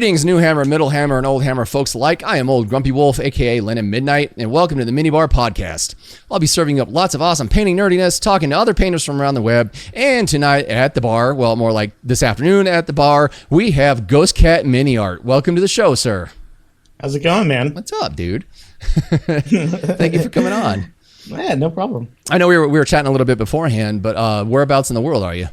Greetings, New Hammer, Middle Hammer, and Old Hammer folks alike. I am OldGrumpyWolf, aka Lennon Midnight, and welcome to the Minibar Podcast. I'll be serving up lots of awesome painting nerdiness, talking to other painters from around the web, and tonight at the bar, well, more like this afternoon at the bar, we have Ghost Cat Mini Art. Welcome to the show, sir. How's it going, man? What's up, dude? Thank you for coming on. Yeah, no problem. I know we were chatting a little bit beforehand, but whereabouts in the world are you?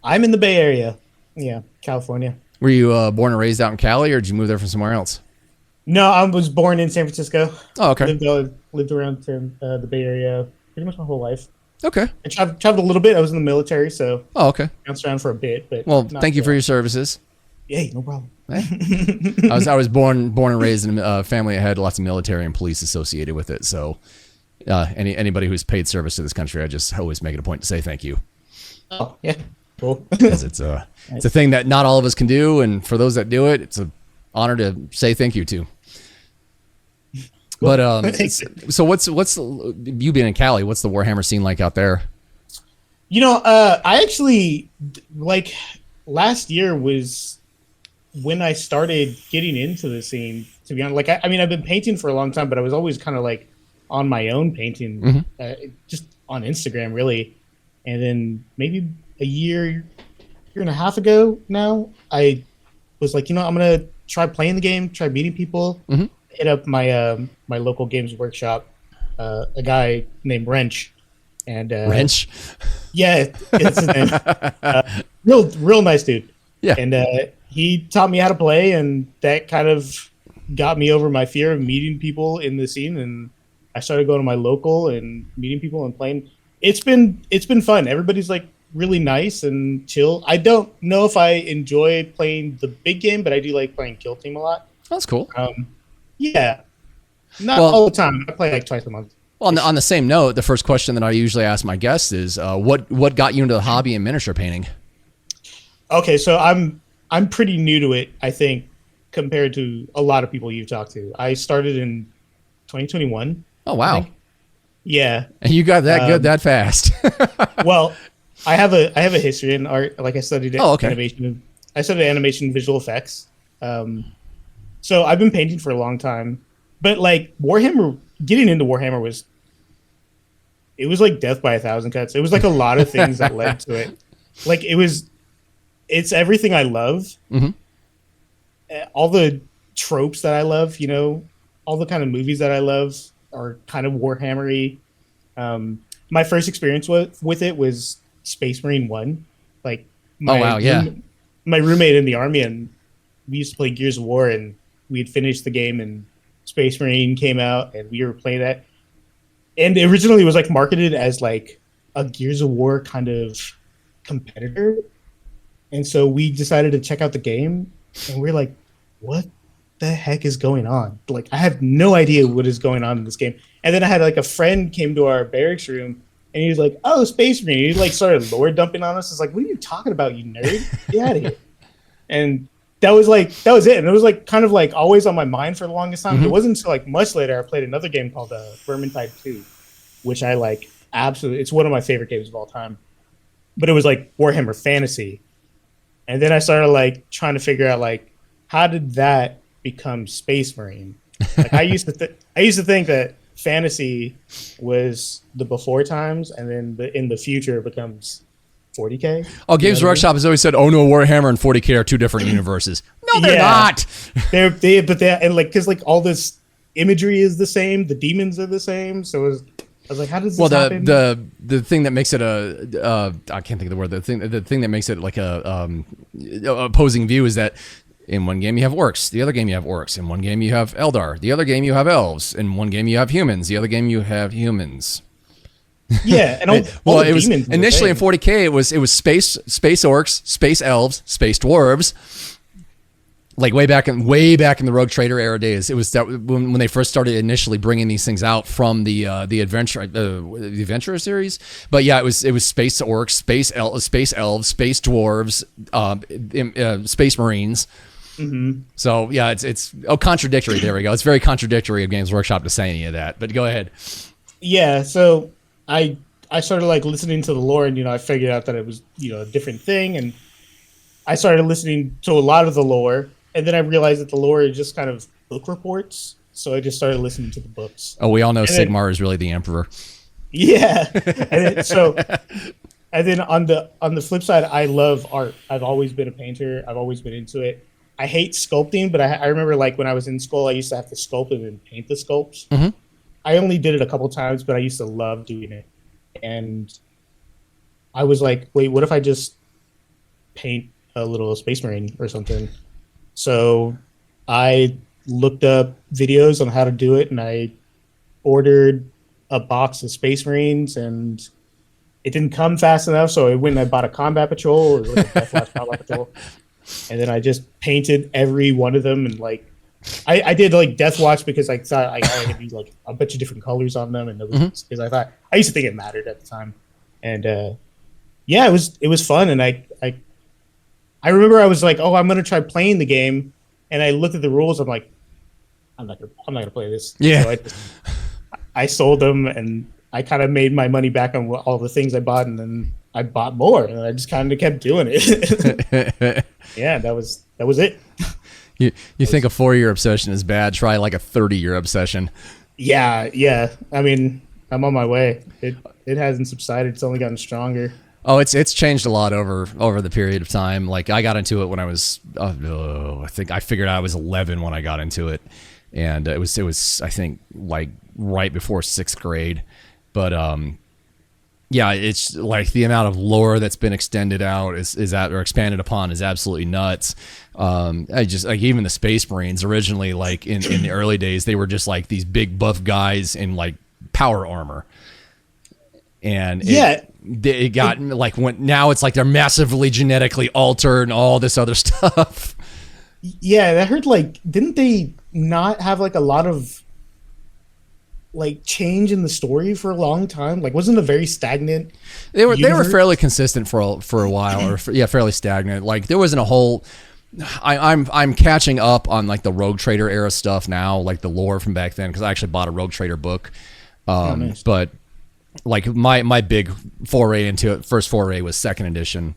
I'm in the Bay Area. Yeah, California. Were you born and raised out in Cali, or did you move there from somewhere else? No, I was born in San Francisco. Oh, okay. Lived around the Bay Area pretty much my whole life. Okay. I traveled a little bit. I was in the military, so okay. Bounced around for a bit. But well, thank you for your services. Hey, no problem. I was born and raised in a family that had lots of military and police associated with it. So anybody who's paid service to this country, I just always make it a point to say thank you. Oh, yeah. Cool. Because it's a thing that not all of us can do, and for those that do it, it's an honor to say thank you to. But so what's you being in Cali? What's the Warhammer scene like out there? You know, I actually last year was when I started getting into the scene. To be honest, I mean, I've been painting for a long time, but I was always kind of on my own painting, just on Instagram, really. And then maybe a year and a half ago now, I was like, I'm going to try playing the game, try meeting people, hit up my my local games workshop, a guy named Wrench. And Wrench? Yeah, it's his name. Real nice dude. Yeah. And he taught me how to play, and that kind of got me over my fear of meeting people in the scene. And I started going to my local and meeting people and playing. It's been fun. Everybody's really nice and chill. I don't know if I enjoy playing the big game, but I do like playing Kill Team a lot. That's cool. Yeah, not all the time. I play twice a month. Well, on the same note, the first question that I usually ask my guests is, what got you into the hobby in miniature painting? Okay, so I'm pretty new to it, I think, compared to a lot of people you've talked to. I started in 2021. Oh wow. Yeah. And you got that good that fast. Well, I have a history in art. I studied animation. I studied animation and visual effects. So I've been painting for a long time. But Warhammer, getting into Warhammer was like death by 1,000 cuts. It was a lot of things that led to it. It's everything I love. Mm-hmm. All the tropes that I love, all the kind of movies that I love are kind of Warhammery. My first experience with it was Space Marine 1. My roommate in the army, and we used to play Gears of War, and we had finished the game, and Space Marine came out, and we were playing that. And it originally was marketed as a Gears of War kind of competitor. And so we decided to check out the game, and we're like, what the heck is going on? I have no idea what is going on in this game. And then I had a friend came to our barracks room, and he was like, oh, Space Marine. He started lore dumping on us. It's what are you talking about, you nerd? Get out of here. And that was it. And it was kind of always on my mind for the longest time. Mm-hmm. It wasn't until much later I played another game called Vermintide 2, which I absolutely. It's one of my favorite games of all time. But it was Warhammer Fantasy. And then I started trying to figure out how did that become Space Marine? I used to think that fantasy was the before times, and then in the future it becomes 40K. Oh, Games Workshop has always said, "Oh no, Warhammer and 40K are two different universes." No, they're not. Because all this imagery is the same, the demons are the same. So I was like, how does this happen? The thing that makes it I can't think of the word. The thing that makes it a opposing view is that in one game you have orcs, the other game you have orcs, in one game you have Eldar, the other game you have elves, in one game you have humans, the other game you have humans. Yeah, and it was initially in 40K. It was space orcs, space elves, space dwarves. Way back in the Rogue Trader era days, it was that when they first started initially bringing these things out from the Adventurer series. But yeah, it was space orcs, space elves, space dwarves, space marines. Mm-hmm. So yeah, it's contradictory. There we go. It's very contradictory of Games Workshop to say any of that. But go ahead. Yeah. So I started listening to the lore, and I figured out that it was a different thing, and I started listening to a lot of the lore. and then I realized that the lore is just kind of book reports. So I just started listening to the books. Oh, we all know Sigmar is really the emperor. Yeah. And then on the flip side, I love art. I've always been a painter. I've always been into it. I hate sculpting, but I remember like when I was in school, I used to have to sculpt and then paint the sculpts. Mm-hmm. I only did it a couple times, but I used to love doing it. And I was like, wait, what if I just paint a little Space Marine or something? So I looked up videos on how to do it, and I ordered a box of Space Marines, and it didn't come fast enough, so I went and I bought a Combat Patrol, or like a Death Watch Combat Patrol, and then I just painted every one of them, and like I did like Death Watch because I thought I could do like a bunch of different colors on them, and because I thought I used to think it mattered at the time, and yeah, it was fun, and I remember I was like, oh, I'm gonna try playing the game, and I looked at the rules, I'm like, I'm not gonna play this. Yeah. So I sold them, and I kind of made my money back on all the things I bought, and then I bought more, and I just kind of kept doing it. Yeah, that was it. You think a 4-year obsession is bad? Try like a 30-year obsession. Yeah. I mean, I'm on my way. It hasn't subsided. It's only gotten stronger. Oh, it's changed a lot over the period of time. Like I got into it when I was, I think I figured I was 11 when I got into it, and it was I think like right before 6th grade. But yeah, it's like the amount of lore that's been extended out or expanded upon is absolutely nuts. I just like even the Space Marines originally, like in the early days, they were just like these big buff guys in like power armor. And it got like now it's like they're massively genetically altered and all this other stuff. Yeah, I heard like, didn't they not have like a lot of like change in the story for a long time? Like, wasn't it a very stagnant? They were fairly consistent for a while, or fairly stagnant. Like there wasn't a whole. I'm catching up on like the Rogue Trader era stuff now, like the lore from back then, because I actually bought a Rogue Trader book. Nice. But like my big foray into it, first foray was 2nd edition,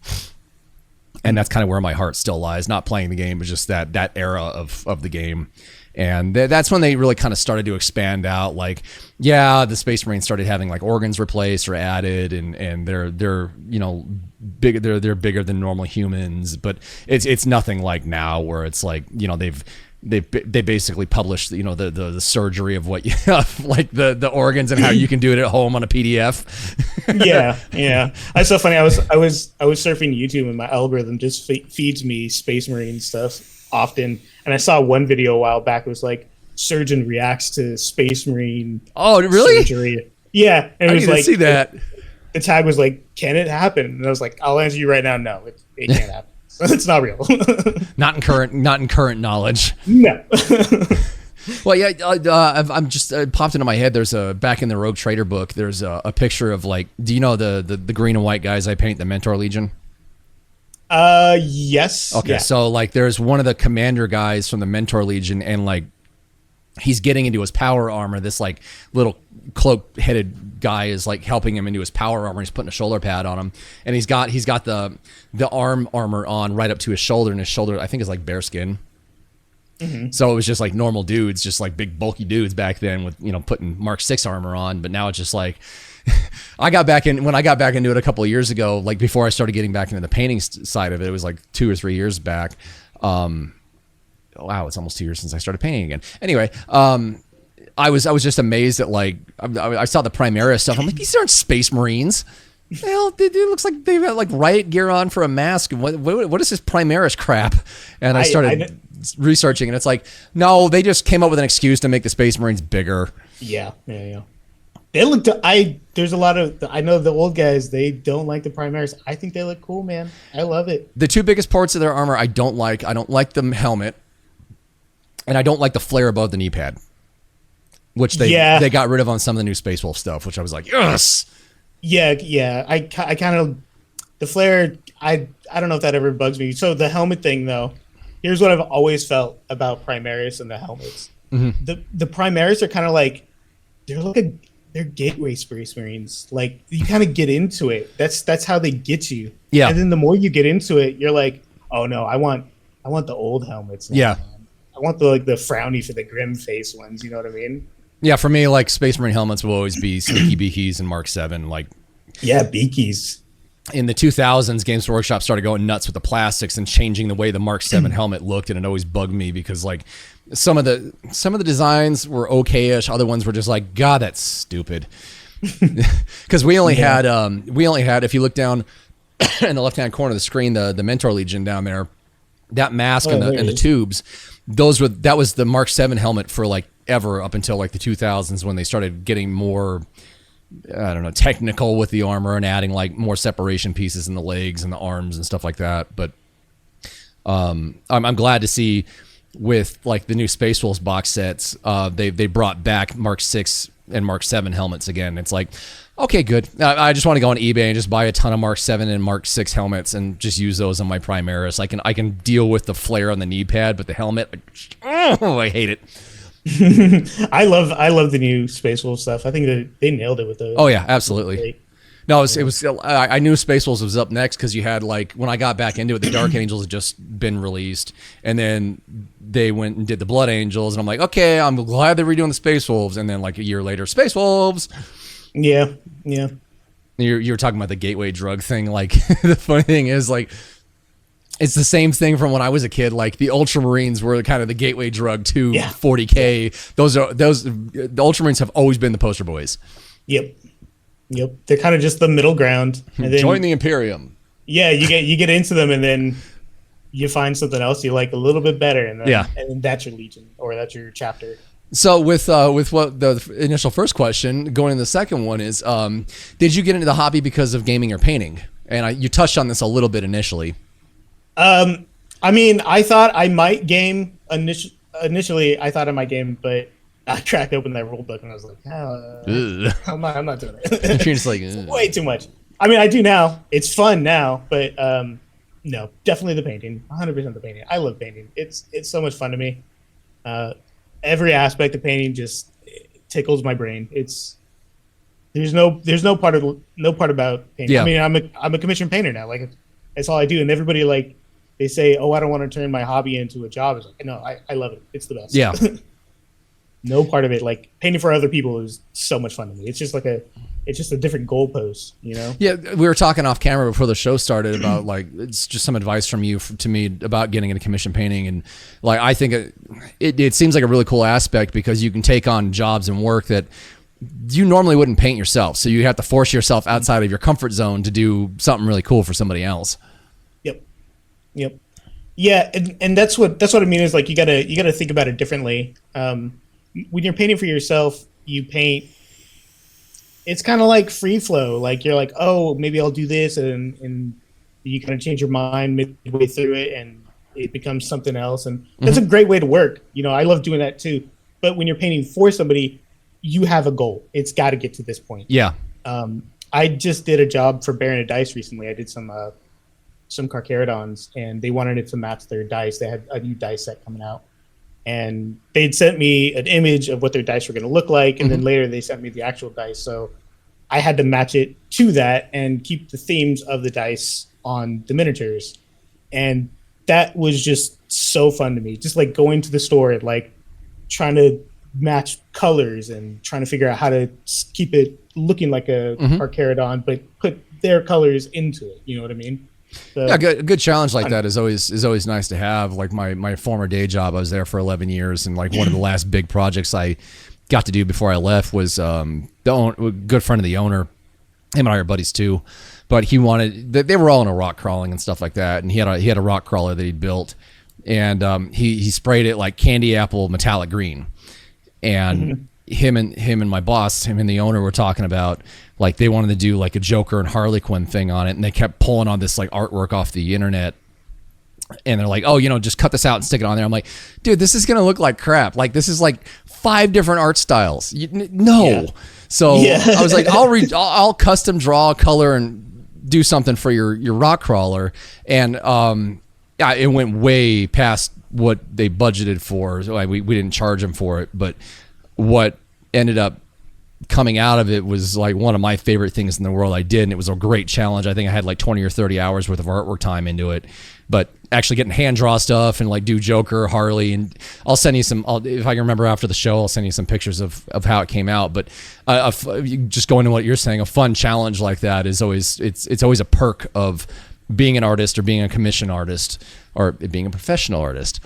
and that's kind of where my heart still lies. Not playing the game, but just that era of the game. And that's when they really kind of started to expand out. Like, yeah, the Space Marines started having like organs replaced or added, and they're big. They're bigger than normal humans, but it's nothing like now where it's like they basically published the surgery of what you have, like the organs and how you can do it at home on a PDF. yeah. It's so funny. I was surfing YouTube and my algorithm just feeds me Space Marine stuff often, and I saw one video a while back. It was like surgeon reacts to Space Marine. Oh, really? Surgery. Yeah, and I it was need like to see that. The tag was like, "Can it happen?" And I was like, "I'll answer you right now. No, it can't happen. It's not real." Not in current knowledge. No. Well, yeah, I'm just popped into my head. There's back in the Rogue Trader book. There's a picture of like, do you know the green and white guys I paint, the Mentor Legion? Yes. Okay, yeah. So like there's one of the commander guys from the Mentor Legion, and like he's getting into his power armor. This like little cloak-headed guy is like helping him into his power armor. He's putting a shoulder pad on him, and he's got the arm armor on right up to his shoulder, and his shoulder I think is like bear skin. Mm-hmm. So it was just like normal dudes, just like big bulky dudes back then with putting Mark 6 armor on, but now it's just like when I got back into it a couple of years ago, like before I started getting back into the painting side of it. It was like 2 or 3 years back. Wow, it's almost 2 years since I started painting again. Anyway, I was just amazed at like I saw the Primaris stuff. I'm like, these aren't Space Marines. Well, it looks like they've got like riot gear on for a mask. What is this Primaris crap? And I started researching, and it's like, no, they just came up with an excuse to make the Space Marines bigger. Yeah. They look. There's a lot of. I know the old guys. They don't like the Primaris. I think they look cool, man. I love it. The 2 biggest parts of their armor I don't like. I don't like the helmet, and I don't like the flare above the knee pad, which they got rid of on some of the new Space Wolf stuff. Which I was like, yes. Yeah. I kind of the flare. I don't know if that ever bugs me. So the helmet thing, though. Here's what I've always felt about Primaris and the helmets. Mm-hmm. The Primaris are kind of like they're gateway Space Marines. Like you kind of get into it. That's how they get you. Yeah. And then the more you get into it, you're like, oh no, I want I want the old helmets now, Yeah. man. I want the frowny for the grim face ones, you know what I mean? Yeah, for me, like Space Marine helmets will always be Sneaky Beakies and Mark 7. Like, yeah, beakies. in the 2000s, Games Workshop started going nuts with the plastics and changing the way the Mark 7 helmet looked, and it always bugged me because like some of the designs were okay-ish, other ones were just like, God, that's stupid. Because we only had if you look down in the left-hand corner of the screen, the Mentor Legion down there, that mask and the tubes, that was the Mark 7 helmet for like ever up until like the 2000s when they started getting more, I don't know, technical with the armor and adding like more separation pieces in the legs and the arms and stuff like that. But I'm glad to see with like the new Space Wolves box sets, they brought back Mark 6 and Mark 7 helmets again. It's like, okay, good. I just want to go on eBay and just buy a ton of Mark 7 and Mark 6 helmets and just use those on my Primaris. I can deal with the flare on the knee pad, but the helmet, I hate it. I love the new Space Wolf stuff. I think that they nailed it with the. Oh yeah, absolutely. No, it was. I knew Space Wolves was up next because you had like when I got back into it, the Dark Angels had just been released, and then they went and did the Blood Angels, and I'm like, okay, I'm glad they're redoing the Space Wolves, and then like a year later, Space Wolves. Yeah. You were talking about the gateway drug thing. Like the funny thing is like. It's the same thing from when I was a kid. Like the Ultramarines were kind of the gateway drug to 40K. The Ultramarines have always been the poster boys. Yep. They're kind of just the middle ground. And then, join the Imperium. Yeah, you get into them, and then you find something else you like a little bit better, and then that's your Legion or that's your chapter. So with what the initial first question, going into the second one is, did you get into the hobby because of gaming or painting? And you touched on this a little bit initially. I mean, I thought I might game initially. I thought I might game, but I cracked open that rule book and I was like, I'm not doing it. You're just like, way too much. I mean, I do now. It's fun now, but no, definitely the painting. 100% the painting. I love painting. It's so much fun to me. Every aspect of painting just tickles my brain. There's no part about painting. Yeah. I mean, I'm a commissioned painter now. Like that's all I do, and everybody like. They say, "Oh, I don't want to turn my hobby into a job." It's like, no, I love it. It's the best. Yeah. No part of it, like painting for other people, is so much fun to me. It's just a different goalpost, you know. Yeah, we were talking off camera before the show started about like it's just some advice from you to me about getting into commission painting, and like I think it seems like a really cool aspect because you can take on jobs and work that you normally wouldn't paint yourself, so you have to force yourself outside of your comfort zone to do something really cool for somebody else. Yep. Yeah, and that's what I mean is like you gotta think about it differently. When you're painting for yourself, you paint. It's kind of like free flow. Like you're like, oh, maybe I'll do this, and you kind of change your mind midway through it, and it becomes something else. And that's a great way to work. You know, I love doing that too. But when you're painting for somebody, you have a goal. It's got to get to this point. Yeah. I just did a job for Baron of Dice recently. I did some Carcharodons, and they wanted it to match their dice. They had a new dice set coming out, and they'd sent me an image of what their dice were going to look like, and then later they sent me the actual dice. So I had to match it to that and keep the themes of the dice on the miniatures, and that was just so fun to me. Just like going to the store and like trying to match colors and trying to figure out how to keep it looking like a Carcharodon, but put their colors into it. You know what I mean? So, yeah, a good challenge like that is always nice to have. Like my former day job, I was there for 11 years, and like one of the last big projects I got to do before I left was a good friend of the owner. Him and I are buddies too, but he wanted they were all into rock crawling and stuff like that, and he had a rock crawler that he'd built, and he sprayed it like candy apple metallic green, and him and my boss, him and the owner, were talking about like they wanted to do like a Joker and Harley Quinn thing on it, and they kept pulling on this like artwork off the internet, and they're like, oh, just cut this out and stick it on there. I'm like, dude, this is gonna look like crap. Like this is like 5 different art styles. So I was like, I'll custom draw, color, and do something for your rock crawler, and it went way past what they budgeted for. So we didn't charge them for it, but what ended up coming out of it was like one of my favorite things in the world I did, and it was a great challenge. I think I had like 20 or 30 hours worth of artwork time into it, but actually getting hand draw stuff and like do Joker, Harley, and I'll send you some, if I can remember after the show, I'll send you some pictures of how it came out. But just going to what you're saying, a fun challenge like that is always, it's always a perk of being an artist or being a commission artist or being a professional artist.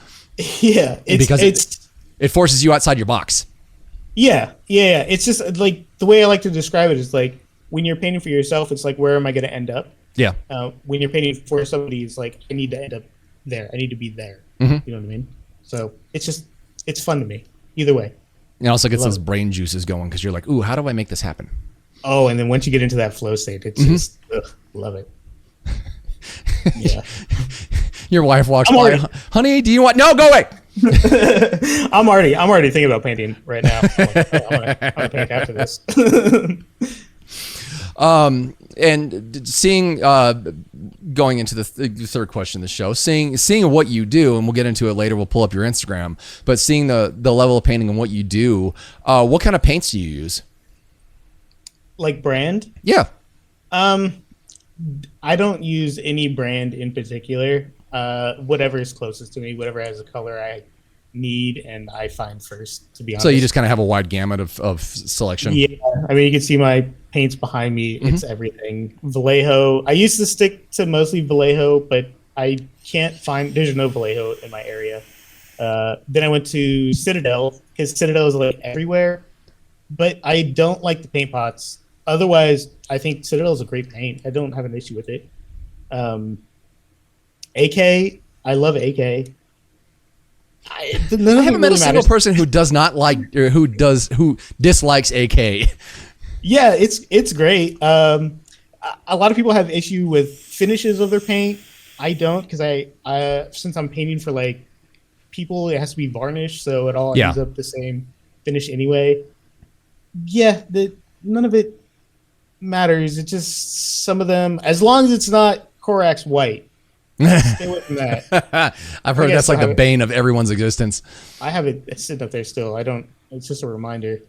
Yeah. Because it forces you outside your box. Yeah. It's just like the way I like to describe it is like when you're painting for yourself, it's like, where am I going to end up? Yeah. When you're painting for somebody, it's like, I need to end up there. I need to be there. Mm-hmm. You know what I mean? So it's fun to me either way. It also gets those brain juices going because you're like, ooh, how do I make this happen? Oh, and then once you get into that flow state, it's just, love it. Yeah. Your wife walks by, honey, do you want, no, go away. I'm already thinking about painting right now. I'm gonna paint after this. And seeing, going into the third question of the show, seeing what you do, and we'll get into it later. We'll pull up your Instagram, but seeing the level of painting and what you do, what kind of paints do you use? Like brand? Yeah. I don't use any brand in particular. Whatever is closest to me, whatever has a color I need and I find first, to be honest. So you just kind of have a wide gamut of selection. Yeah, I mean, you can see my paints behind me. It's everything. Vallejo. I used to stick to mostly Vallejo, but I can't find. There's no Vallejo in my area. Then I went to Citadel because Citadel is like everywhere, but I don't like the paint pots. Otherwise, I think Citadel is a great paint. I don't have an issue with it. AK, I love AK. I haven't met a single person who does not like or who dislikes AK. Yeah, it's great. A lot of people have issue with finishes of their paint. I don't, because I since I'm painting for like people, it has to be varnish, so it all ends up the same finish anyway. Yeah, none of it matters. It's just some of them, as long as it's not Corax white. Stay away from that. I've heard that's like the bane of everyone's existence. I have it sitting up there still. I don't. It's just a reminder.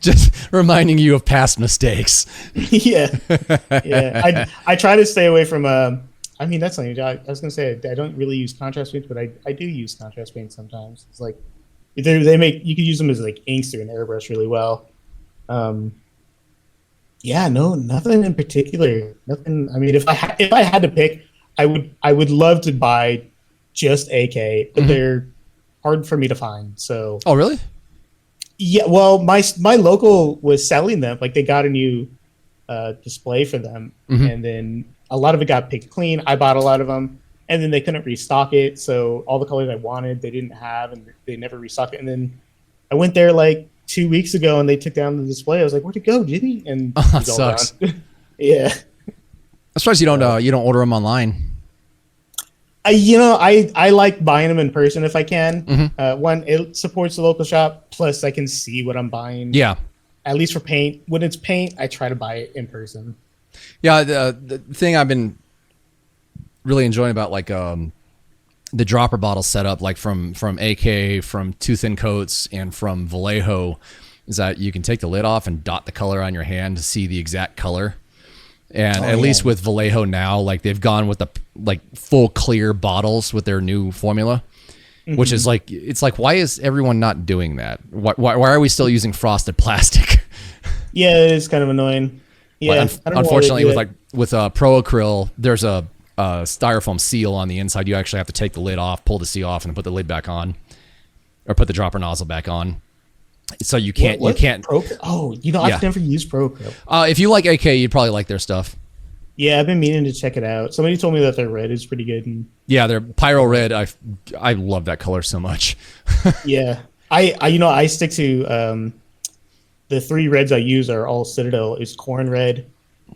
Just reminding you of past mistakes. Yeah. I try to stay away from. I mean, that's something. I was gonna say I don't really use contrast paints, but I do use contrast paints sometimes. It's like they make, you can use them as like inks or an airbrush really well. Yeah, no, nothing in particular. Nothing. I mean, if I had to pick, I would love to buy just AK, but they're hard for me to find. So. Oh, really? Yeah. Well, my local was selling them. Like they got a new display for them, and then a lot of it got picked clean. I bought a lot of them, and then they couldn't restock it. So all the colors I wanted, they didn't have, and they never restocked it. And then I went there like 2 weeks ago and they took down the display. I was like, where'd it go, Jimmy? And it was all sucks. gone. Yeah. I'm surprised you don't order them online. I like buying them in person if I can. One, it supports the local shop. Plus, I can see what I'm buying. Yeah. At least for paint. When it's paint, I try to buy it in person. Yeah. The thing I've been really enjoying about like the dropper bottle setup, like from AK, from Two Thin Coats, and from Vallejo, is that you can take the lid off and dot the color on your hand to see the exact color. And at least with Vallejo now, like they've gone with the like full clear bottles with their new formula, which is like, it's like, why is everyone not doing that? Why are we still using frosted plastic? Yeah, it is kind of annoying. Yeah, unfortunately, with Pro Acryl, there's a styrofoam seal on the inside. You actually have to take the lid off, pull the seal off, and then put the lid back on, or put the dropper nozzle back on. So you can't. You can't. I've never used Pro Acryl. If you like AK, you'd probably like their stuff. Yeah, I've been meaning to check it out. Somebody told me that their red is pretty good. And yeah, their Pyro Red. I love that color so much. Yeah, I stick to the three reds I use are all Citadel. Is Corn Red,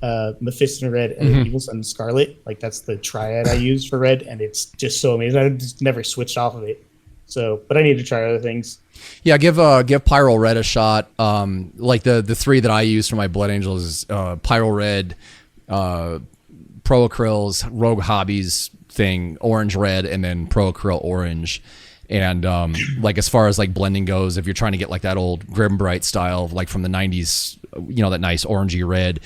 Mephiston Red, and Evil Sun Scarlet. Like that's the triad I use for red, and it's just so amazing. I just never switched off of it. So, but I need to try other things. Yeah, give Pyro Red a shot. Like the three that I use for my Blood Angels is Pyro Red, Pro Acryl's Rogue Hobbies thing, Orange Red, and then Pro Acryl Orange. And like as far as like blending goes, if you're trying to get like that old Grim Bright style, like from the 90s, you know, that nice orangey red,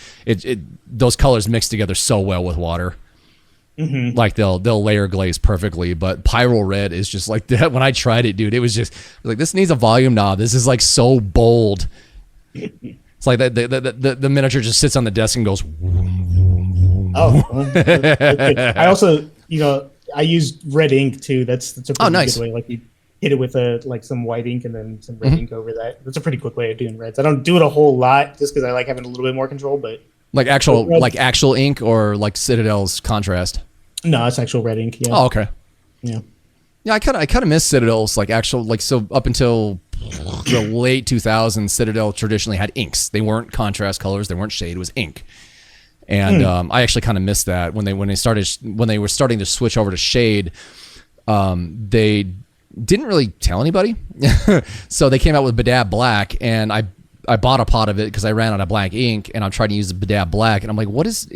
those colors mix together so well with water. Mm-hmm. Like they'll layer glaze perfectly, but Pyro Red is just like that. When I tried it, dude, it was just like, this needs a volume knob. This is like so bold. It's like the miniature just sits on the desk and goes. I also, you know, I use red ink too. That's a pretty nice. good way. Like you hit it with like some white ink and then some red ink over that. That's a pretty quick way of doing reds. I don't do it a whole lot just because I like having a little bit more control, but like actual ink or like Citadel's contrast. No, it's actual red ink. Yeah. Oh, okay. Yeah. Yeah, I kind of miss Citadel's like actual, like, so up until the late 2000s, Citadel traditionally had inks. They weren't contrast colors. They weren't shade. It was ink. And I actually kind of missed that when they were starting to switch over to shade. They didn't really tell anybody, so they came out with Badab Black, and I bought a pot of it because I ran out of black ink, and I'm trying to use the Badab Black, and I'm like, what is?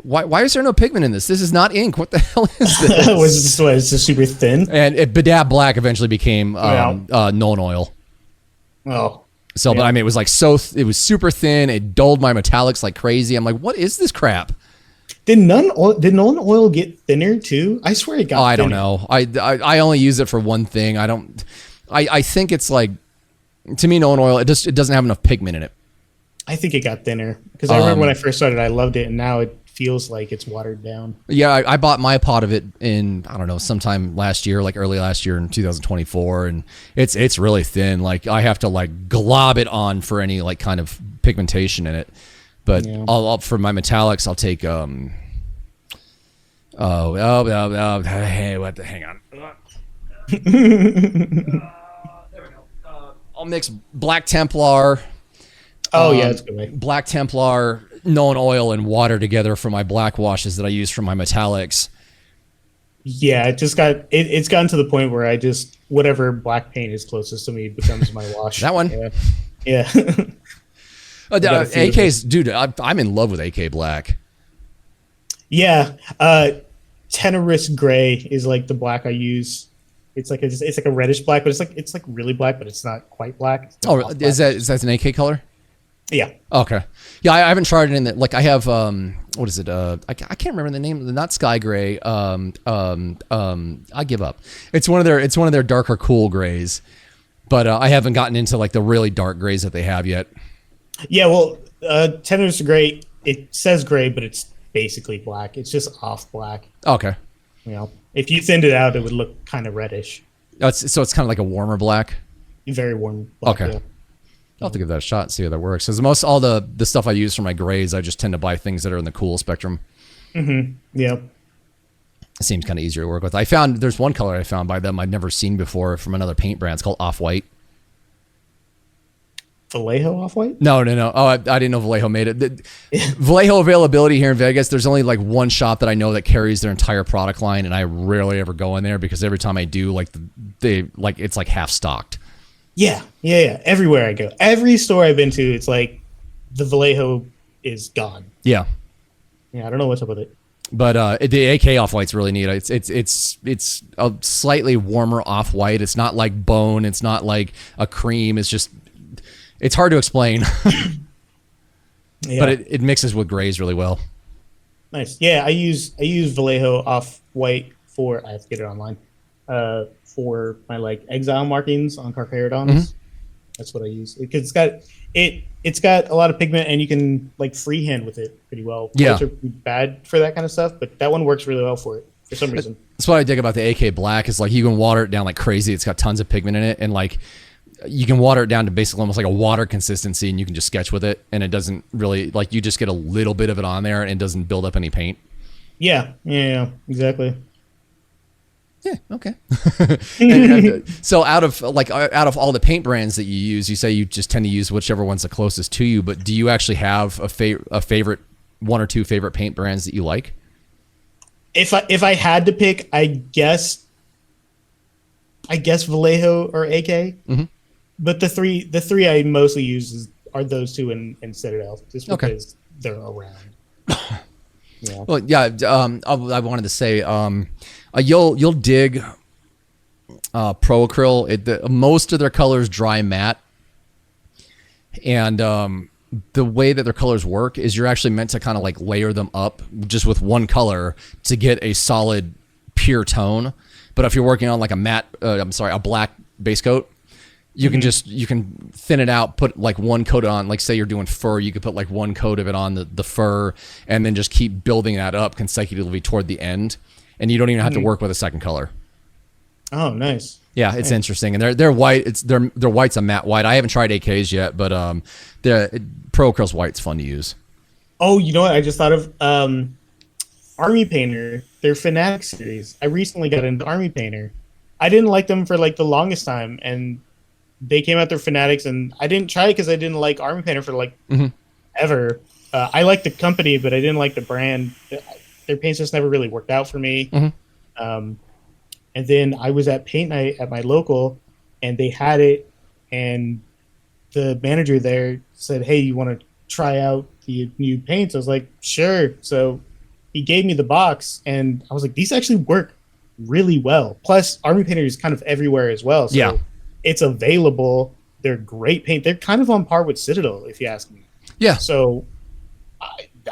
Why is there no pigment in this? This is not ink. What the hell is this? Was it super thin? And Badab Black eventually became Known Oil. Oh. So, but I mean, it was like it was super thin. It dulled my metallics like crazy. I'm like, what is this crap? Did Known Oil get thinner too? I swear it got. I don't know. I only use it for one thing. I think it's like, to me, Known Oil, it doesn't have enough pigment in it. I think it got thinner because I remember when I first started, I loved it, and now it feels like it's watered down. Yeah, I bought my pot of it in, I don't know, sometime last year, like early last year in 2024, and it's really thin. Like I have to like glob it on for any like kind of pigmentation in it. But I'll for my metallics, I'll take hang on. There we go. I'll mix Black Templar. Oh yeah, that's a good way. Black Templar, Known Oil, and water together for my black washes that I use for my metallics. Yeah, it's gotten to the point where I just, whatever black paint is closest to me becomes my wash. That one. Yeah. AK's, dude, I'm in love with AK Black. Yeah, Tenorous Gray is like the black I use. It's like a reddish black, but it's like really black, but it's not quite black. Is that an AK color? Yeah. Okay. Yeah, I haven't tried it in that. Like I have, what is it? I can't remember the name. Not Sky Gray. I give up. It's one of their darker cool grays, but I haven't gotten into like the really dark grays that they have yet. Yeah, well, Tenorous Gray, it says gray, but it's basically black. It's just off black. Okay. You know, if you thinned it out, it would look kind of reddish. So it's kind of like a warmer black. Very warm black. Okay. Yeah. I'll have to give that a shot and see how that works. Because all the stuff I use for my grays, I just tend to buy things that are in the cool spectrum. Mm-hmm. Yeah. It seems kind of easier to work with. There's one color I found by them I'd never seen before from another paint brand. It's called Off-White. Vallejo Off-White? No. Oh, I didn't know Vallejo made it. Vallejo availability here in Vegas, there's only like one shop that I know that carries their entire product line, and I rarely ever go in there because every time I do, it's like half stocked. Yeah. Everywhere I go, every store I've been to, it's like the Vallejo is gone. Yeah. I don't know what's up with it. But the AK Off-White's really neat. It's a slightly warmer Off-White. It's not like bone. It's not like a cream. It's hard to explain. But it mixes with grays really well. Nice. Yeah, I use Vallejo Off-White for, I have to get it online, for my like exile markings on Carcharodons. Mm-hmm. That's what I use because it's got a lot of pigment and you can like freehand with it pretty well. Yeah, those are bad for that kind of stuff, but that one works really well for it for some reason. That's what I dig about the AK Black is like you can water it down like crazy. It's got tons of pigment in it, and like you can water it down to basically almost like a water consistency, and you can just sketch with it, and it doesn't really like you just get a little bit of it on there, and it doesn't build up any paint. Yeah, exactly. Yeah. Okay. and so out of all the paint brands that you use, you say you just tend to use whichever one's the closest to you. But do you actually have a favorite, one or two favorite paint brands that you like? If I had to pick, I guess Vallejo or AK. Mm-hmm. But the three I mostly use are those two and Citadel, just because they're around. Yeah. Well, yeah. I wanted to say, you'll dig Pro Acryl. Most of their colors dry matte, and the way that their colors work is you're actually meant to kind of like layer them up just with one color to get a solid pure tone. But if you're working on like a black base coat, you can you can thin it out, put like one coat on, like say you're doing fur, you could put like one coat of it on the fur and then just keep building that up consecutively toward the end. And you don't even have to work with a second color. Oh, nice. Yeah, it's interesting, and they're white. Their white's a matte white. I haven't tried AKs yet, but the Pro Acryl's white's fun to use. Oh, you know what? I just thought of Army Painter. Their Fanatic series. I recently got into Army Painter. I didn't like them for like the longest time, and they came out their Fanatics, and I didn't try it because I didn't like Army Painter for like ever. I liked the company, but I didn't like the brand. Their paints just never really worked out for me. And then I was at paint night at my local, and they had it, and the manager there said, "Hey, you want to try out the new paints?" I was like, "Sure." So he gave me the box, and I was like, "These actually work really well." Plus, Army Painter is kind of everywhere as well. So it's available. They're great paint. They're kind of on par with Citadel, if you ask me. Yeah. So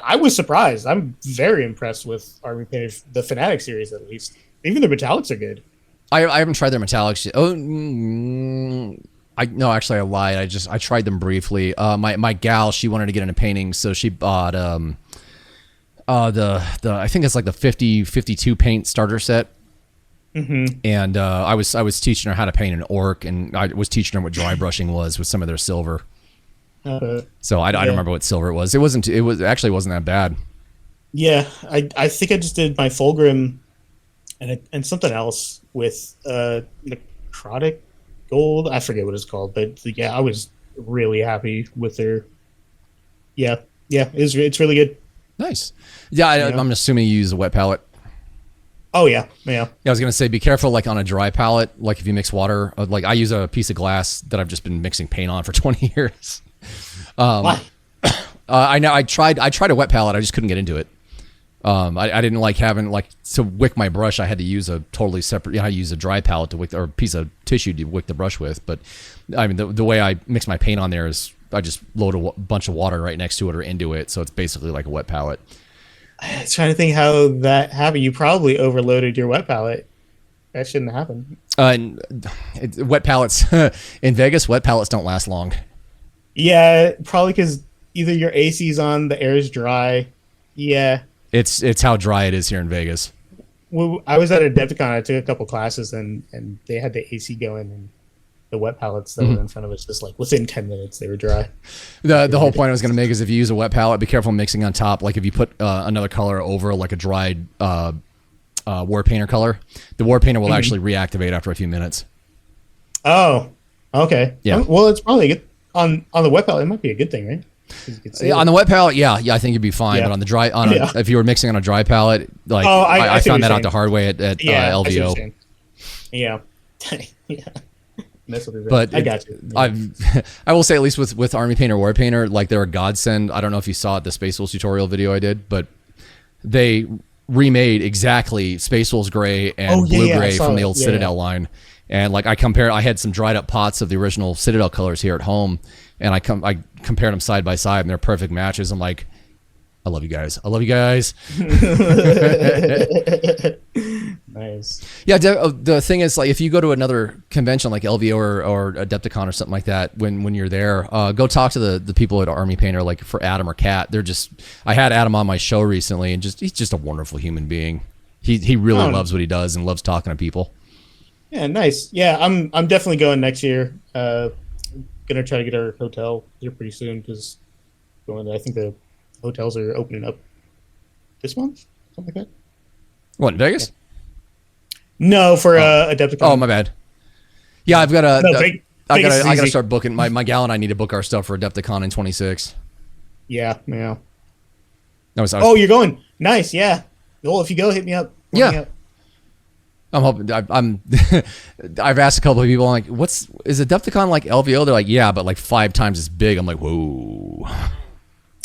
I was surprised. I'm very impressed with Army Painter, the Fanatic series at least. Even the metallics are good. I haven't tried their metallics yet. I lied. I tried them briefly. My gal, she wanted to get into painting, so she bought the I think it's like the 52 paint starter set. And I was teaching her how to paint an orc, and I was teaching her what dry brushing was with some of their silver. So I don't remember what silver it was. It actually wasn't that bad. Yeah, I think I just did my Fulgrim and something else with necrotic gold. I forget what it's called, but yeah, I was really happy with their. Yeah, it's really good. Nice. Yeah, I'm assuming you use a wet palette. Oh yeah. I was gonna say, be careful, like on a dry palette. Like if you mix water, like I use a piece of glass that I've just been mixing paint on for 20 years. Why? I know I tried a wet palette. I just couldn't get into it. I didn't like having to wick my brush. I had to use a totally separate. I use a dry palette to wick, or a piece of tissue to wick the brush with. But I mean, the way I mix my paint on there is I just load a bunch of water right next to it or into it, so it's basically like a wet palette. I'm trying to think how that happened. You probably overloaded your wet palette. That shouldn't happen. Wet palettes in Vegas. Wet palettes don't last long. Yeah, probably because either your AC's on, the air is dry. Yeah. It's how dry it is here in Vegas. Well, I was at Adepticon. I took a couple classes, and they had the AC going, and the wet pallets that were in front of us, just like within 10 minutes, they were dry. The whole point I was going to make is if you use a wet palette, be careful mixing on top. Like if you put another color over like a dried war painter color, the war painter will actually reactivate after a few minutes. Oh, okay. Yeah. Well, it's probably good. On the wet palette, it might be a good thing, right? On the wet palette, yeah, I think you'd be fine. But on the dry, if you were mixing on a dry palette, like I found that out the hard way at LVO. Yeah. But I got you. I will say, at least with Army Painter, War Painter, like they're a godsend. I don't know if you saw the Space Wolves tutorial video I did, but they remade exactly Space Wolves gray and blue gray from the old Citadel line. And like I had some dried up pots of the original Citadel colors here at home, and I compared them side by side, and they're perfect matches. I'm like, I love you guys. Nice. Yeah, the thing is, like, if you go to another convention like LVO or Adepticon or something like that, when you're there, go talk to the people at Army Painter, like for Adam or Kat. I had Adam on my show recently, and he's just a wonderful human being. He really loves what he does and loves talking to people. Yeah, nice. Yeah, I'm definitely going next year. Gonna try to get our hotel here pretty soon because I think the hotels are opening up this month, something like that. What, in Vegas? No, for Adepticon. Oh, my bad. Yeah, I've got I gotta start booking. My gal and I need to book our stuff for Adepticon in 26. Yeah. Oh, you're going? Nice. Yeah. Well, if you go, hit me up. I'm hoping. I've asked a couple of people. I'm like, is Adepticon like LVO? They're like, yeah, but like 5 times as big. I'm like, whoa.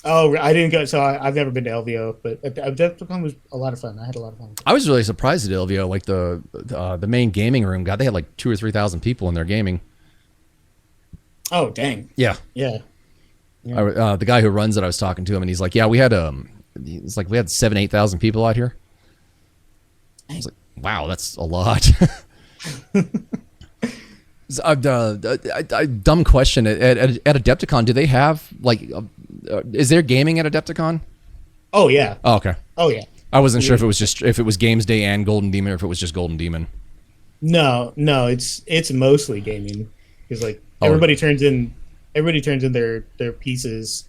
Oh, I didn't go. So I've never been to LVO, but Adepticon was a lot of fun. I had a lot of fun. I was really surprised at LVO. Like the main gaming room, God, they had like 2,000 or 3,000 people in their gaming. Oh, dang. Yeah. Yeah. The guy who runs it, I was talking to him, and he's like, "Yeah, we had 7,000-8,000 people out here." I was like, "Wow, that's a lot." Dumb question. At Adepticon, do they have like? Is there gaming at Adepticon? Oh yeah. Oh, okay. Oh yeah. I wasn't sure if it was Games Day and Golden Demon, or if it was just Golden Demon. No, it's mostly gaming because like everybody turns in their pieces,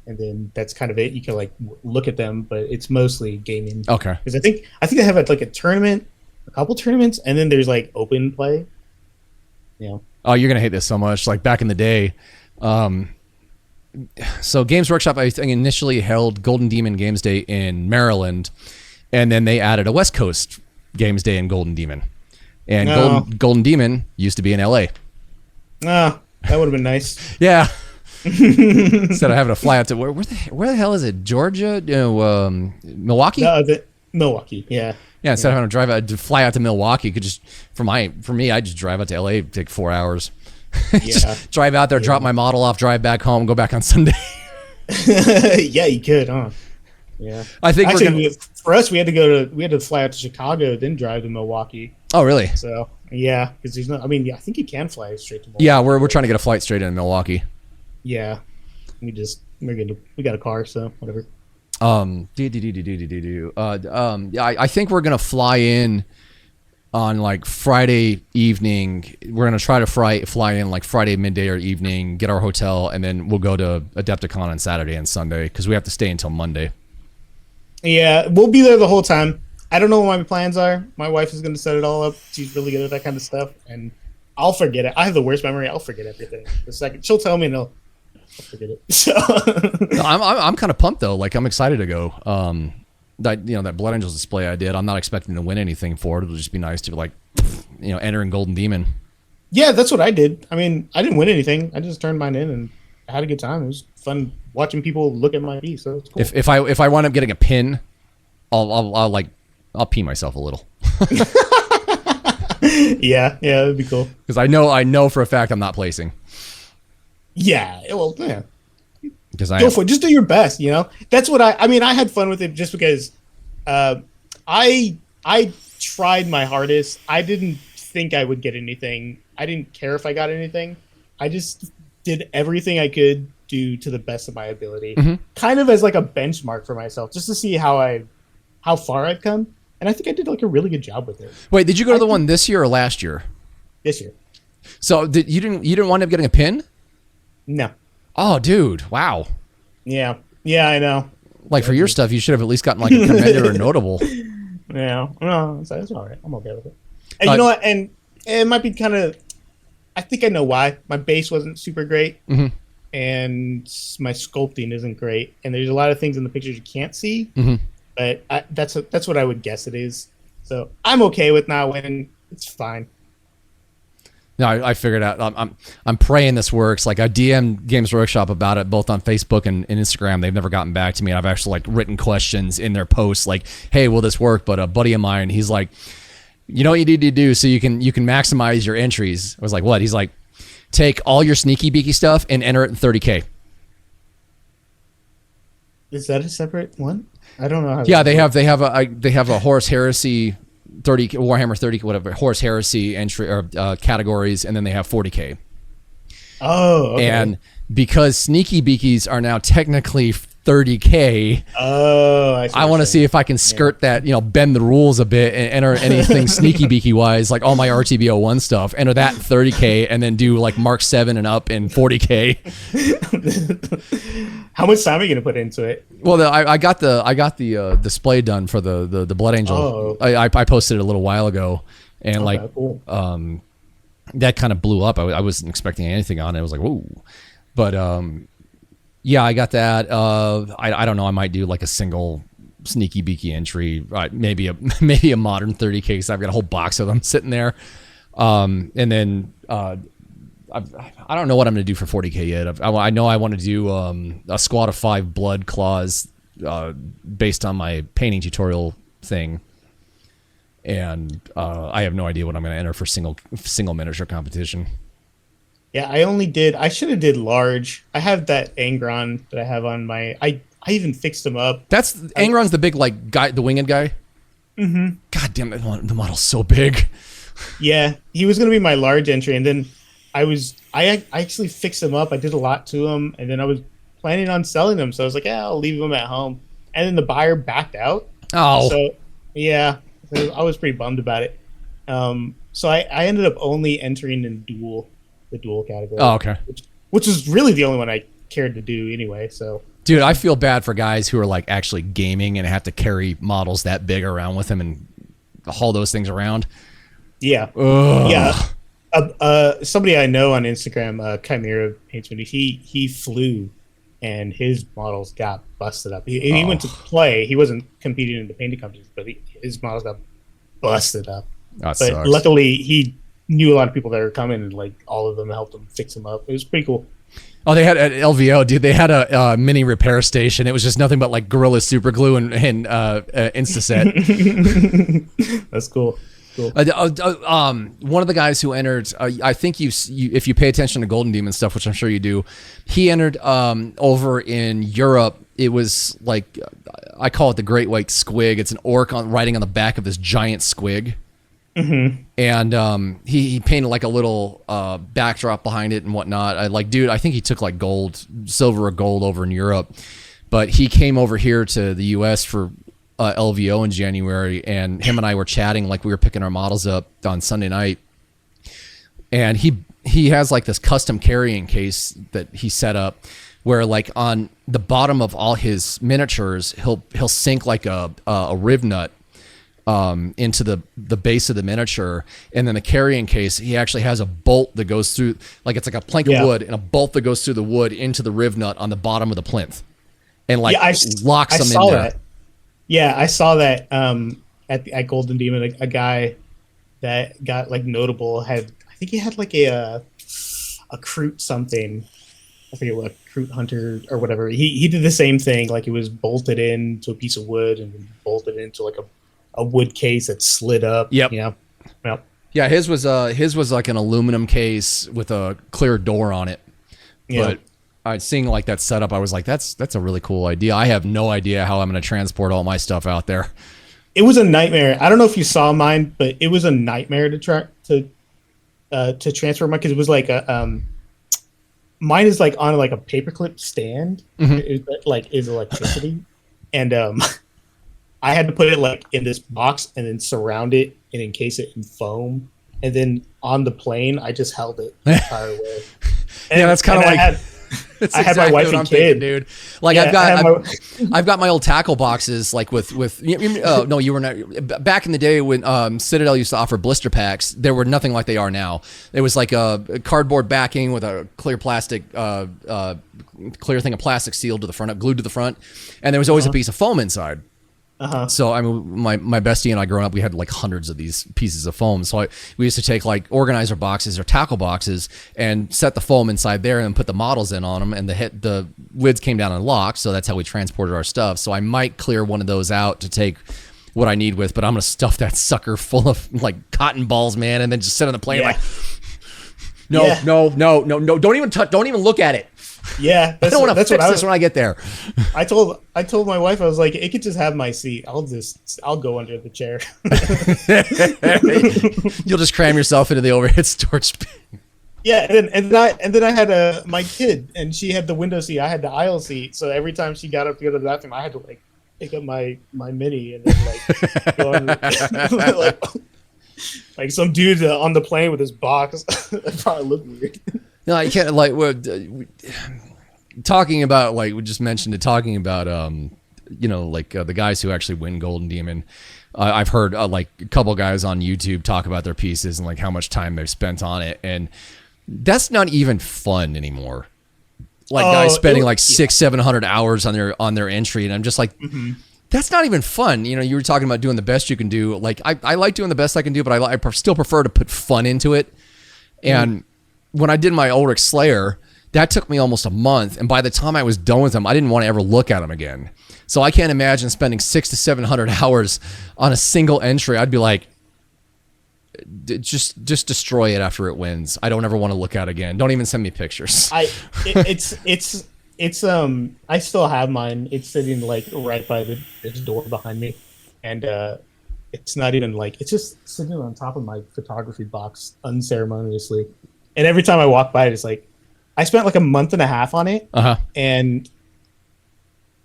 and then that's kind of it. You can like look at them, but it's mostly gaming. Okay. Because I think they have like a tournament, a couple tournaments, and then there's like open play. You know. Oh, you're gonna hate this so much. Like back in the day, so Games Workshop, I think, initially held Golden Demon Games Day in Maryland, and then they added a West Coast Games Day in Golden Demon, and Golden Demon used to be in LA. Ah, that would have been nice. Yeah. Instead of having to fly out to where the hell is it? Georgia? Milwaukee? No, Milwaukee. Yeah. Yeah. Instead of having to fly out to Milwaukee, could just for me, I just drive out to LA, take 4 hours. Just drive out there, drop my model off, drive back home, go back on Sunday. Yeah, you could, huh? Yeah. I think for us, we had to fly out to Chicago, then drive to Milwaukee. Oh, really? So yeah, because there's no. I mean, I think you can fly straight to Milwaukee. Yeah, we're trying to get a flight straight into Milwaukee. Yeah, we got a car, so whatever. I think we're gonna fly in on like Friday evening. We're gonna try to fly in like Friday midday or evening, get our hotel, and then we'll go to Adepticon on Saturday and Sunday because we have to stay until Monday. Yeah, we'll be there the whole time. I don't know what my plans are. My wife is going to set it all up. She's really good at that kind of stuff, and I'll forget it. I have the worst memory. I'll forget everything. The second she'll tell me, and I'll forget it. So No, I'm kind of pumped though. Like I'm excited to go. That Blood Angels display I did. I'm not expecting to win anything for it. It'll just be nice to like, enter in Golden Demon. Yeah, that's what I did. I mean, I didn't win anything. I just turned mine in and I had a good time. It was fun watching people look at my piece. So it's cool. If I wind up getting a pin, I'll pee myself a little. Yeah, that'd be cool. Because I know for a fact I'm not placing. Yeah, well, yeah. Go for it. Just do your best. That's what I mean. I had fun with it just because I tried my hardest. I didn't think I would get anything. I didn't care if I got anything. I just did everything I could do to the best of my ability, kind of as like a benchmark for myself, just to see how far I've come. And I think I did like a really good job with it. Wait, did you go to the one this year or last year? This year. So you didn't wind up getting a pin? No. Oh, dude! Wow. Yeah, I know. Like for your stuff, you should have at least gotten like a commended or notable. Yeah, no, it's all right. I'm okay with it. And you know what? And it might be kind of. I think I know why. My base wasn't super great, and my sculpting isn't great. And there's a lot of things in the pictures you can't see. But that's what I would guess it is. So I'm okay with not winning. It's fine. No, I figured out. I'm praying this works. Like I DM'd Games Workshop about it both on Facebook and Instagram. They've never gotten back to me. And I've actually like written questions in their posts like, "Hey, will this work?" But a buddy of mine, he's like, "You know what you need to do so you can maximize your entries." I was like, "What?" He's like, "Take all your sneaky beaky stuff and enter it in 30K." Is that a separate one? I don't know. Yeah, they have a Horus Heresy 30 Warhammer 30 whatever Horus Heresy entry or categories, and then they have 40K. Oh, okay. And because sneaky beakies are now technically 30K, I want to see if I can skirt that, bend the rules a bit and enter anything sneaky beaky wise, like all my RTBO1 stuff, enter that 30K, and then do like Mark 7 and up in 40K. How much time are you gonna put into it? Well, I got the display done for the Blood Angel. Oh. I posted it a little while ago, and cool. That kind of blew up. I wasn't expecting anything on it. I was like, whoa, but yeah, I got that. I don't know. I might do like a single sneaky beaky entry, maybe a modern 30K. So I've got a whole box of them sitting there, and then I don't know what I'm going to do for 40K yet. I know I want to do a squad of 5 blood claws based on my painting tutorial thing. And I have no idea what I'm going to enter for single miniature competition. Yeah, I should have did large. I have that Angron that I have on my, I even fixed him up. Angron's the big, like, guy, the winged guy? Mm-hmm. God damn it, the model's so big. Yeah, he was going to be my large entry, and then I actually fixed him up. I did a lot to him, and then I was planning on selling him, so I was like, yeah, I'll leave him at home. And then the buyer backed out. Oh. So, yeah, I was pretty bummed about it. So I ended up only entering in the dual category. Oh, okay. Which is really the only one I cared to do anyway, so. Dude, I feel bad for guys who are like actually gaming and have to carry models that big around with them and haul those things around. Yeah. Ugh. Yeah. Somebody I know on Instagram, Chimera Paintsman, he flew and his models got busted up. He went to play. He wasn't competing in the painting competition, but his models got busted up. That but sucks. luckily, he knew a lot of people that were coming, and like all of them helped him fix them up. It was pretty cool. Oh, they had at LVO, dude. They had a mini repair station. It was just nothing but like Gorilla Super Glue and Instaset. That's cool. Cool. One of the guys who entered, I think you if you pay attention to Golden Demon stuff, which I'm sure you do, he entered over in Europe. It was like, I call it the Great White Squig. It's an orc riding on the back of this giant squig. Mm-hmm. And he painted like a little backdrop behind it and whatnot. I think he took like silver or gold over in Europe, but he came over here to the US for LVO in January, and him and I were chatting like we were picking our models up on Sunday night. And he has like this custom carrying case that he set up where like on the bottom of all his miniatures, he'll sink like a riv nut into the base of the miniature, and then the carrying case, he actually has a bolt that goes through, like it's like a plank of wood and a bolt that goes through the wood into the riv nut on the bottom of the plinth, and like locks them in there. That. Yeah, I saw that at Golden Demon. A guy that got like notable I think he had like a Kroot something. I forget what, Kroot Hunter or whatever. He did the same thing. Like it was bolted into a piece of wood and then bolted into like a wood case that slid up. Yep. Yeah. Yep. Yeah, his was like an aluminum case with a clear door on it. Yeah. But seeing like that setup, I was like, that's a really cool idea. I have no idea how I'm going to transport all my stuff out there. It was a nightmare. I don't know if you saw mine, but it was a nightmare to transfer mine, because it was like mine is like on like a paperclip stand. Mm-hmm. Is electricity, and I had to put it like in this box and then surround it and encase it in foam, and then on the plane I just held it the entire way. Yeah, that's kind of like. I had my wife and kid, dude. Like yeah, I've got my old tackle boxes, like with no, you were not. Back in the day when Citadel used to offer blister packs, there were nothing like they are now. It was like a cardboard backing with a clear plastic, clear thing of plastic sealed to the front, glued to the front, and there was always a piece of foam inside. So I mean, my bestie and I growing up, we had like hundreds of these pieces of foam. So we used to take like organizer boxes or tackle boxes and set the foam inside there and put the models in on them, and the lids came down and locked. So that's how we transported our stuff. So I might clear one of those out to take what I need with, but I'm gonna stuff that sucker full of like cotton balls, man, and then just sit on the plane like, no, don't even look at it. Yeah, I don't want to fix this when I get there. I told my wife, I was like, it could just have my seat. I'll go under the chair. You'll just cram yourself into the overhead storage bin. Yeah, and then I had my kid, and she had the window seat. I had the aisle seat. So every time she got up to go to the bathroom, I had to like pick up my mini and then like go on, like some dude on the plane with his box. That probably looked weird. No, I can't, like, we're talking about, like, we just mentioned it, talking about, the guys who actually win Golden Demon. I've heard, like, a couple guys on YouTube talk about their pieces and, like, how much time they've spent on it. And that's not even fun anymore. Like, guys spending, like, 600-700 hours on their entry. And I'm just like, that's not even fun. You know, you were talking about doing the best you can do. Like, I like doing the best I can do, but I still prefer to put fun into it. And when I did my Ulrich Slayer, that took me almost a month, and by the time I was done with them, I didn't want to ever look at them again. So I can't imagine spending 600 to 700 hours on a single entry. I'd be like, just destroy it after it wins. I don't ever want to look at it again. Don't even send me pictures. It's I still have mine. It's sitting like right by this door behind me, and it's not even like, it's just sitting on top of my photography box unceremoniously. And every time I walk by it, it's like, I spent like a month and a half on it, and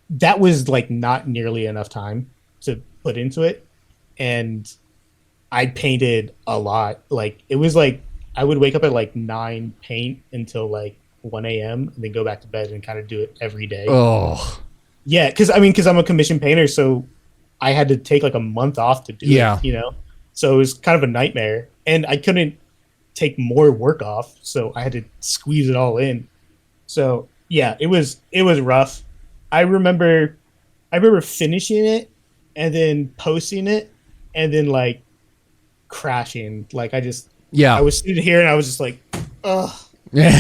that was like not nearly enough time to put into it. And I painted a lot. Like, it was like I would wake up at like 9, paint until like 1 a.m. and then go back to bed and kind of do it every day. Oh, yeah, because I'm a commission painter, so I had to take like a month off to do it. You know, so it was kind of a nightmare, and I couldn't take more work off, so I had to squeeze it all in. So yeah, it was rough. I remember finishing it and then posting it and then like crashing. Like I was sitting here and I was just like, ugh. Yeah.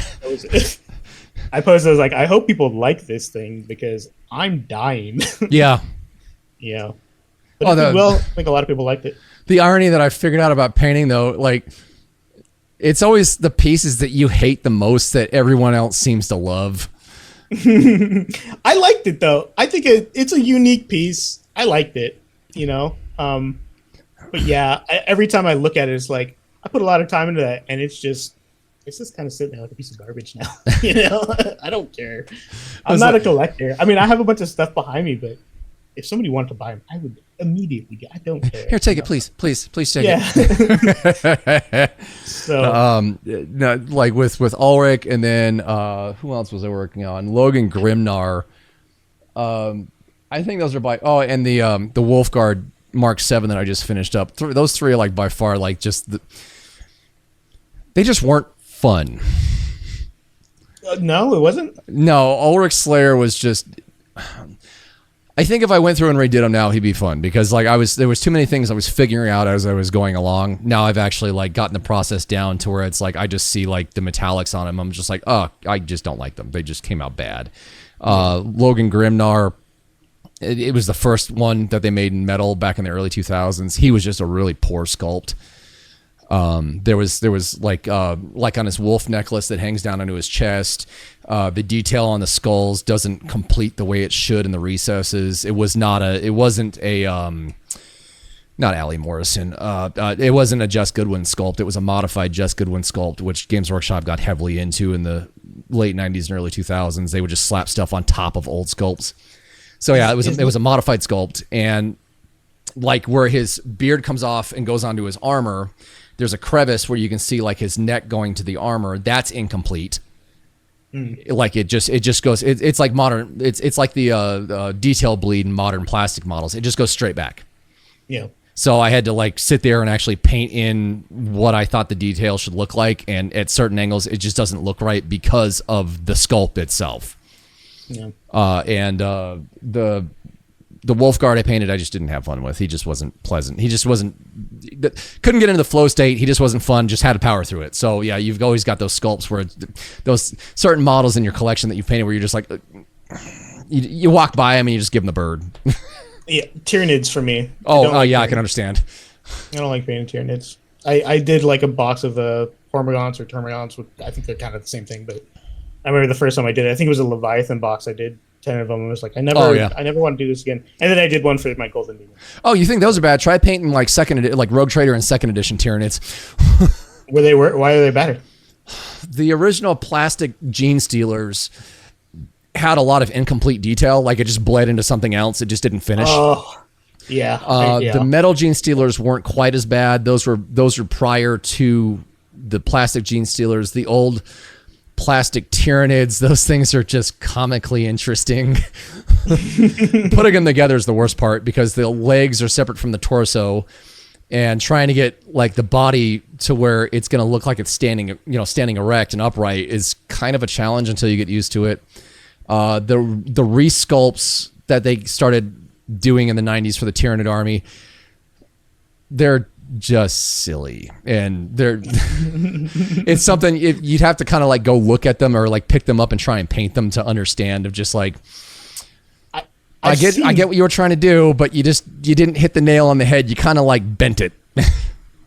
I posted, I was like, I hope people like this thing because I'm dying. Yeah. Yeah. But I think a lot of people liked it. The irony that I figured out about painting, though, like, it's always the pieces that you hate the most that everyone else seems to love. I liked it, though. I think it's a unique piece. I liked it, you know? But yeah, every time I look at it, it's like, I put a lot of time into that, and it's just kind of sitting there like a piece of garbage now. You know? I don't care. I'm not a collector. I mean, I have a bunch of stuff behind me, but if somebody wanted to buy them, I would immediately get. I don't care. Here, take it, please take it. So, no, like with Ulrich, and then who else was I working on? Logan Grimnar. I think those are by. Oh, and the Wolfguard Mark 7 that I just finished up. Those three are like by far like just they just weren't fun. No, it wasn't. No, Ulrich Slayer was just. I think if I went through and redid them now, he'd be fun because like there was too many things I was figuring out as I was going along. Now I've actually like gotten the process down to where it's like I just see like the metallics on them. I'm just like, oh, I just don't like them. They just came out bad. Logan Grimnar, it was the first one that they made in metal back in the early 2000s. He was just a really poor sculpt. There was like on his wolf necklace that hangs down onto his chest. The detail on the skulls doesn't complete the way it should in the recesses. It wasn't not Ali Morrison. It wasn't a Jess Goodwin sculpt. It was a modified Jess Goodwin sculpt, which Games Workshop got heavily into in the late 90s and early 2000s. They would just slap stuff on top of old sculpts. So yeah, it was a modified sculpt, and like where his beard comes off and goes onto his armor, there's a crevice where you can see like his neck going to the armor. That's incomplete. Like it just goes. It's like modern. It's like the detail bleed in modern plastic models. It just goes straight back. Yeah. So I had to like sit there and actually paint in what I thought the detail should look like, and at certain angles it just doesn't look right because of the sculpt itself. Yeah. And the Wolfguard I painted, I just didn't have fun with. He just wasn't pleasant. He just couldn't get into the flow state. He just wasn't fun. Just had to power through it. So yeah, you've always got those sculpts where those certain models in your collection that you painted where you're just like, you walk by them and you just give them the bird. Yeah, Tyranids for me. I can understand. I don't like painting Tyranids. I did like a box of Hormigons or Termagants. I think they're kind of the same thing, but I remember the first time I did it. I think it was a Leviathan box. I did 10 of them. I was like, I never want to do this again. And then I did one for my Golden Demon. Oh, you think those are bad? Try painting like Rogue Trader and second edition Tyranids. Why are they better? The original plastic Gene Stealers had a lot of incomplete detail. Like it just bled into something else. It just didn't finish. Oh, yeah. The metal Gene Stealers weren't quite as bad. Those were prior to the plastic Gene Stealers. The old plastic Tyranids, those things are just comically interesting. Putting them together is the worst part because the legs are separate from the torso, and trying to get like the body to where it's going to look like it's standing erect and upright is kind of a challenge until you get used to it. The resculpts that they started doing in the 90s for the Tyranid army, they're just silly, and they're it's something you'd have to kind of like go look at them or like pick them up and try and paint them to understand of just like I get what you were trying to do, but you didn't hit the nail on the head. You kind of like bent it.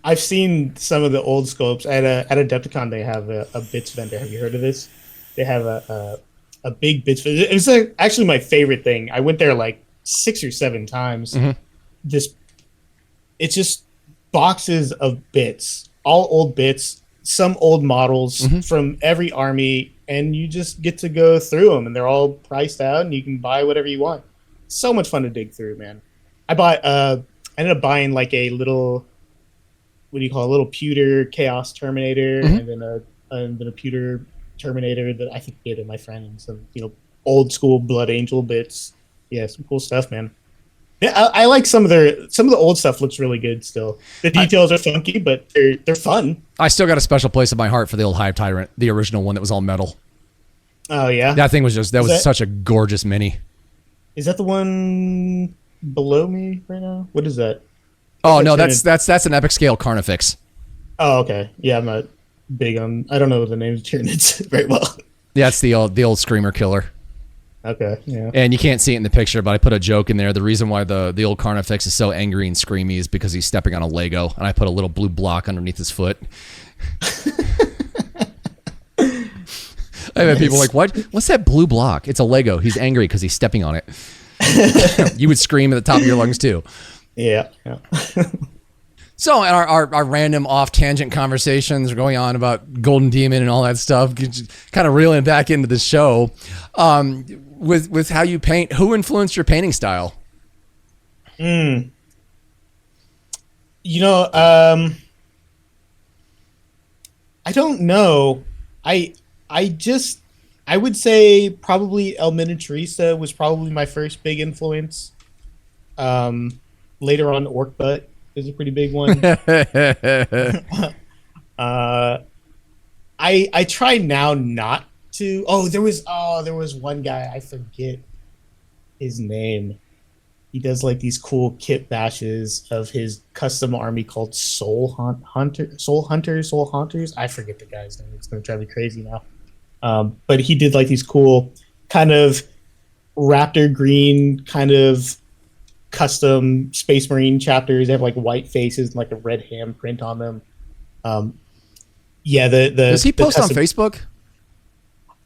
I've seen some of the old sculpts at Adepticon. They have a bits vendor. Have you heard of this? They have a big bits vendor. It's like actually my favorite thing. I went there like 6 or 7 times. It's just boxes of bits, all old bits, some old models from every army, and you just get to go through them, and they're all priced out, and you can buy whatever you want. So much fun to dig through, man. I ended up buying like a little, what do you call it, a little pewter Chaos Terminator, and then a pewter Terminator that I think gave to my friend, and some old school Blood Angel bits. Yeah, some cool stuff, man. Yeah, I like some of the old stuff. Looks really good still. The details are funky, but they're fun. I still got a special place in my heart for the old Hive Tyrant, the original one that was all metal. Oh yeah, that thing was was such a gorgeous mini. Is that the one below me right now? What is that? Oh no, that's an epic scale Carnifex. Oh okay, yeah, I'm not big on. I don't know the names of Tyranids very well. Yeah, it's the old Screamer Killer. Okay, yeah. And you can't see it in the picture, but I put a joke in there. The reason why the old Carnifex is so angry and screamy is because he's stepping on a Lego, and I put a little blue block underneath his foot. I've had people like, "What? What's that blue block?" It's a Lego. He's angry because he's stepping on it. You would scream at the top of your lungs too. Yeah. So in our random off-tangent conversations going on about Golden Demon and all that stuff, kind of reeling back into the show, with how you paint, who influenced your painting style? I don't know. I would say probably El Miniaturista was probably my first big influence. Later on, Orc Butt is a pretty big one. I try now not to. There was one guy, I forget his name. He does like these cool kit bashes of his custom army called Soul Hunters. I forget the guy's name. It's gonna drive me crazy now. But he did like these cool kind of raptor green kind of custom Space Marine chapters. They have like white faces and like a red handprint on them. Does he post on Facebook?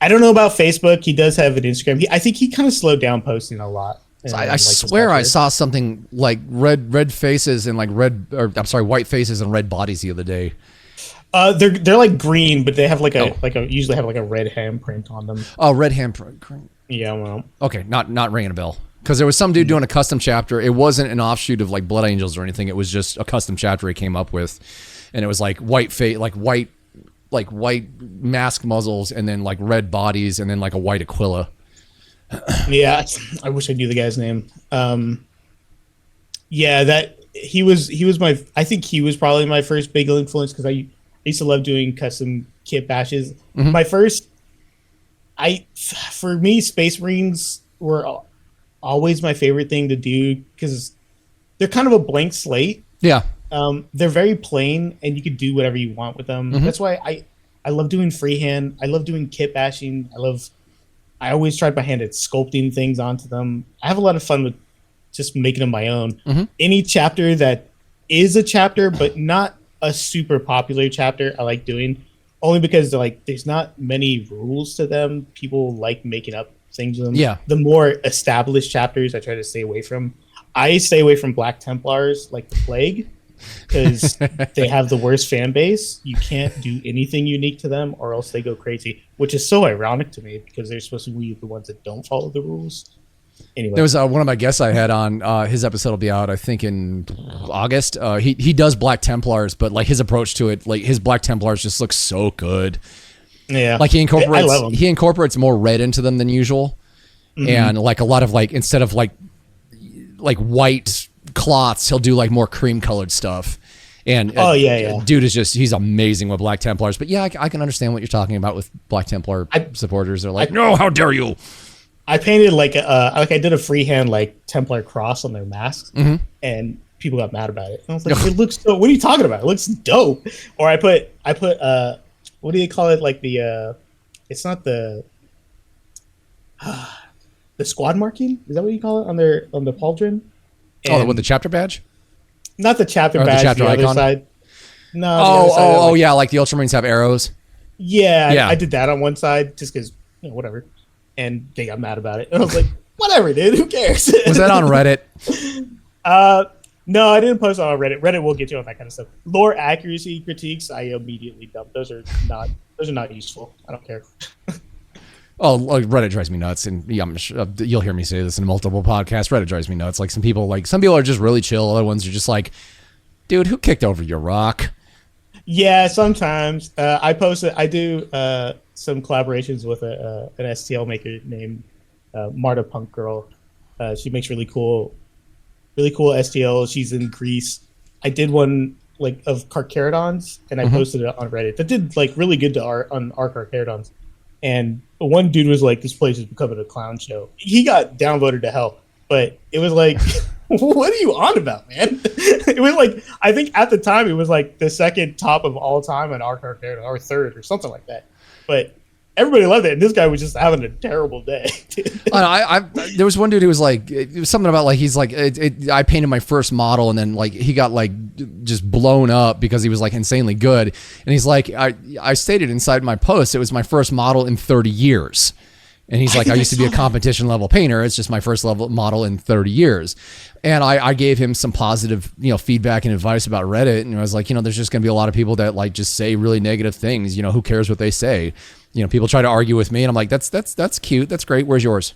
I don't know about Facebook. He does have an Instagram. I think he kind of slowed down posting a lot. So I swear I saw something like red faces and like white faces and red bodies the other day. They're like green, but they have usually have like a red handprint on them. Oh, red handprint. Yeah, well. Okay, not ringing a bell. Because there was some dude doing a custom chapter. It wasn't an offshoot of like Blood Angels or anything. It was just a custom chapter he came up with, and it was like white mask muzzles, and then like red bodies, and then like a white Aquila. Yeah, I wish I knew the guy's name. He was my. I think he was probably my first big influence because I used to love doing custom kit bashes. My first, for me, Space Marines were always my favorite thing to do because they're kind of a blank slate. Yeah. They're very plain, and you could do whatever you want with them. That's why I love doing freehand. I love doing kit bashing. I always tried my hand at sculpting things onto them. I have a lot of fun with just making them my own. Any chapter that is a chapter, but not a super popular chapter, I like doing, only because there's not many rules to them. People like making up things with them. Yeah. The more established chapters I try to stay away from. I stay away from Black Templars like the plague because they have the worst fan base. You can't do anything unique to them or else they go crazy, which is so ironic to me because they're supposed to be the ones that don't follow the rules. Anyway, there was one of my guests I had on. His episode will be out, I think, in August. He does Black Templars, but like his approach to it, like his Black Templars just look so good. Yeah, like he incorporates more red into them than usual, and like a lot of like instead of like white cloths, he'll do like more cream colored stuff. And dude is he's amazing with Black Templars. But yeah, I can understand what you're talking about with Black Templar supporters. They're like, no, how dare you? I painted I did a freehand like Templar cross on their masks, and people got mad about it. And I was like, it looks so. What are you talking about? It looks dope. Or I put what do you call it? Like the it's not the squad marking. Is that what you call it on the pauldron? And with the chapter badge? Not the chapter badge. The chapter icon? Other side. No. Oh, yeah. Like the Ultramarines have arrows. Yeah. I did that on one side just because whatever, and they got mad about it. And I was like, whatever, dude. Who cares? Was that on Reddit? No, I didn't post it on Reddit. Reddit will get you on that kind of stuff. Lore accuracy critiques, I immediately dump. Those are not useful. I don't care. Oh, Reddit drives me nuts, and yeah, I'm sure, you'll hear me say this in multiple podcasts. Reddit drives me nuts. Like some people are just really chill. Other ones are just like, dude, who kicked over your rock? Yeah, sometimes I do some collaborations with an STL maker named Marta Punk Girl. She makes really cool STL. She's in Greece. I did one like of Carcharodons, and I posted it on Reddit. That did like really good on our Carcharodons. And one dude was like, "This place is becoming a clown show." He got downvoted to hell, but it was like, "What are you on about, man?" It was like, I think at the time it was like the second top of all time on our Carcharodon, or third, or something like that. But everybody loved it, and this guy was just having a terrible day. There was one dude who was like, it was something about like, he's like, I painted my first model, and then like he got like just blown up because he was like insanely good, and he's like, I stated inside my post it was my first model in 30 years, and he's like, I used to be a competition level painter. It's just my first level model in 30 years. And I gave him some positive, feedback and advice about Reddit, and I was like, there's just gonna be a lot of people that like just say really negative things. Who cares what they say? People try to argue with me, and I'm like, that's cute. That's great. Where's yours?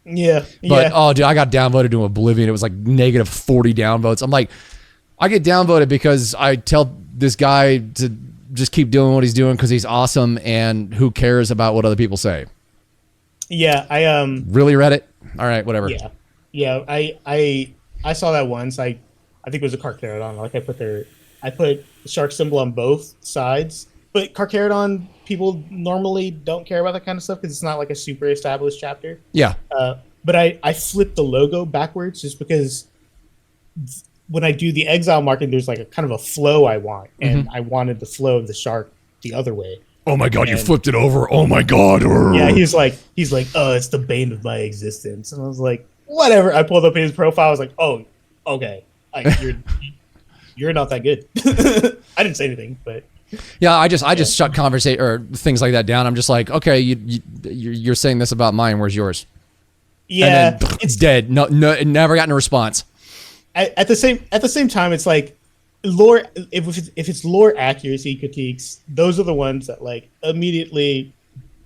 Yeah. But, oh, dude, I got downvoted to oblivion. It was like negative 40 downvotes. I'm like, I get downvoted because I tell this guy to just keep doing what he's doing because he's awesome, and who cares about what other people say? Yeah, Really, Reddit? All right, whatever. Yeah. I saw that once. I think it was a Carcharodon. Like I put the shark symbol on both sides. But Carcharodon people normally don't care about that kind of stuff because it's not like a super established chapter. Yeah. But I flipped the logo backwards just because when I do the exile marking, there's like a kind of a flow I want, and I wanted the flow of the shark the other way. Oh my god, you flipped it over! Oh my god! Yeah, he's like, oh, it's the bane of my existence, and I was like, whatever. I pulled up his profile. I was like, oh, okay, you're not that good. I didn't say anything, but. Yeah, I just shut conversation or things like that down. I'm just like, okay, you're saying this about mine. Where's yours? Yeah, and then, it's dead. No, it never gotten a response. At the same time, it's like lore. If it's lore accuracy critiques, those are the ones that like immediately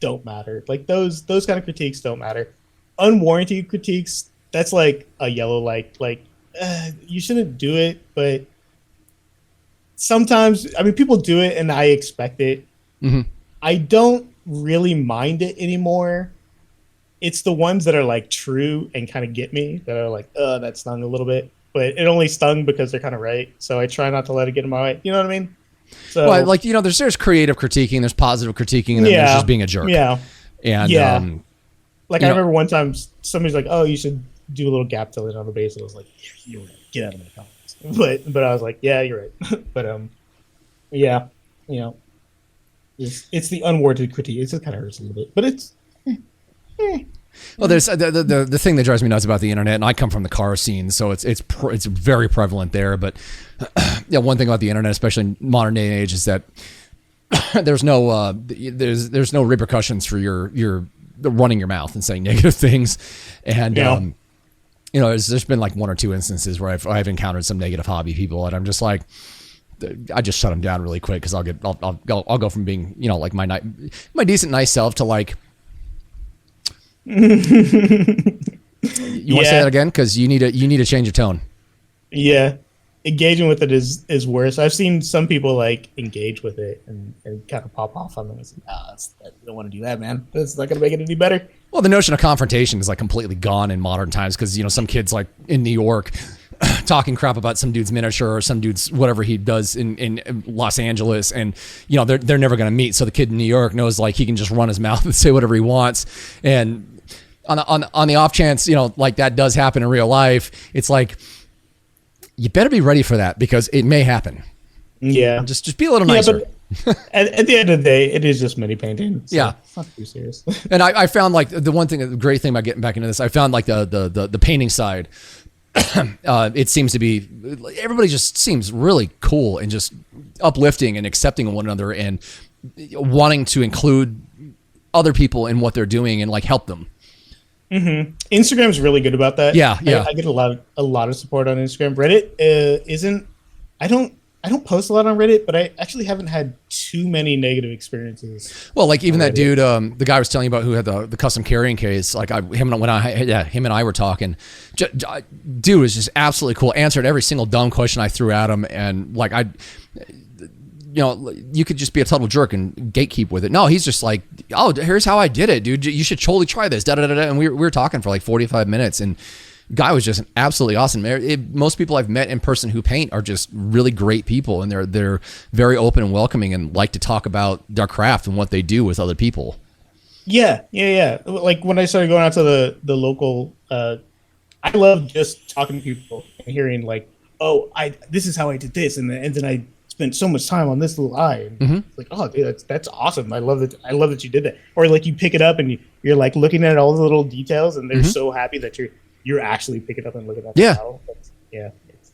don't matter. Like those kind of critiques don't matter. Unwarranted critiques, that's like a yellow light. Like you shouldn't do it, but. Sometimes, I mean, people do it and I expect it. I don't really mind it anymore. It's the ones that are like true and kind of get me that are like, that stung a little bit. But it only stung because they're kind of right. So I try not to let it get in my way. You know what I mean? So, well, like, there's creative critiquing, there's positive critiquing, and then there's just being a jerk. Yeah. And, like, I remember one time somebody's like, oh, you should do a little gap filling on the base. And I was like, you're right. Get out of my comments. But I was like, yeah, you're right. But yeah, it's the unwarranted critique. It just kind of hurts a little bit, but it's. Well, there's the thing that drives me nuts about the internet, and I come from the car scene, so it's very prevalent there. But yeah, one thing about the internet, especially in modern day and age, is that there's no repercussions for your running your mouth and saying negative things, and. There's been like one or two instances where I've encountered some negative hobby people, and I'm just like, I just shut them down really quick because I'll go from being like my decent nice self to like. You want to say that again? Because you need to change your tone. Yeah, engaging with it is worse. I've seen some people like engage with it and kind of pop off on them. It's like, you don't want to do that, man. That's not gonna make it any better. Well, the notion of confrontation is like completely gone in modern times because some kids like in New York talking crap about some dude's miniature or some dude's whatever he does in Los Angeles, and they're never going to meet. So the kid in New York knows like he can just run his mouth and say whatever he wants. And on the off chance like that does happen in real life, it's like you better be ready for that because it may happen. Yeah. Just be a little nicer. But at the end of the day, it is just mini painting. So yeah. It's not too serious. And I found like the great thing about getting back into this, I found like the painting side. It seems to be, everybody just seems really cool and just uplifting and accepting one another and wanting to include other people in what they're doing and like help them. Mm-hmm. Instagram's really good about that. Yeah. I get a lot of support on Instagram. Reddit isn't. I don't post a lot on Reddit, but I actually haven't had too many negative experiences. Well, like even that dude, the guy I was telling you about who had the custom carrying case, like him and I were talking. Dude was just absolutely cool. Answered every single dumb question I threw at him, and like you could just be a total jerk and gatekeep with it. No, he's just like, oh, here's how I did it, dude. You should totally try this. Da da da da. And we were talking for like 45 minutes, and guy was just absolutely awesome. Most people I've met in person who paint are just really great people, and they're very open and welcoming and like to talk about their craft and what they do with other people. Yeah. Like when I started going out to the local, I love just talking to people and hearing like, oh, this is how I did this, and then I spent so much time on this little eye. And like, oh, dude, that's awesome. I love that you did that. Or like you pick it up and you're like looking at all the little details, and they're so happy that you're actually picking up and looking at the model.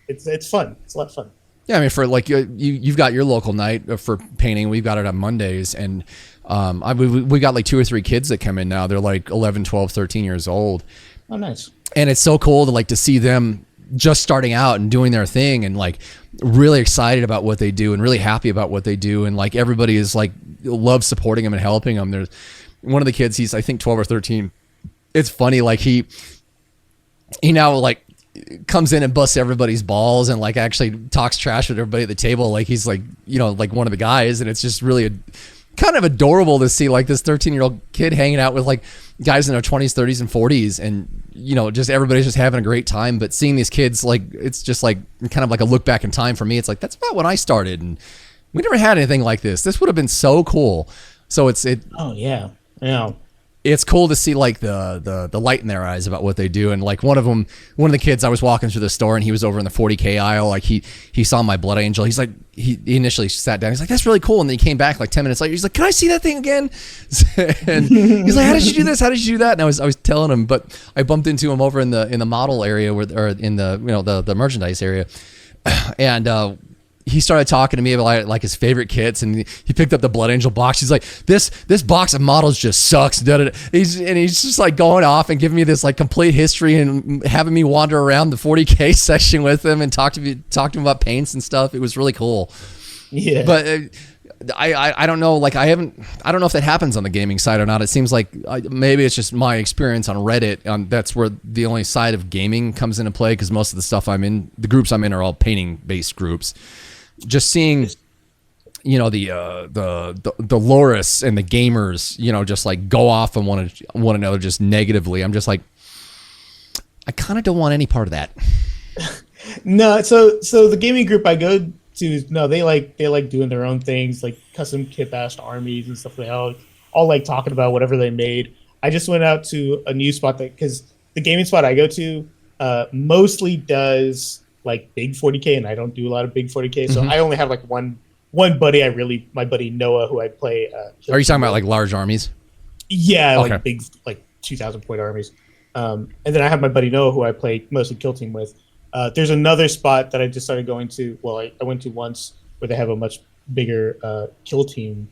It's fun. It's a lot of fun. Yeah, I mean, for like you've got your local night for painting. We've got it on Mondays, and we got like 2 or 3 kids that come in now. They're like 11, 12, 13 years old. Oh, nice. And it's so cool to see them just starting out and doing their thing, and like really excited about what they do and really happy about what they do, and like everybody is like loves supporting them and helping them. There's one of the kids, he's I think 12 or 13. It's funny, like he now like comes in and busts everybody's balls and like actually talks trash with everybody at the table, like he's like, like one of the guys, and it's just really kind of adorable to see like this 13-year-old kid hanging out with like guys in their 20s, 30s, and 40s, and just everybody's just having a great time. But seeing these kids, like, it's just like kind of like a look back in time for me. It's like, that's about when I started, and we never had anything like this. This would have been so cool. So oh yeah it's cool to see like the light in their eyes about what they do. And like one of the kids, I was walking through the store and he was over in the 40K aisle. Like he saw my Blood Angel. He's like, he initially sat down. He's like, that's really cool. And then he came back like 10 minutes later. He's like, can I see that thing again? And he's like, how did you do this? How did you do that? And I was telling him, but I bumped into him over in the model area or in the the merchandise area. And, he started talking to me about like his favorite kits, and he picked up the Blood Angel box. He's like, this box of models just sucks. He's just like going off and giving me this like complete history and having me wander around the 40K section with him and talk to him about paints and stuff. It was really cool. Yeah. But I don't know. Like I don't know if that happens on the gaming side or not. It seems like maybe it's just my experience on Reddit. That's where the only side of gaming comes into play, because most of the stuff the groups I'm in are all painting based groups. Just seeing, the lorists and the gamers, just like go off on one another just negatively. I'm just like, I kind of don't want any part of that. No, so the gaming group I go to, no, they like doing their own things, like custom kit bashed armies and stuff like that. All like talking about whatever they made. I just went out to a new spot because the gaming spot I go to mostly does like big 40K, and I don't do a lot of big 40K, so I only have like one buddy. My buddy Noah, who I play. Are you talking about like large armies? Yeah, okay. Like big, like 2,000 point armies. And then I have my buddy Noah, who I play mostly kill team with. There's another spot that I just started going to. Well, I went to once where they have a much bigger kill team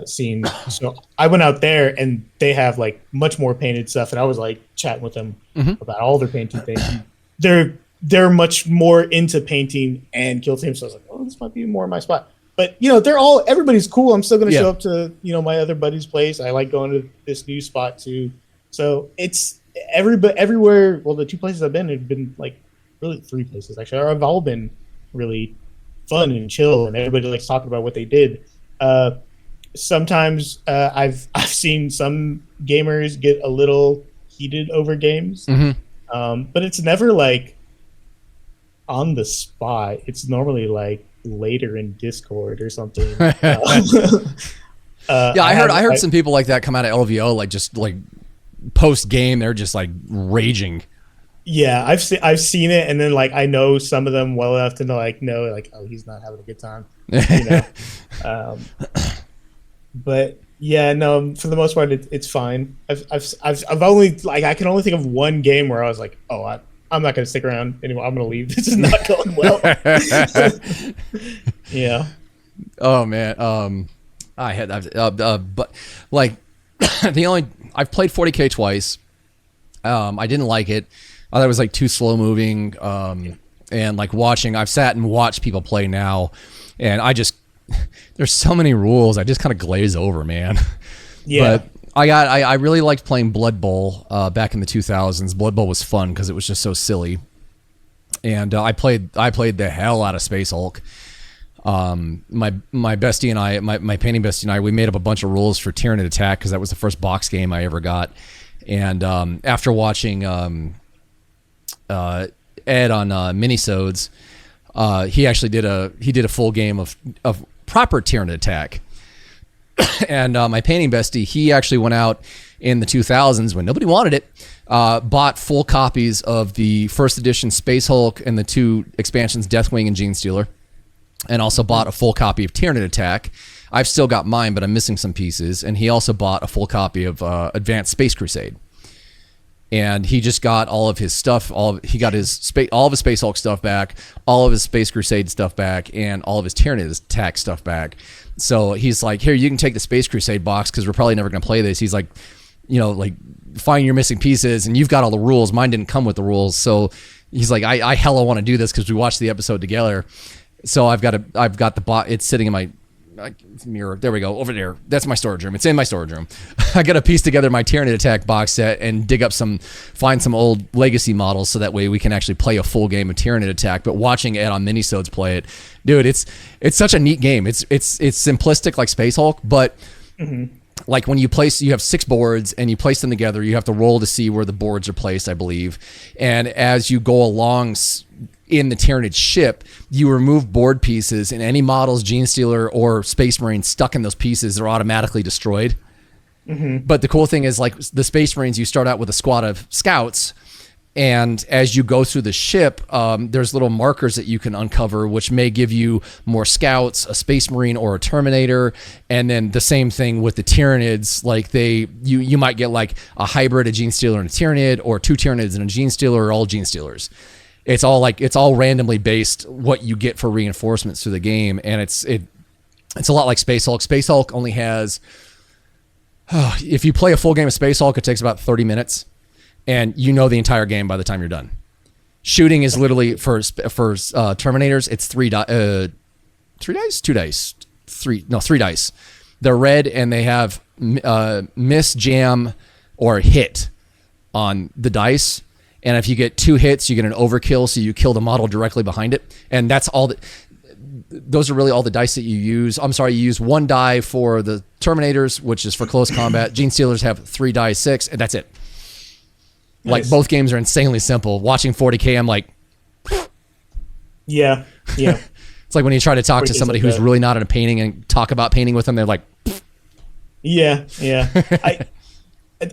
scene. So I went out there, and they have like much more painted stuff, and I was like chatting with them about all their painting things. They're much more into painting and kill team, so I was like, oh, this might be more my spot. But everybody's cool. I'm still going to show up to my other buddy's place. I like going to this new spot too. So it's everywhere. Well, the 2 places I've been have been like really 3 places actually. Have all been really fun and chill, and everybody likes talking about what they did. Sometimes I've seen some gamers get a little heated over games, but it's never like on the spot. It's normally like later in Discord or something. I heard some people like that come out of LVO, like just like post game, they're just like raging. Yeah, I've seen it, and then like I know some of them well enough to know like oh, he's not having a good time, you know. But yeah, no, for the most part it's fine. I've only like I can only think of one game where I was like, oh, I'm not gonna stick around anymore. I'm gonna leave. This is not going well. Yeah. Oh man. But like I've played 40K twice. I didn't like it. I thought it was like too slow moving. And like I've sat and watched people play now, and there's so many rules. I just kind of glaze over, man. Yeah. But I really liked playing Blood Bowl back in the 2000s. Blood Bowl was fun because it was just so silly. And I played the hell out of Space Hulk. My bestie and I, my painting bestie and I, we made up a bunch of rules for Tyranid Attack because that was the first box game I ever got. And after watching Ed on Minisodes, he actually did a full game of proper Tyranid Attack. And my painting bestie, he actually went out in the 2000s when nobody wanted it, bought full copies of the first edition Space Hulk and the 2 expansions Deathwing and Genestealer, and also bought a full copy of Tyranid Attack. I've still got mine, but I'm missing some pieces. And he also bought a full copy of Advanced Space Crusade. And he just got all of his stuff. All of his Space Hulk stuff back, all of his Space Crusade stuff back, and all of his Tyranid Attack stuff back. So he's like, "Here, you can take the Space Crusade box because we're probably never going to play this." He's like, like find your missing pieces, and you've got all the rules. Mine didn't come with the rules, so he's like, "I hella want to do this because we watched the episode together." So I've got the box. It's sitting in my mirror. There we go. Over there. That's my storage room. It's in my storage room. I got to piece together my Tyranid Attack box set and find some old legacy models so that way we can actually play a full game of Tyranid Attack. But watching Ed on Minisodes play it, dude, it's such a neat game. It's simplistic like Space Hulk, but like when you have 6 boards and you place them together, you have to roll to see where the boards are placed, I believe. And as you go along in the Tyranid ship, you remove board pieces, and any models, Genestealer or Space Marine stuck in those pieces are automatically destroyed. But the cool thing is, like the Space Marines, you start out with a squad of scouts, and as you go through the ship, there's little markers that you can uncover, which may give you more scouts, a Space Marine, or a Terminator. And then the same thing with the Tyranids, like you might get like a hybrid, a Genestealer and a Tyranid, or 2 Tyranids and a Genestealer, or all Genestealers. It's all randomly based what you get for reinforcements through the game, and it's a lot like Space Hulk. Space Hulk only has, if you play a full game of Space Hulk, it takes about 30 minutes, and you know the entire game by the time you're done. Shooting is literally for Terminators. It's 3 dice, 2 dice, 3 dice. They're red and they have miss, jam, or hit on the dice. And if you get 2 hits, you get an overkill, so you kill the model directly behind it. And that's all. Those are really all the dice that you use. I'm sorry, you use 1 die for the Terminators, which is for close combat. Genestealers have 3 die, 6, and that's it. Nice. Like, both games are insanely simple. Watching 40K, I'm like... Yeah. It's like when you try to talk to somebody who's really not into painting and talk about painting with them, they're like... Yeah.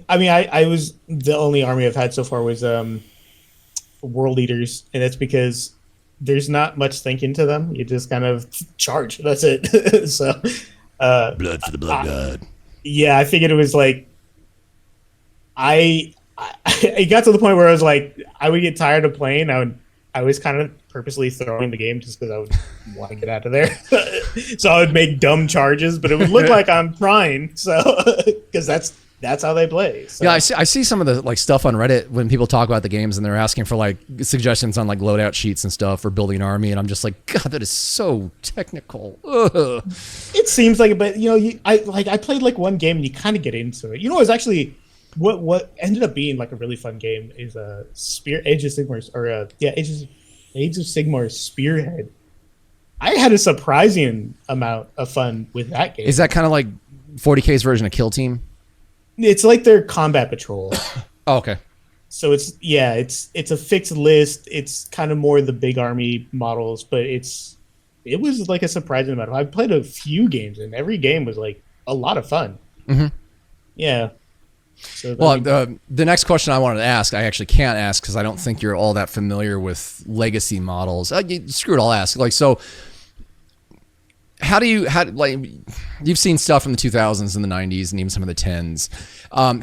I mean, I was the only army I've had so far was World Eaters, and that's because there's not much thinking to them. You just kind of charge. That's it. So, blood for the blood god. Yeah, I figured it was like it got to the point where I was like, I would get tired of playing. I was kind of purposely throwing the game just because I would want to get out of there. So I would make dumb charges, but it would look like I'm trying. So because that's how they play. So. Yeah, I see some of the like stuff on Reddit when people talk about the games and they're asking for like suggestions on like loadout sheets and stuff for building an army, and I'm just like, God, that is so technical. Ugh. It seems like it, but I played like one game and you kind of get into it. You know, it's actually what ended up being like a really fun game is Age of Sigmar's Age of Sigmar's Spearhead. I had a surprising amount of fun with that game. Is that kind of like 40K's version of Kill Team? It's like their combat patrol. Oh, okay. So it's a fixed list. It's kind of more the big army models, but it was like a surprising amount. I played a few games and every game was like a lot of fun. Mm-hmm. Yeah. So Well, the next question I wanted to ask, I actually can't ask because I don't think you're all that familiar with legacy models. Screw it, I'll ask. Like, so how like you've seen stuff from the 2000s and the 90s and even some of the 10s.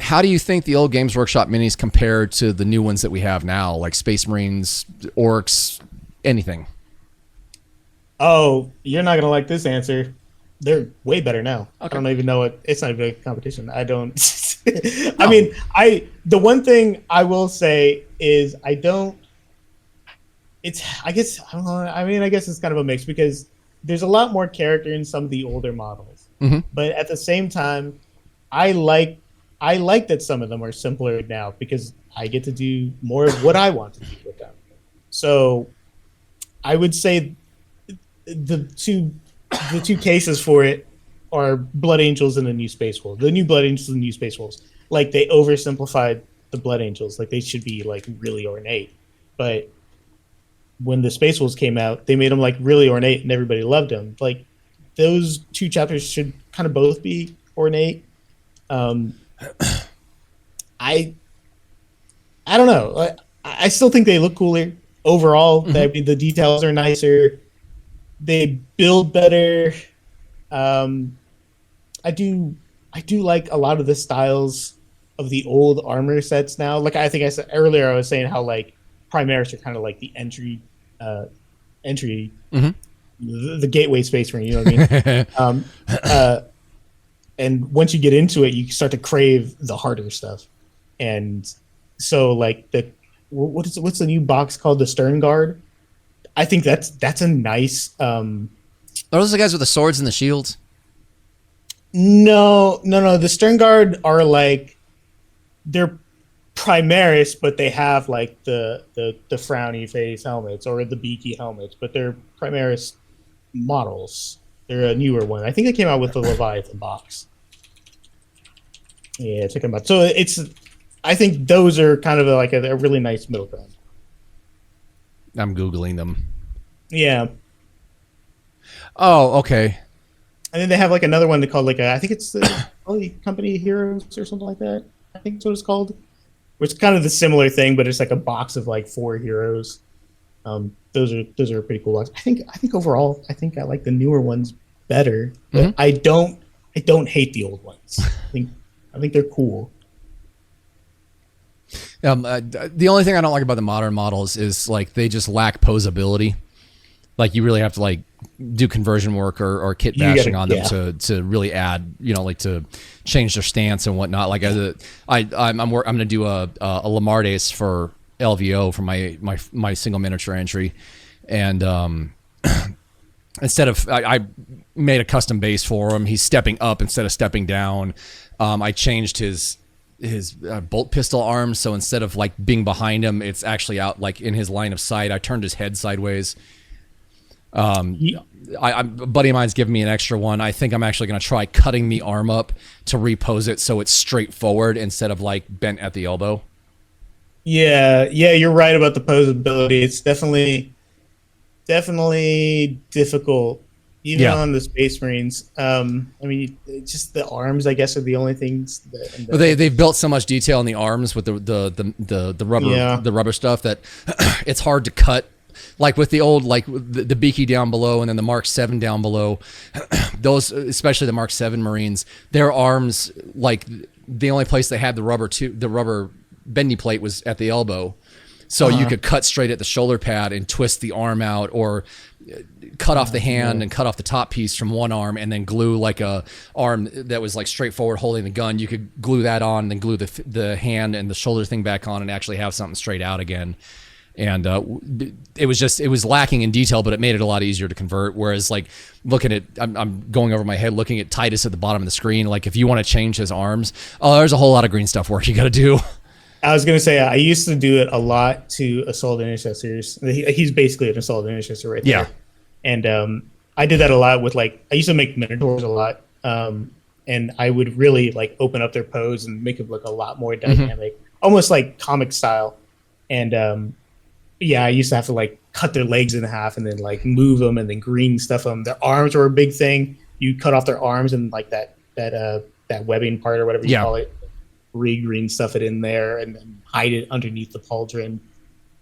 How do you think the old Games Workshop minis compare to the new ones that we have now, like Space Marines, Orcs, anything? Oh, you're not gonna like this answer. They're way better now. Okay. I don't even know it. It's not even a competition. I don't. I mean, the one thing I will say is I don't. It's I guess I don't know. I mean, I guess it's kind of a mix because there's a lot more character in some of the older models, but at the same time, I like that some of them are simpler now because I get to do more of what I want to do with them. So, I would say the two cases for it are Blood Angels and the new Space Wolves. The new Blood Angels and the new Space Wolves. Like, they oversimplified the Blood Angels. Like, they should be, like, really ornate. But when the Space Wolves came out, they made them, like, really ornate, and everybody loved them. Like, those two chapters should kind of both be ornate. I don't know. I still think they look cooler. Overall, the details are nicer. They build better. I do like a lot of the styles of the old armor sets now. Like I think I said earlier, I was saying how like Primaris are kind of like the entry, the gateway space marine. You know what I mean? And once you get into it, you start to crave the harder stuff. And so like what's the new box called? The Stern Guard. I think that's a nice. Are those the guys with the swords and the shields? No. The Stern Guard are like they're Primaris, but they have like the frowny face helmets or the beaky helmets, but they're Primaris models. They're a newer one. I think they came out with the Leviathan box. Yeah, check them out. So I think those are kind of like a really nice middle ground. I'm Googling them. Yeah. Oh, okay. And then they have like another one they call like I think it's the Company Heroes or something like that. I think that's what it's called. Which is kind of the similar thing, but it's like a box of like 4 heroes. Those are a pretty cool box. I think overall, I think I like the newer ones better. But I don't hate the old ones. I think they're cool. The only thing I don't like about the modern models is like they just lack posability. Like you really have to like do conversion work or kit bashing on them to really add, like to change their stance and whatnot. Like I'm going to do a Lamardes for LVO for my single miniature entry, and instead of I made a custom base for him. He's stepping up instead of stepping down. I changed his bolt pistol arms, so instead of like being behind him, it's actually out like in his line of sight. I turned his head sideways. A buddy of mine's giving me an extra one. I think I'm actually going to try cutting the arm up to repose it so it's straight forward instead of like bent at the elbow. Yeah, you're right about the posability. It's definitely difficult, even on the Space Marines. I mean, just the arms, I guess, are the only things. They've built so much detail in the arms with the rubber the rubber stuff that it's hard to cut. Like with the old, like the Beaky down below and then the Mark 7 down below, those, especially the Mark 7 Marines, their arms, like the only place they had the rubber bendy plate was at the elbow. So you could cut straight at the shoulder pad and twist the arm out, or cut off the hand and cut off the top piece from one arm and then glue like a arm that was like straightforward holding the gun. You could glue that on and then glue the hand and the shoulder thing back on and actually have something straight out again. And it was lacking in detail, but it made it a lot easier to convert. Whereas like looking at, I'm going over my head, looking at Titus at the bottom of the screen. Like if you want to change his arms, there's a whole lot of green stuff work you got to do. I was going to say, I used to do it a lot to Assault Intercessors. He's basically an Assault Intercessor right there. And I did that a lot with like, I used to make Minotaurs a lot. And I would really like open up their pose and make it look a lot more dynamic, almost like comic style. And I used to have to like cut their legs in half and then like move them and then green stuff them. Their arms were a big thing. You cut off their arms and like that webbing part or whatever you call it. re-green stuff it in there and then hide it underneath the pauldron.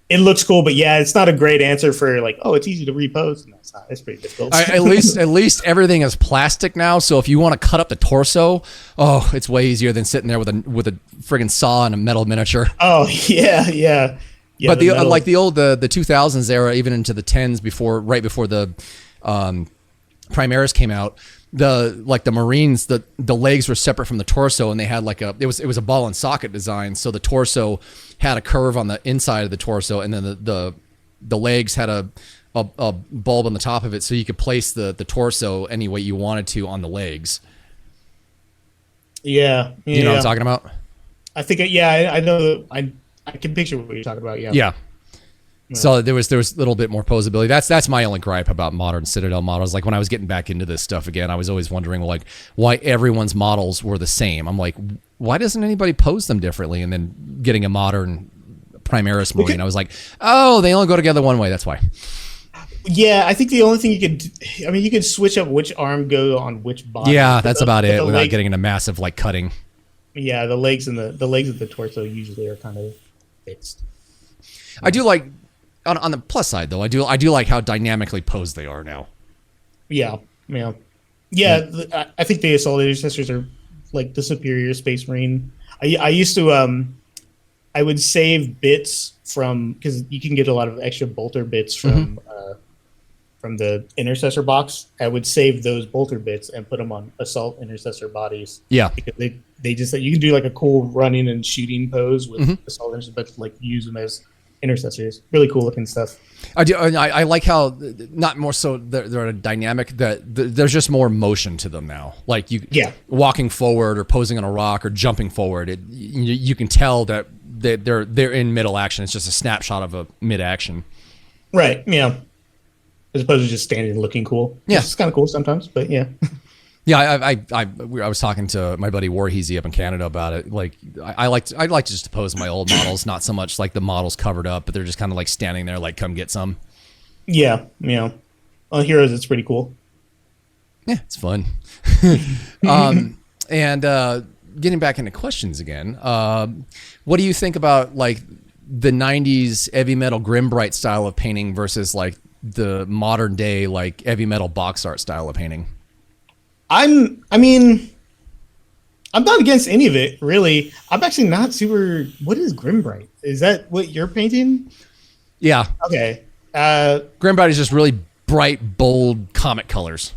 It looks cool, but yeah, it's not a great answer for like, oh, it's easy to repose. No, it's not. It's pretty difficult. At least everything is plastic now. So if you want to cut up the torso, it's way easier than sitting there with a friggin' saw and a metal miniature. Oh yeah. But the 2000s era, even into the 10s right before the Primaris came out, the Marines, the legs were separate from the torso, and they had it was a ball and socket design. So the torso had a curve on the inside of the torso, and then the legs had a bulb on the top of it, so you could place the torso any way you wanted to on the legs. Yeah. You know what I'm talking about? I think I know. I can picture what you're talking about. Yeah. So there was a little bit more posability. That's my only gripe about modern Citadel models. Like when I was getting back into this stuff again, I was always wondering like why everyone's models were the same. I'm like, why doesn't anybody pose them differently? And then getting a modern Primaris Marine, I was like, oh, they only go together one way. That's why. Yeah, I think the only thing you could switch up which arm go on which body. Yeah, that's about it without getting into massive like cutting. Yeah, the legs and the legs of the torso usually are kind of fixed. I do like. On the plus side, though, I do like how dynamically posed they are now. Yeah. I think the Assault Intercessors are like the superior Space Marine. I used to I would save bits from, because you can get a lot of extra bolter bits from the Intercessor box. I would save those bolter bits and put them on Assault Intercessor bodies. Yeah, because they just you can do like a cool running and shooting pose with Assault Intercessor, but like use them as intercessors. Really cool looking stuff. I do. I like how not more so they're a dynamic, that there's just more motion to them now. Like walking forward or posing on a rock or jumping forward. You can tell that they're in middle action. It's just a snapshot of a mid action. Right. Yeah. As opposed to just standing and looking cool. Yeah. It's kind of cool sometimes, but yeah. Yeah, I was talking to my buddy Warheezy up in Canada about it. Like, I like to just pose my old models, not so much like the models covered up, but they're just kind of like standing there, like, come get some. Yeah. On Heroes, it's pretty cool. Yeah, it's fun. And getting back into questions again, what do you think about like the '90s Eavy Metal Grim Bright style of painting versus like the modern day like Eavy Metal box art style of painting? I'm not against any of it, really. I'm actually not super. What is Grim Bright? Is that what you're painting? Yeah. Okay. Grim Bright is just really bright, bold comic colors.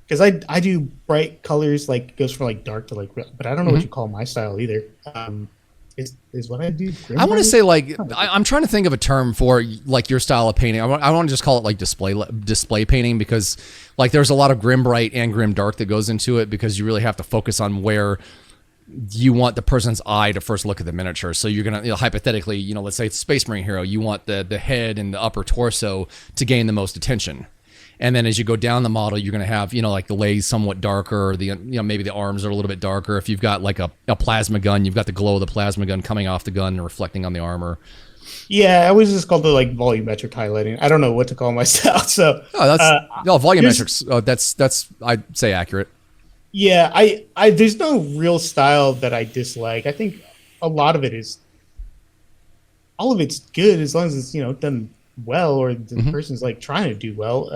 Because I do bright colors, like goes from like dark to like, but I don't know what you call my style either. Is what I do. I want to say like I'm trying to think of a term for like your style of painting. I want to just call it like display painting, because like there's a lot of Grim Bright and Grim Dark that goes into it, because you really have to focus on where you want the person's eye to first look at the miniature. So you're gonna hypothetically, let's say it's a Space Marine hero, you want the head and the upper torso to gain the most attention. And then as you go down the model, you're going to have, like the legs somewhat darker, or maybe the arms are a little bit darker. If you've got like a plasma gun, you've got the glow of the plasma gun coming off the gun and reflecting on the armor. Yeah, I always just called it like volumetric highlighting. I don't know what to call my style. So volumetrics. That's I'd say accurate. Yeah, I there's no real style that I dislike. I think a lot of it's good as long as it's done well, or the person's like trying to do well.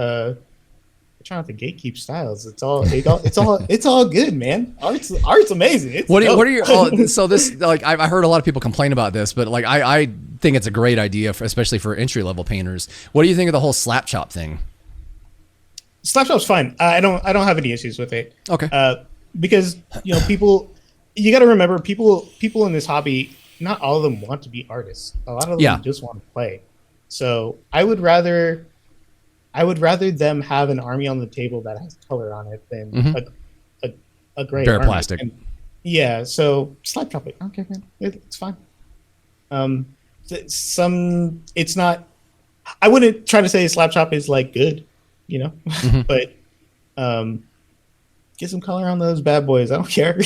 Try not to gatekeep styles. It's all good, man. Art's amazing. What are your so this, like, I heard a lot of people complain about this, but like I think it's a great idea especially for entry level painters. What do you think of the whole slap chop thing? Slap chop's fine. I don't have any issues with it. Okay. Because people, you got to remember, people in this hobby, not all of them want to be artists. A lot of them just want to play. So I would rather them have an army on the table that has color on it than a gray bare army. plastic. And, so slap chop it. Okay, man, it's fine. It's not. I wouldn't try to say slap chop is like good, but get some color on those bad boys. I don't care.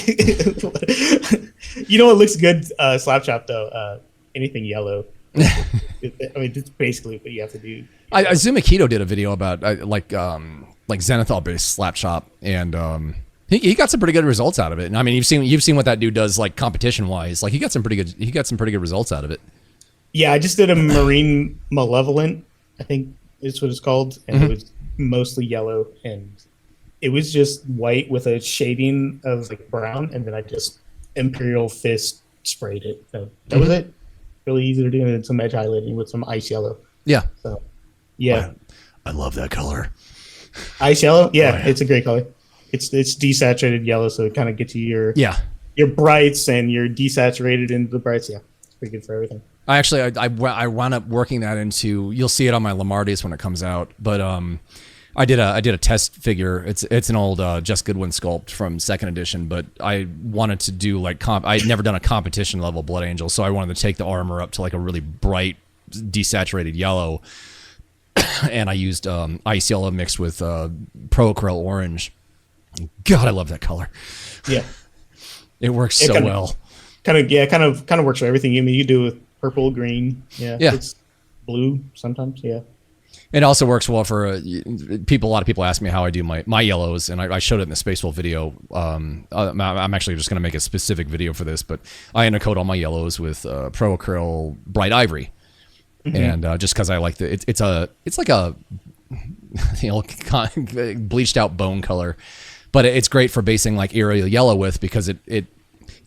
What looks good slap chop though? Anything yellow. It's basically what you have to do. Zumakito did a video about like Zenithal based slap chop, and He got some pretty good results out of it. And I mean, you've seen what that dude does, like competition wise. Like he got some pretty good results out of it. Yeah, I just did a Marine Malevolent, I think is what it's called, and it was mostly yellow, and it was just white with a shading of like brown, and then I just Imperial Fist sprayed it. So that was it. Really easy to do, and some edge highlighting with some ice yellow. Yeah. So, yeah. I love that color. Ice yellow? Yeah, it's a great color. It's desaturated yellow, so it kind of gets you your brights and your desaturated into the brights. Yeah, it's pretty good for everything. I wound up working that into. You'll see it on my Lamardius when it comes out. But I did a test figure. It's an old Just Goodwin sculpt from second edition. But I wanted to do like I'd never done a competition level Blood Angel, so I wanted to take the armor up to like a really bright desaturated yellow, and I used ice yellow mixed with Pro Acryl orange. God, I love that color. Yeah, it works so well. Kind of works for everything. I mean, you do with purple, green. Yeah. It's blue sometimes. Yeah. It also works well for people. A lot of people ask me how I do my yellows, and I showed it in the Space Wolf video. I'm actually just going to make a specific video for this, but I undercoat all my yellows with Pro Acryl Bright Ivory, and just because I like it's like a bleached out bone color, but it's great for basing like aerial yellow with, because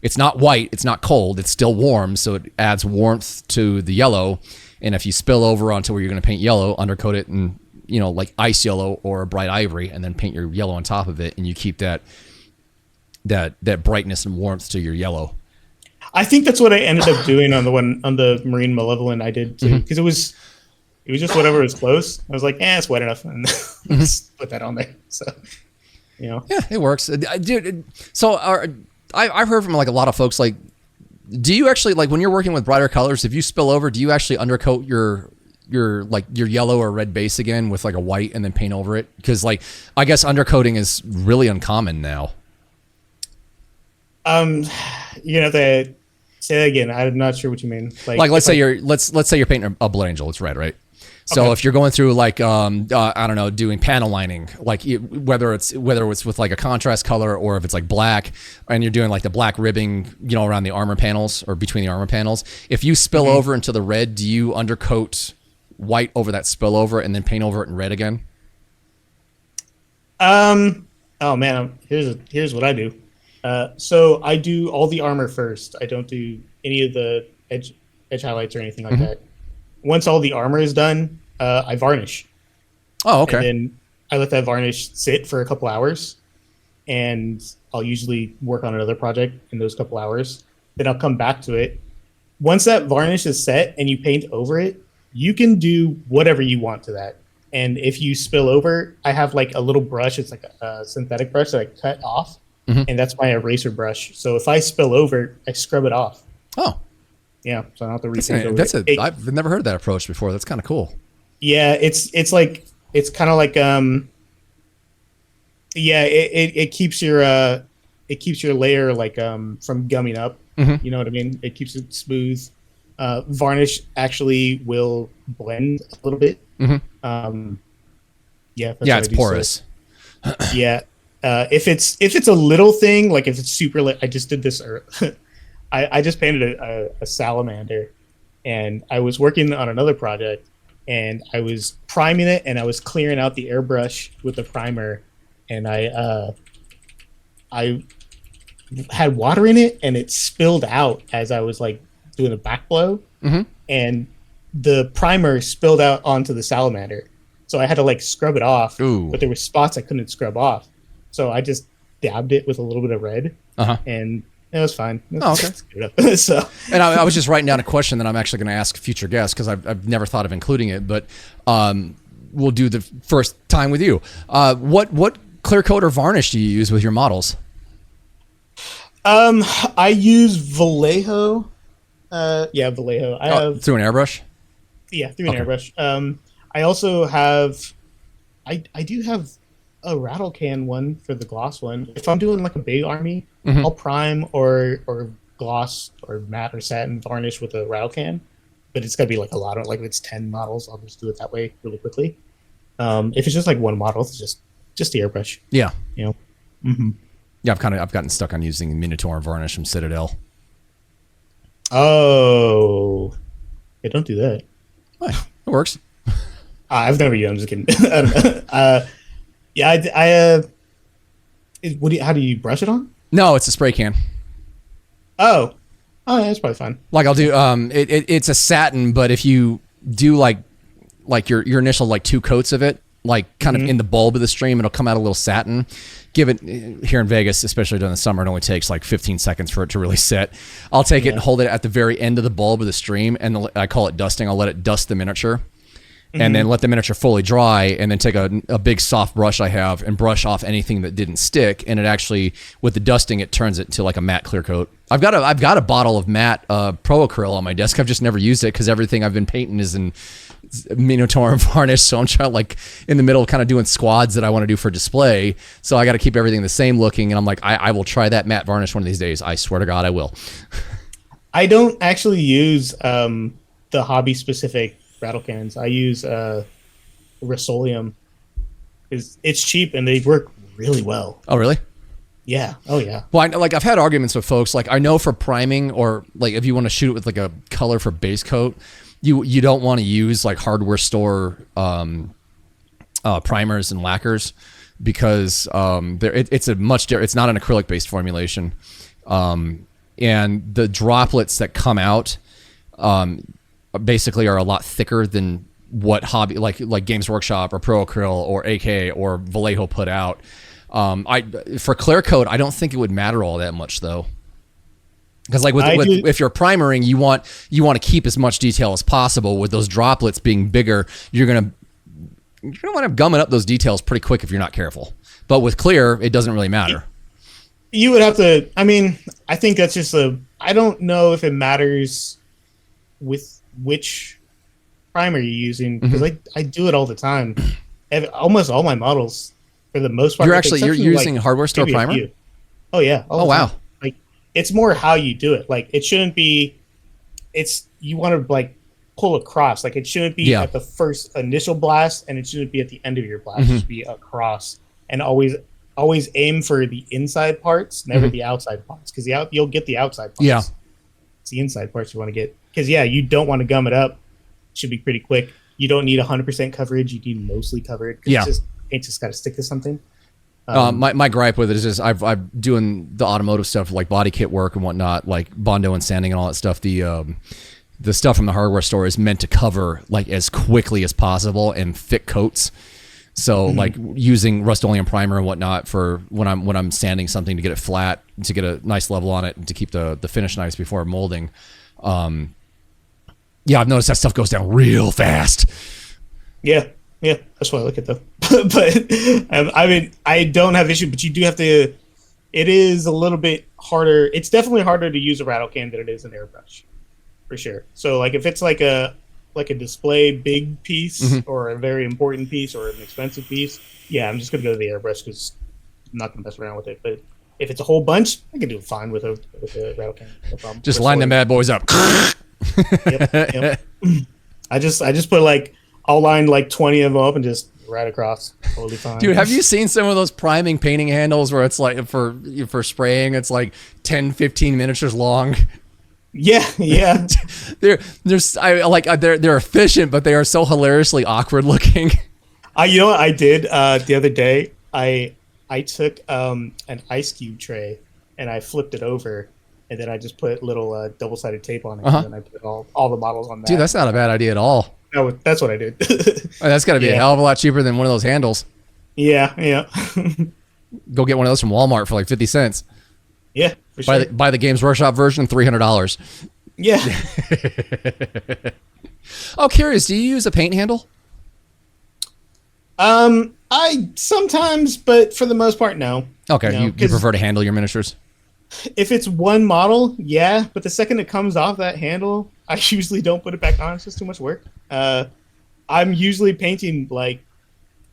it's not white, it's not cold, it's still warm, so it adds warmth to the yellow. And if you spill over onto where you're going to paint yellow, undercoat it in, like ice yellow or a bright ivory, and then paint your yellow on top of it, and you keep that brightness and warmth to your yellow. I think that's what I ended up doing on the Marine Malevolent I did too, because it was just whatever was close. I was like, it's wet enough, and just put that on there. So, yeah, it works, dude. So I've heard from like a lot of folks, like, do you actually, like, when you're working with brighter colors, if you spill over, do you actually undercoat your yellow or red base again with like a white and then paint over it? Because like, I guess undercoating is really uncommon now. You have to say that again. I'm not sure what you mean. Like let's say you're painting a Blood Angel. It's red, right? So if you're going through like I don't know, doing panel lining, like whether it's with like a contrast color or if it's like black, and you're doing like the black ribbing, around the armor panels or between the armor panels, if you spill over into the red, do you undercoat white over that spillover and then paint over it in red again? Oh man, here's what I do. So I do all the armor first. I don't do any of the edge highlights or anything like that. Once all the armor is done, I varnish. Oh, okay. And then I let that varnish sit for a couple hours, and I'll usually work on another project in those couple hours. Then I'll come back to it. Once that varnish is set and you paint over it, you can do whatever you want to that. And if you spill over, I have like a little brush. It's like a synthetic brush that I cut off, and that's my eraser brush. So if I spill over, I scrub it off. Oh. Yeah, so I don't have to repaint over it. I've never heard that approach before. That's kind of cool. Yeah, it's kind of like it keeps your layer like from gumming up. You know what I mean? It keeps it smooth. Varnish actually will blend a little bit. It's porous. So, if it's a little thing, like if it's super lit, I just did this. I just painted a salamander, and I was working on another project, and I was priming it, and I was clearing out the airbrush with the primer, and I had water in it, and it spilled out as I was like doing a back blow, and the primer spilled out onto the salamander, so I had to like scrub it off. But there were spots I couldn't scrub off, so I just dabbed it with a little bit of red, and it was fine. Okay. So, and I was just writing down a question that I'm actually going to ask future guests, because I've never thought of including it, but we'll do the first time with you. What clear coat or varnish do you use with your models? I use Vallejo. Vallejo. I have through an airbrush. Yeah, through an airbrush. I also have. I do have a rattle can one for the gloss one. If I'm doing like a big army, I'll prime or gloss or matte or satin varnish with a rattle can, but it's gotta be like a lot of, like if it's 10 models, I'll just do it that way really quickly. If it's just like one model, it's just the airbrush. Yeah. Yeah, I've gotten stuck on using Minotaur and varnish from Citadel. Oh, yeah, don't do that. What? It works. I've never used. I'm just kidding. I don't know. How do you brush it on? No, it's a spray can. Oh, yeah, that's probably fine. Like I'll do. It's a satin, but if you do like your initial like 2 coats of it, like kind of in the bulb of the stream, it'll come out a little satin. Give it here in Vegas, especially during the summer, it only takes like 15 seconds for it to really set. I'll take it and hold it at the very end of the bulb of the stream, and I call it dusting. I'll let it dust the miniature, and then let the miniature fully dry, and then take a big soft brush I have and brush off anything that didn't stick. And it actually, with the dusting, it turns it to like a matte clear coat. I've got a bottle of matte Pro Acryl on my desk. I've just never used it because everything I've been painting is in Minotaur and varnish, so I'm trying like in the middle kind of doing squads that I want to do for display, so I got to keep everything the same looking, and I'm like I will try that matte varnish one of these days. I swear to God I will. I don't actually use the hobby specific rattle cans. I use Rust-Oleum. It's cheap and they work really well. Oh really? Yeah. Oh yeah. Well, I've had arguments with folks, like I know for priming, or like if you want to shoot it with like a color for base coat, you don't want to use like hardware store primers and lacquers, because it's not an acrylic based formulation, and the droplets that come out basically are a lot thicker than what hobby like Games Workshop or Pro Acryl or AK or Vallejo put out. For clear coat, I don't think it would matter all that much though. Because like if you're primering, you want to keep as much detail as possible. With those droplets being bigger, you're gonna want to gumming up those details pretty quick if you're not careful. But with clear, it doesn't really matter. You would have to. I mean, I think that's just I don't know if it matters with which primer you're using, because I do it all the time. Almost all my models, for the most part. You're using hardware store primer? Oh yeah. Oh wow. It's more how you do it. Like it shouldn't be. You want to like pull across. Like it shouldn't be at the first initial blast, and it shouldn't be at the end of your blast. It should be across, and always aim for the inside parts, never the outside parts, because you'll get the outside parts. Yeah, it's the inside parts you want to get, because you don't want to gum it up. It should be pretty quick. You don't need 100% coverage. You need mostly covered. Yeah, it's just got to stick to something. My gripe with it is just I've doing the automotive stuff like body kit work and whatnot, like Bondo and sanding and all that stuff. The stuff from the hardware store is meant to cover like as quickly as possible and thick coats. So like using Rust-Oleum primer and whatnot for when I'm sanding something to get it flat, to get a nice level on it, and to keep the finish nice before molding. I've noticed that stuff goes down real fast. Yeah, that's what I look at though. But I mean, I don't have issue, but you do have to. It is a little bit harder. It's definitely harder to use a rattle can than it is an airbrush, for sure. So like if it's like a display big piece or a very important piece or an expensive piece, I'm just gonna go to the airbrush because I'm not gonna mess around with it. But if it's a whole bunch, I can do it fine with a rattle can. No problem. Just line them bad boys up. Yep. I just put like. I'll line like 20 of them up and just right across. Totally fine. Dude, have you seen some of those priming painting handles where it's like for spraying, it's like 10, 15 miniatures long? Yeah. they're efficient, but they are so hilariously awkward looking. You know what I did the other day? I took an ice cube tray and I flipped it over, and then I just put little double-sided tape on it, and then I put all the models on that. Dude, that's not a bad idea at all. That's what I did. That's got to be a hell of a lot cheaper than one of those handles. Yeah. Go get one of those from Walmart for like 50 cents. Yeah, for sure. Buy the Games Workshop version, $300. Yeah. Oh, curious. Do you use a paint handle? I sometimes, but for the most part, no. Okay, you prefer to handle your miniatures? If it's one model, yeah. But the second it comes off that handle, I usually don't put it back on. It's just too much work. I'm usually painting like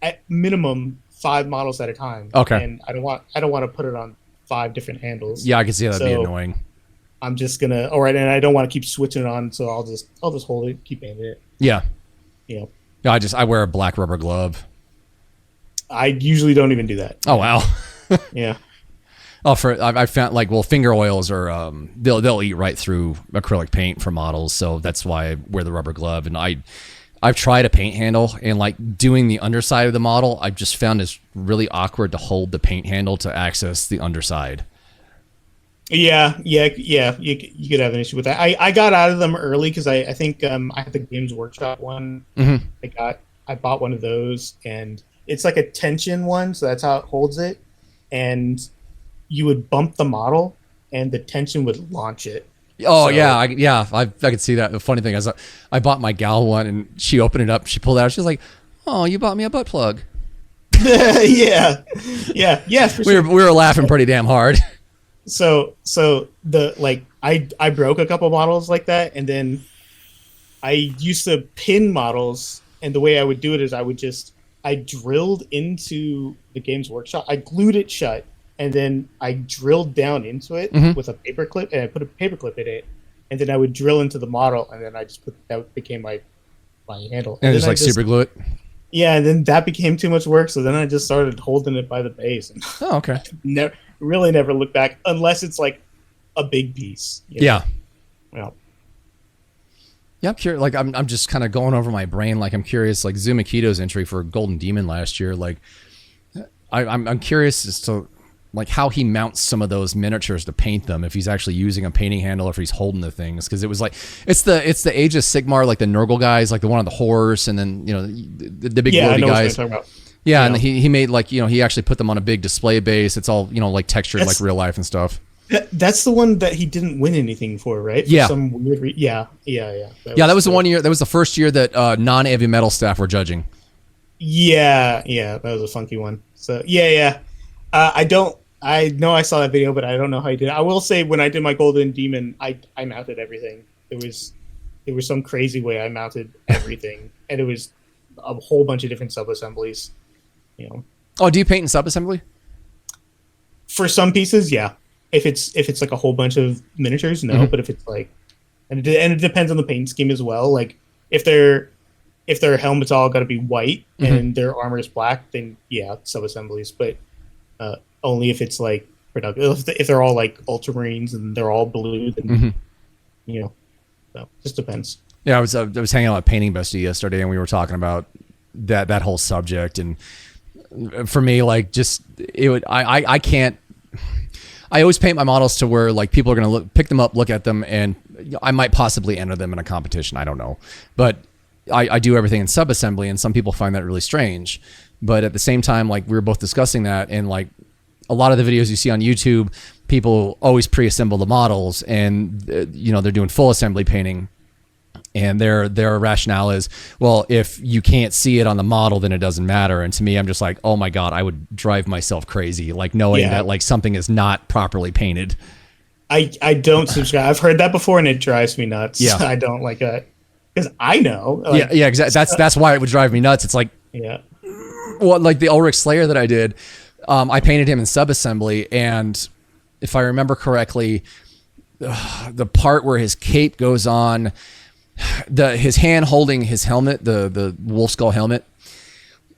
at minimum 5 models at a time. Okay. And I don't want to put it on 5 different handles. Yeah, I can see that'd be annoying. I'm just gonna and I don't want to keep switching it on, so I'll just hold it, keep painting it. Yeah. I wear a black rubber glove. I usually don't even do that. Oh wow. Yeah. Oh, I found like, well, finger oils are they'll eat right through acrylic paint for models, so that's why I wear the rubber glove. And I've tried a paint handle, and like doing the underside of the model, I've just found it's really awkward to hold the paint handle to access the underside. Yeah. You could have an issue with that. I got out of them early because I think I had the Games Workshop one. Mm-hmm. I bought one of those, and it's like a tension one, so that's how it holds it. And you would bump the model, and the tension would launch it. Oh, so, I could see that. The funny thing is, I bought my gal one, and she opened it up. She pulled it out. She was like, "Oh, you bought me a butt plug." Yeah. For sure. We were laughing pretty damn hard. So I broke a couple models like that, and then I used to pin models, and the way I would do it is I drilled into the Games Workshop. I glued it shut, and then I drilled down into it with a paper clip, and I put a paper clip in it, and then I would drill into the model, and then I just that became my handle. And just super glue it? Yeah, and then that became too much work, so then I just started holding it by the base. And oh, okay. Never look back unless it's like a big piece. Yeah. Well. Yeah, I'm curious. Like I'm just kind of going over my brain. Like I'm curious. Like Zumakito's entry for Golden Demon last year. Like I'm curious as to like how he mounts some of those miniatures to paint them. If he's actually using a painting handle, or if he's holding the things. Because it was like it's the Age of Sigmar, like the Nurgle guys, like the one on the horse, and then the big bloaty guys. What you're talking about. Yeah, and he made like he actually put them on a big display base. It's all like textured like real life and stuff. That's the one that he didn't win anything for, right? For some weird yeah. That was the one year. That was the first year that non-Eavy Metal staff were judging. Yeah, that was a funky one. So yeah. I know I saw that video, but I don't know how he did it. I will say when I did my Golden Demon, I mounted everything. There was some crazy way I mounted everything, and it was a whole bunch of different sub-assemblies. Oh, do you paint in sub-assembly? For some pieces, yeah. If it's like a whole bunch of miniatures, no. But if it's like, and it depends on the paint scheme as well. Like if their helmets all got to be white and their armor is black, then yeah, sub-assemblies. But only if it's like productive. If they're all like ultramarines and they're all blue, then so just depends. Yeah, I was hanging out with Painting Bestie yesterday, and we were talking about that whole subject. And for me, like, just it would I can't. I always paint my models to where like people are gonna pick them up, look at them, and I might possibly enter them in a competition. I don't know, but I do everything in sub-assembly, and some people find that really strange. But at the same time, like we were both discussing that, and like a lot of the videos you see on YouTube, people always pre-assemble the models, and they're doing full assembly painting. And their rationale is, well, if you can't see it on the model, then it doesn't matter. And to me, I'm just like, oh my God, I would drive myself crazy, like knowing that like something is not properly painted. I don't subscribe. I've heard that before, and it drives me nuts. Yeah. I don't like that because I know. Like, yeah, exactly. That's why it would drive me nuts. It's like, well, like the Ulrich Slayer that I did, I painted him in sub-assembly, and if I remember correctly, the part where his cape goes on, his hand holding his helmet, the wolf skull helmet.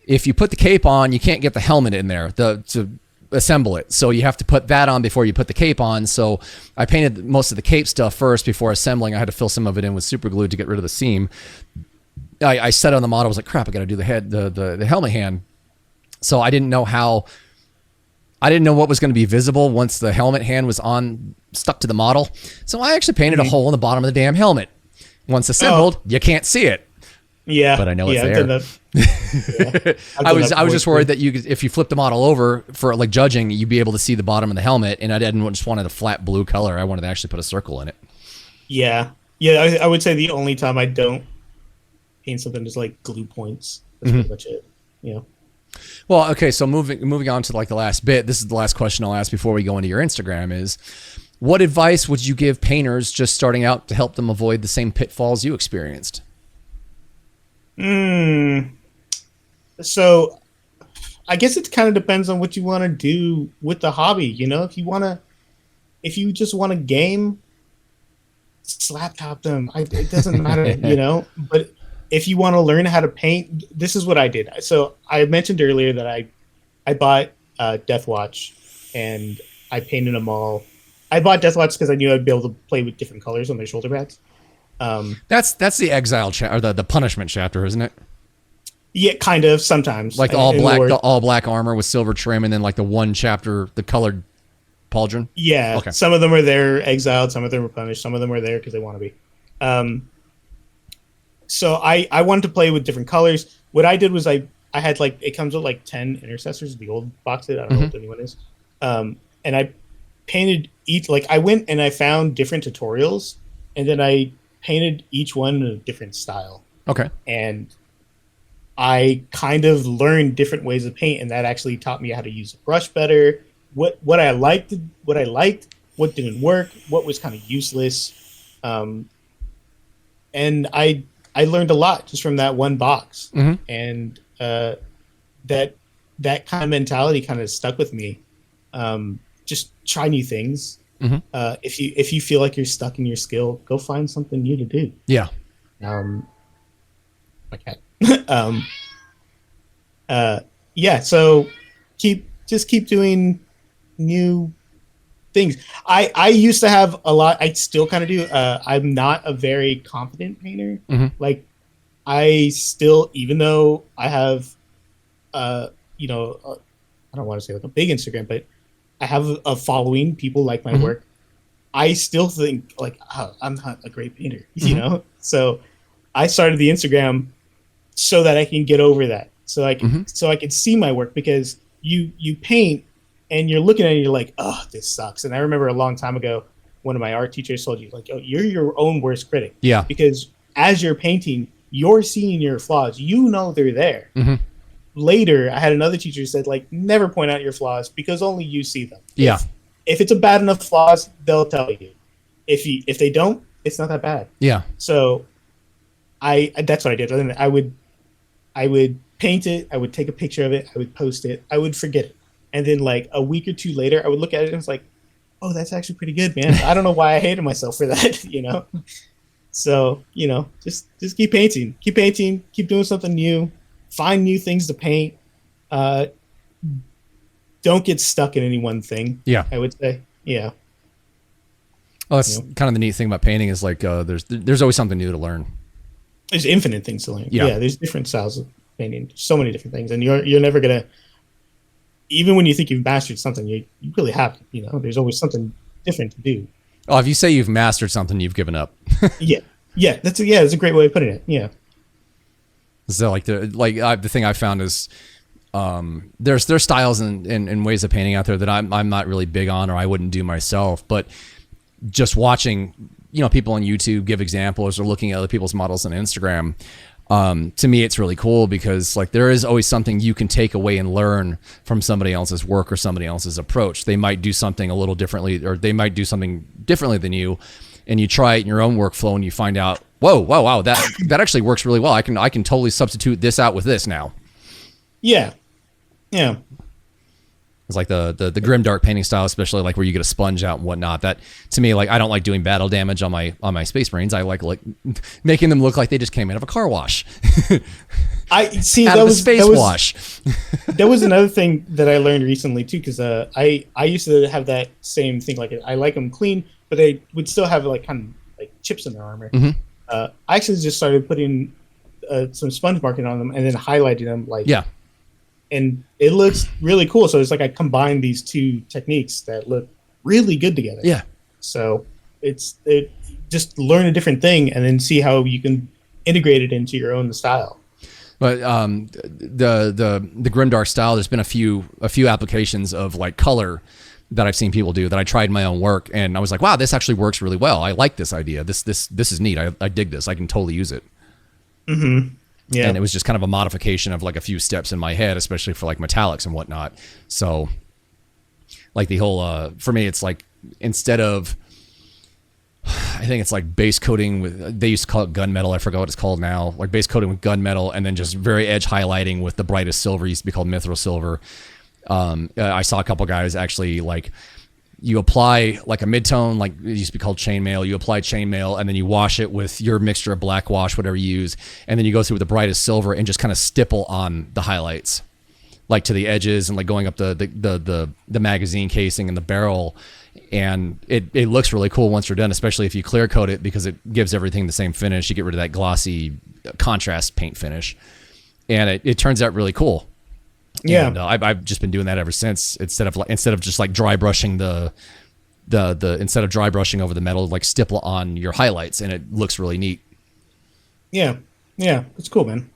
If you put the cape on, you can't get the helmet in there to assemble it. So you have to put that on before you put the cape on. So I painted most of the cape stuff first before assembling. I had to fill some of it in with super glue to get rid of the seam. I set on the model. I was like, crap, I got to do the helmet hand. So I didn't know what was going to be visible once the helmet hand was stuck to the model. So I actually painted a hole in the bottom of the damn helmet. Once assembled, you can't see it. Yeah, but I know it's there. I was just worried that if you flip the model over for like judging, you'd be able to see the bottom of the helmet, and I didn't just wanted a flat blue color. I wanted to actually put a circle in it. Yeah. I would say the only time I don't paint something is like glue points. That's pretty much it. Yeah. Well, okay. So moving on to like the last bit. This is the last question I'll ask before we go into your Instagram is, what advice would you give painters just starting out to help them avoid the same pitfalls you experienced? So I guess it kind of depends on what you want to do with the hobby. If you just want to game, slap top them. It doesn't matter, but if you want to learn how to paint, this is what I did. So I mentioned earlier that I bought Death Watch, and I painted them all. I bought Deathwatch because I knew I'd be able to play with different colors on their shoulder pads. That's the exile or the punishment chapter, isn't it? Yeah, kind of sometimes. Like the all black armor with silver trim, and then like the one chapter, the colored pauldron. Yeah, okay. Some of them are there exiled, some of them are punished, some of them are there because they want to be. So I wanted to play with different colors. What I did was I had like, it comes with like 10 intercessors, the old box. I don't know what the new one is. And I painted each, like I went and I found different tutorials, and then I painted each one in a different style. Okay. And I kind of learned different ways of paint, and that actually taught me how to use a brush better. What I liked, what didn't work, what was kind of useless. And I learned a lot just from that one box. And that kind of mentality kind of stuck with me. Just try new things. If you feel like you're stuck in your skill, go find something new to do. Yeah. Okay. Yeah. So keep doing new things. I used to have a lot. I still kind of do. I'm not a very confident painter. Like I still, even though I have, I don't want to say like a big Instagram, but I have a following. People like my work. I still think like, oh, I'm not a great painter, you know? So I started the Instagram so that I can get over that. So I can, so I can see my work, because you paint and you're looking at it and you're like, oh, this sucks. And I remember a long time ago, one of my art teachers told you like, oh, you're your own worst critic. Yeah. Because as you're painting, you're seeing your flaws. You know they're there. Later, I had another teacher who said like, never point out your flaws because only you see them. Yeah. If it's a bad enough flaws, they'll tell you. If they don't, it's not that bad. Yeah. So that's what I did. I would paint it. I would take a picture of it. I would post it. I would forget it. And then like a week or two later, I would look at it and it's like, oh, that's actually pretty good, man. I don't know why I hated myself for that, you know? So, just keep painting, keep doing something new, find new things to paint. Don't get stuck in any one thing. Yeah. I would say. Yeah. Well, that's kind of the neat thing about painting is like, there's always something new to learn. There's infinite things to learn. Yeah. There's different styles of painting, so many different things. And you're never going to, even when you think you've mastered something, you really haven't, there's always something different to do. Oh, if you say you've mastered something, you've given up. Yeah. That's a great way of putting it. Yeah. So the thing I found is, there's styles and ways of painting out there that I'm not really big on, or I wouldn't do myself, but just watching, people on YouTube give examples or looking at other people's models on Instagram, to me, it's really cool because like there is always something you can take away and learn from somebody else's work or somebody else's approach. They might do something a little differently, or they might do something differently than you, and you try it in your own workflow and you find out, wow, that actually works really well. I can totally substitute this out with this now. Yeah. Yeah. It's like the grim dark painting style, especially like where you get a sponge out and whatnot. That to me, like I don't like doing battle damage on my Space Marines. I like making them look like they just came out of a car wash. I see that was space wash. That was another thing that I learned recently too, because I used to have that same thing. Like I like them clean, but they would still have like kind of like chips in their armor. I actually just started putting some sponge marking on them and then highlighting them like and it looks really cool. So it's like I combined these two techniques that look really good together. Yeah. So it just learn a different thing and then see how you can integrate it into your own style. But the grimdark style, there's been a few applications of like color that I've seen people do that I tried in my own work, and I was like, wow, this actually works really well. I like this idea. This is neat. I dig this. I can totally use it. Yeah. And it was just kind of a modification of like a few steps in my head, especially for like metallics and whatnot. So like the whole, for me, it's like, instead of, I think it's like base coating with, they used to call it gunmetal. I forgot what it's called now. Like base coating with gunmetal and then just very edge highlighting with the brightest silver. It used to be called mithril silver. I saw a couple guys actually like, you apply like a mid-tone, like it used to be called chainmail. You apply chainmail and then you wash it with your mixture of black wash, whatever you use. And then you go through with the brightest silver and just kind of stipple on the highlights. like to the edges and like going up the magazine casing and the barrel. And it looks really cool once you're done, especially if you clear coat it, because it gives everything the same finish. You get rid of that glossy contrast paint finish, and it turns out really cool. Yeah, and, I've just been doing that ever since. Instead of just like dry brushing instead of dry brushing over the metal, like stipple on your highlights, and it looks really neat. Yeah, it's cool, man.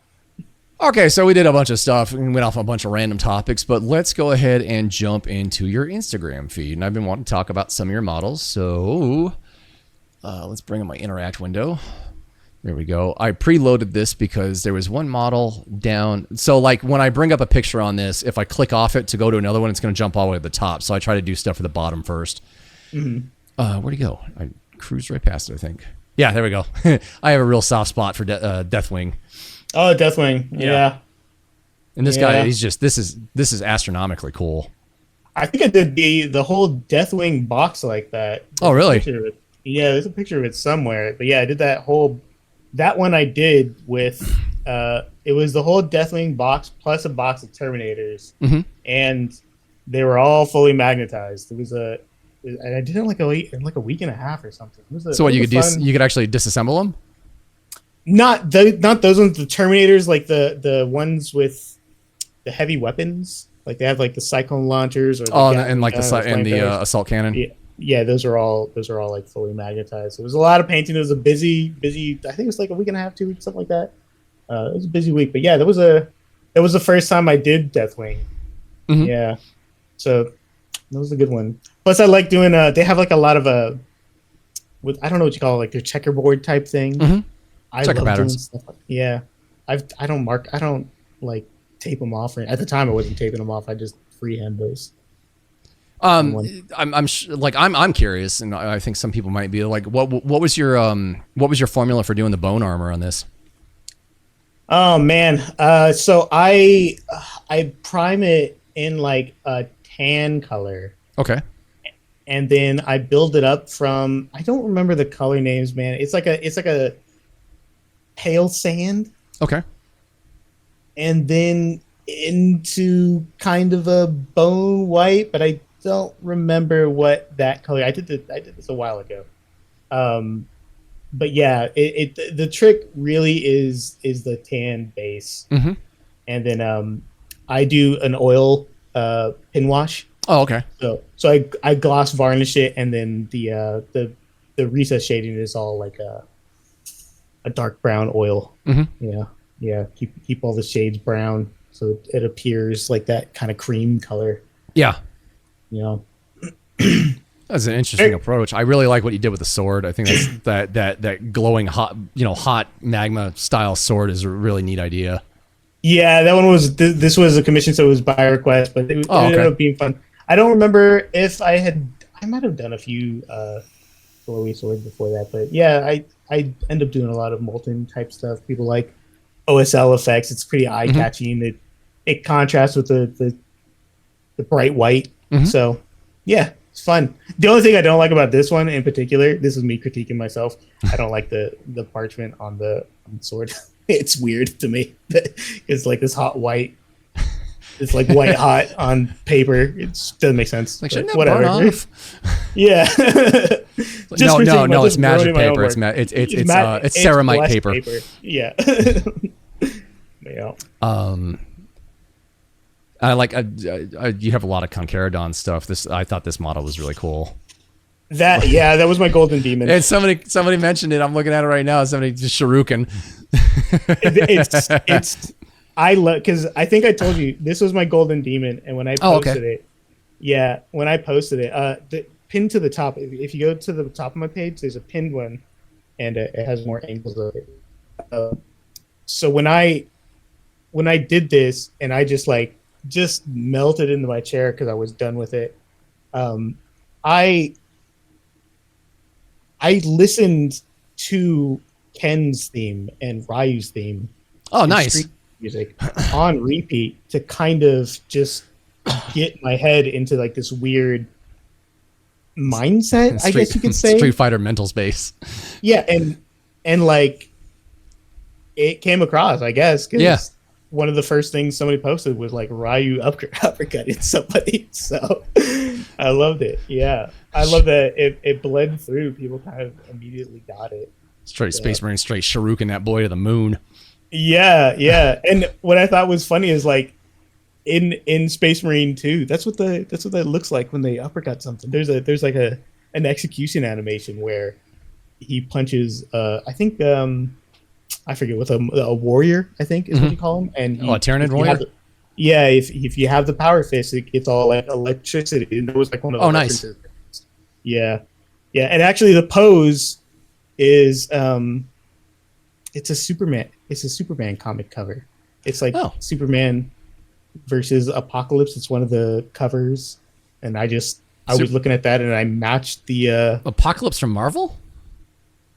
Okay, so we did a bunch of stuff and went off on a bunch of random topics, but let's go ahead and jump into your Instagram feed. And I've been wanting to talk about some of your models, so let's bring up my interact window. There we go. I preloaded this because there was one model down. So like when I bring up a picture on this, if I click off it to go to another one, it's going to jump all the way to the top. So I try to do stuff at the bottom first. Mm-hmm. Where'd he go? I cruised right past it, I think. Yeah, there we go. I have a real soft spot for Deathwing. Oh, Deathwing. Yeah. And this guy, this is astronomically cool. I think I did the whole Deathwing box like that. Oh, really? There's a picture of it somewhere. But yeah, I did that one I did with, it was the whole Deathwing box plus a box of Terminators. Mm-hmm. And they were all fully magnetized. And I did it in like a week and a half or something. So what, you could actually disassemble them? Not those ones, the Terminators, like the ones with the heavy weapons. Like they have like the cyclone launchers or the assault cannon. Yeah, those are all like fully magnetized. So it was a lot of painting. It was a busy. I think it was like a week and a half, 2 weeks, something like that. It was a busy week, but yeah, that was the first time I did Deathwing. Mm-hmm. Yeah, so that was a good one. Plus, I like doing. They have like a lot of I don't know what you call it, like their checkerboard type thing. Mm-hmm. I Checker love patterns. Doing stuff. Yeah, I don't like tape them off. At the time, I wasn't taping them off. I just freehand those. I'm curious, and I think some people might be like, what was your formula for doing the bone armor on this? Oh man, so I prime it in like a tan color. Okay. And then I build it up from, I don't remember the color names, man. It's like a pale sand. Okay. And then into kind of a bone white, but I don't remember what that color. I did this a while ago. But yeah, the trick really is the tan base. Mm-hmm. And then I do an oil pin wash. Oh, okay. So I gloss varnish it, and then the recess shading is all like a dark brown oil. Mm-hmm. Yeah. Keep all the shades brown so it appears like that kind of cream color. Yeah. That's an interesting approach. I really like what you did with the sword. I think that's that glowing hot magma style sword is a really neat idea. Yeah, that one was. This was a commission, so it was by request, but it ended up being fun. I don't remember if I might have done a few glowy swords before that, but yeah, I end up doing a lot of molten type stuff. People like OSL effects. It's pretty eye catching. Mm-hmm. It contrasts with the bright white. Mm-hmm. So yeah, it's fun. The only thing I don't like about this one in particular, this is me critiquing myself. I don't like the parchment on the sword. It's weird to me. It's like this hot white. It's like white hot on paper. It doesn't make sense. Like, shouldn't that burn off? Yeah. No, it's magic paper. It's ceramite paper. Yeah. Yeah. I like you have a lot of Concaradon stuff. I thought this model was really cool. That was my golden demon. And somebody mentioned it. I'm looking at it right now. Somebody just shuriken. It's I love, because I think I told you this was my golden demon, and when I posted it, the pinned to the top. If you go to the top of my page, there's a pinned one, and it has more angles of it. So when I did this, and I just melted into my chair because I was done with it. I listened to Ken's theme and Ryu's theme. Oh, nice. Music on repeat to kind of just get my head into like this weird mindset, I guess you could say. Street Fighter mental space. Yeah, and like it came across, I guess. one of the first things somebody posted was like Ryu uppercutting somebody. So I loved it. Yeah, I love that it bled through. People kind of immediately got it. Straight Space Marine, straight Shuriken that boy to the moon. Yeah. And what I thought was funny is like in Space Marine 2, that's what that looks like when they uppercut something. There's like an execution animation where he punches. I think I forget what a warrior. I think is what you call him. And a Tyranid warrior. If you have the power fist, it's all like electricity. And it was like one of the nice. Yeah. And actually, the pose is it's a Superman comic cover. It's like Superman versus Apocalypse. It's one of the covers, and I was looking at that and I matched the Apocalypse from Marvel.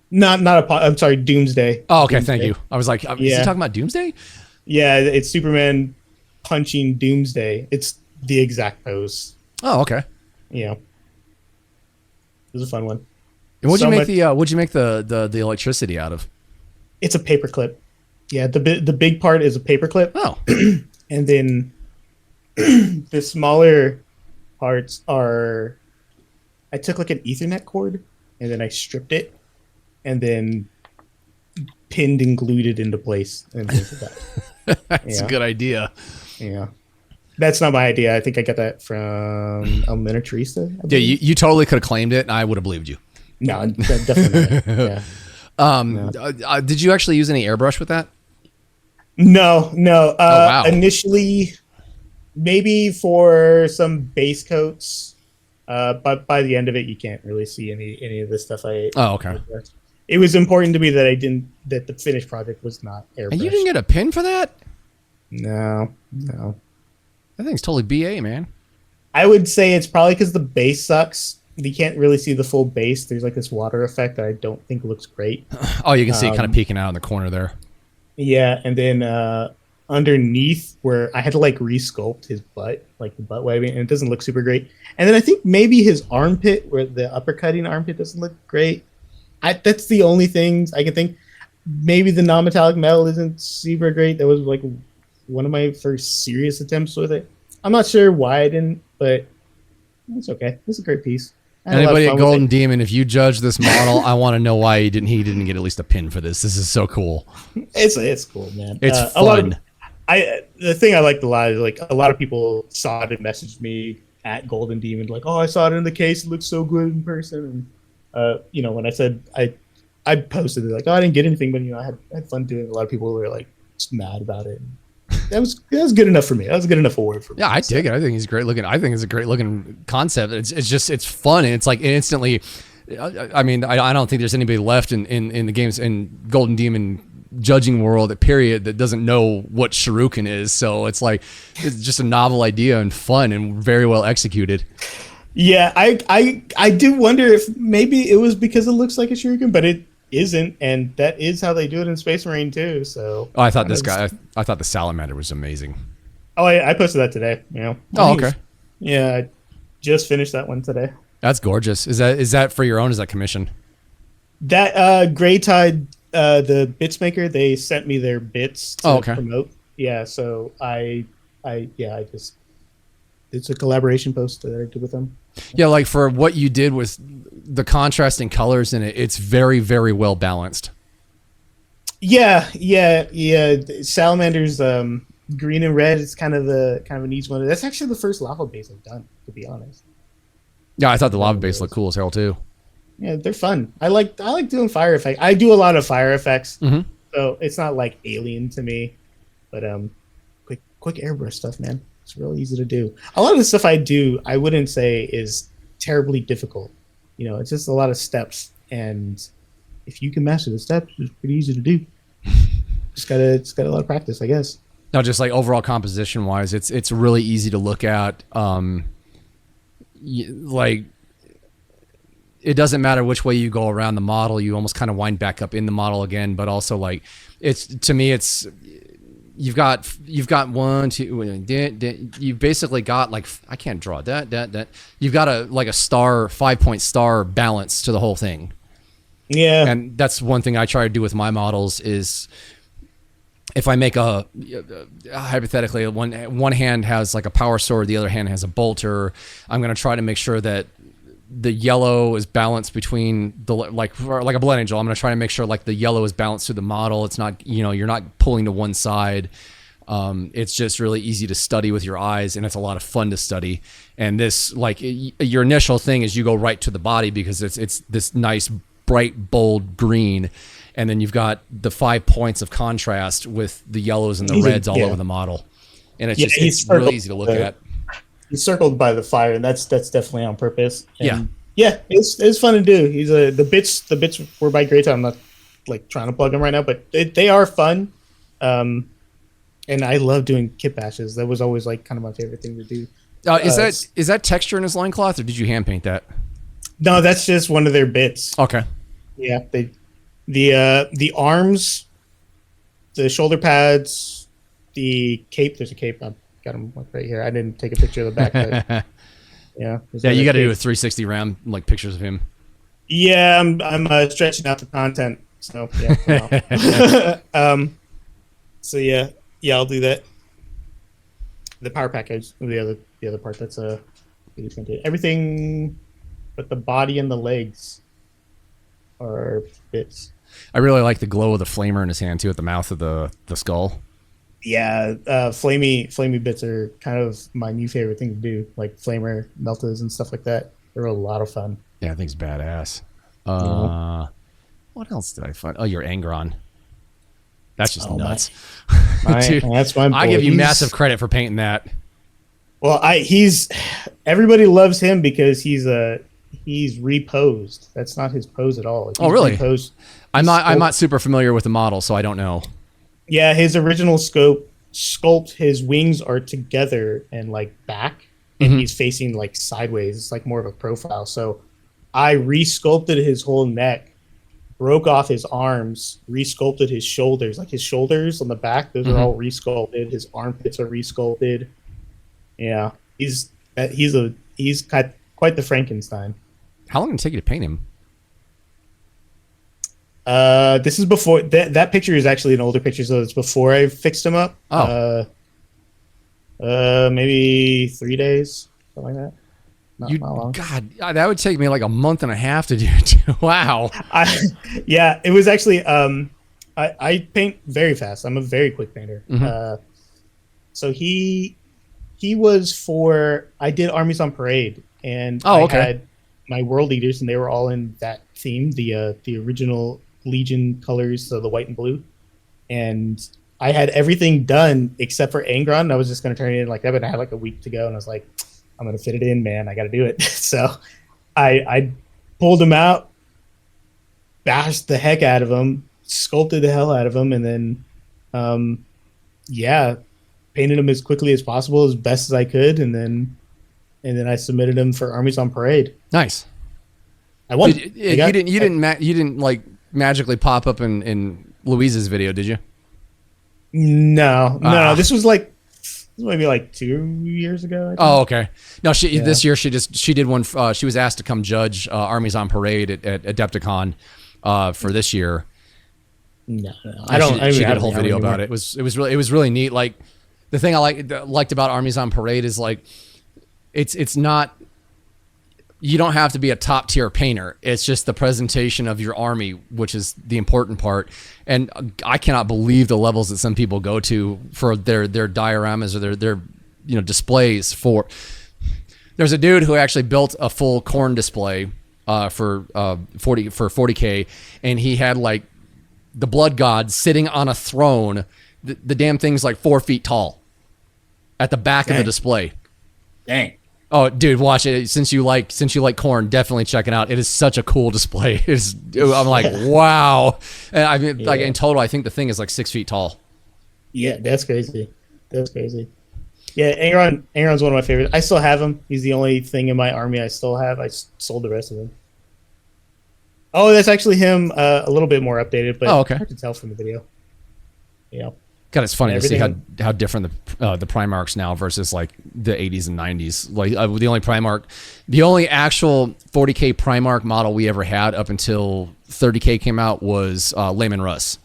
I'm sorry, Doomsday. Oh, okay, Doomsday. Thank you. I was like, is he talking about Doomsday? Yeah, it's Superman punching Doomsday. It's the exact pose. Oh, okay. Yeah, it was a fun one. And what'd you make the electricity out of? It's a paperclip. Yeah, the big part is a paperclip. Oh. And then the smaller parts are, I took like an Ethernet cord and then I stripped it and then pinned and glued it into place. And That's a good idea. Yeah. That's not my idea. I think I got that from Elmina Teresa. Yeah, you totally could have claimed it and I would have believed you. No, definitely not. Yeah. Did you actually use any airbrush with that? No. Wow. Initially, maybe for some base coats, but by the end of it, you can't really see any of the stuff I. Oh, okay. It was important to me that that the finished project was not airbrushed. And you didn't get a pin for that? No. That thing's totally BA, man. I would say it's probably because the base sucks. You can't really see the full base. There's like this water effect that I don't think looks great. Oh, you can see it kind of peeking out in the corner there. Yeah, and then underneath where I had to like re-sculpt his butt, like the butt webbing, and it doesn't look super great. And then I think maybe his armpit, where the uppercutting armpit doesn't look great. That's the only things I can think. Maybe the non-metallic metal isn't super great. That was like one of my first serious attempts with it. I'm not sure why I didn't, but it's okay. It's a great piece. Anybody at Golden Demon, if you judge this model, I want to know why he didn't get at least a pin for this. This is so cool. It's cool, man. It's fun. The thing I liked a lot is like a lot of people saw it and messaged me at Golden Demon like, "Oh, I saw it in the case. It looks so good in person." And when I said I posted it like, "Oh, I didn't get anything," but I had fun doing it. A lot of people were like just mad about it. That was good enough for me. That was a good enough award for me. Yeah, I dig it. I think he's great looking. I think it's a great looking concept. It's fun and it's like instantly. I mean, I don't think there's anybody left in the games in Golden Demon judging world period that doesn't know what Shuriken is. So it's like it's just a novel idea and fun and very well executed. Yeah, I do wonder if maybe it was because it looks like a Shuriken, but it isn't, and that is how they do it in Space Marine too. So I thought I thought the salamander was amazing. Oh, I posted that today. Oh, okay. I just finished that one today. That's gorgeous. Is that for your own? Is that commission? That Grey Tide, the bits maker, they sent me their bits to promote. Yeah, so I just it's a collaboration post that I did with them. Yeah, like for what you did with the contrasting colors in it, it's very, very well balanced. Yeah. Salamander's green and red is kind of an easy one. That's actually the first lava base I've done, to be honest. Yeah, I thought the lava base looked cool as hell too. Yeah, they're fun. I like doing fire effects. I do a lot of fire effects, so it's not like alien to me. But quick airbrush stuff, man. It's real easy to do. A lot of the stuff I do, I wouldn't say is terribly difficult. It's just a lot of steps, and if you can master the steps, it's pretty easy to do. It's got a lot of practice, I guess. No, just like overall composition wise, it's really easy to look at. Like it doesn't matter which way you go around the model, you almost kind of wind back up in the model again. But also, like to me, you've got one, two. You've basically got like I can't draw that. You've got a 5-point star balance to the whole thing. Yeah, and that's one thing I try to do with my models is if I make hypothetically one hand has like a power sword, the other hand has a bolter, I'm going to try to make sure that the yellow is balanced between like a blood angel. I'm going to try to make sure like the yellow is balanced through the model. It's not, you're not pulling to one side. It's just really easy to study with your eyes, and it's a lot of fun to study. And this, like, your initial thing is you go right to the body because it's this nice, bright, bold green. And then you've got the 5 points of contrast with the yellows and the reds all over the model. And it's really easy to look at. He's circled by the fire, and that's definitely on purpose. And it's fun to do. He's the bits were by Great Time. I'm not like trying to plug them right now, but they are fun. And I love doing kit bashes. That was always like kind of my favorite thing to do. Is that texture in his loincloth, or did you hand paint that? No, that's just one of their bits. Okay. Yeah, the arms, the shoulder pads, the cape. There's a cape. I've got them right here. I didn't take a picture of the back. But yeah. Yeah, you got to do a 360 round, like pictures of him. Yeah, I'm stretching out the content. So yeah. So yeah, I'll do that. The power package, the other part. That's everything, but the body and the legs are bits. I really like the glow of the flamer in his hand too, at the mouth of the skull. Yeah, flamey bits are kind of my new favorite thing to do, like flamer meltas and stuff like that. They're a lot of fun. Yeah, I think it's badass. What else did I find? Oh, your Angron. That's just nuts. Dude, that's my boy. I give you massive credit for painting that. Well, everybody loves him because he's reposed. That's not his pose at all. Oh, really? Reposed. I'm not super familiar with the model, so I don't know. Yeah, his original sculpt, his wings are together and like back, and he's facing like sideways. It's like more of a profile. So I resculpted his whole neck, broke off his arms, resculpted his shoulders. Like his shoulders on the back, those are all resculpted. His armpits are resculpted. Yeah, he's quite the Frankenstein. How long did it take you to paint him? This is before that picture is actually an older picture, so it's before I fixed him up. Maybe 3 days, something like that. Not long. God, that would take me like a month and a half to do. Wow. Yeah, it was actually. I paint very fast. I'm a very quick painter. So he was I did Armies on Parade, and I had my world leaders, and they were all in that theme, the original Legion colors, so the white and blue, and I had everything done except for Angron, and I was just going to turn it in like that, but I had like a week to go, and I was like, I'm going to fit it in, man. I got to do it. So I pulled him out, bashed the heck out of him, sculpted the hell out of him, and then, painted him as quickly as possible, as best as I could, and then I submitted him for Armies on Parade. Nice. I won. You didn't like magically pop up in Louise's video, did you? No. This was maybe like 2 years ago. Oh, okay. No, this year she did one. She was asked to come judge Armies on Parade at Adepticon for this year. No. She did a whole video about it. It was really neat. Like, the thing I liked about Armies on Parade is like, it's not. You don't have to be a top tier painter. It's just the presentation of your army, which is the important part. And I cannot believe the levels that some people go to for their dioramas or their displays for. There's a dude who actually built a full corn display for 40K, and he had like the blood god sitting on a throne. The damn thing's like 4 feet tall at the back of the display. Dang. Oh, dude, watch it. Since you like corn, definitely check it out. It is such a cool display. I'm like, wow. And I mean, like in total, I think the thing is like 6 feet tall. Yeah, that's crazy. Yeah, Angron's one of my favorites. I still have him. He's the only thing in my army I still have. I sold the rest of them. Oh, that's actually him. A little bit more updated, but hard to tell from the video. Yeah. God, it's funny to see how different the Primarchs now versus like the 80s and 90s. Like the only actual 40K Primarch model we ever had up until 30K came out was Layman Russ.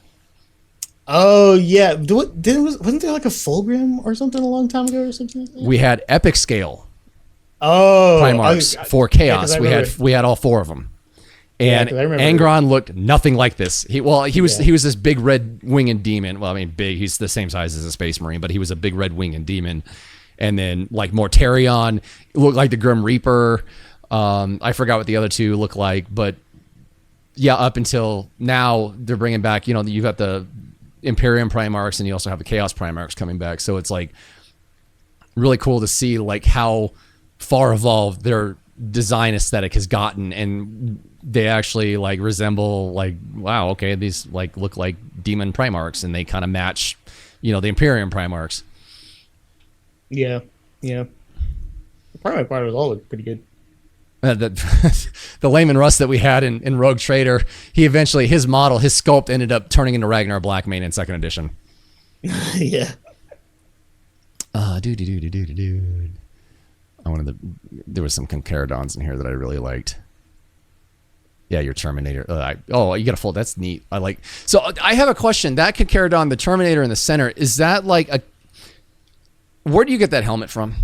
Oh yeah, wasn't there like a Fulgrim or something a long time ago or something like that? We had epic scale Oh, Primarchs for Chaos. We had all 4 of them. And Angron looked nothing like this. He was this big red winged demon. Well, I mean, big. He's the same size as a Space Marine, but he was a big red winged demon. And then like Mortarion looked like the Grim Reaper. I forgot what the other 2 look like, but yeah, up until now they're bringing back. You know, you've got the Imperium Primarchs, and you also have the Chaos Primarchs coming back. So it's like really cool to see like how far evolved their design aesthetic has gotten, and they actually like resemble like, wow, okay, these like look like demon Primarchs, and they kind of match, you know, the Imperium Primarchs. Yeah. The Primarch models all look pretty good. The Layman Rust that we had in Rogue Trader, his sculpt ended up turning into Ragnar Blackmane in 2nd edition. Yeah. There was some Concaradons in here that I really liked. Yeah, your Terminator. You got a full. That's neat. So I have a question. That Concaradon, the Terminator in the center, is that like a? Where do you get that helmet from?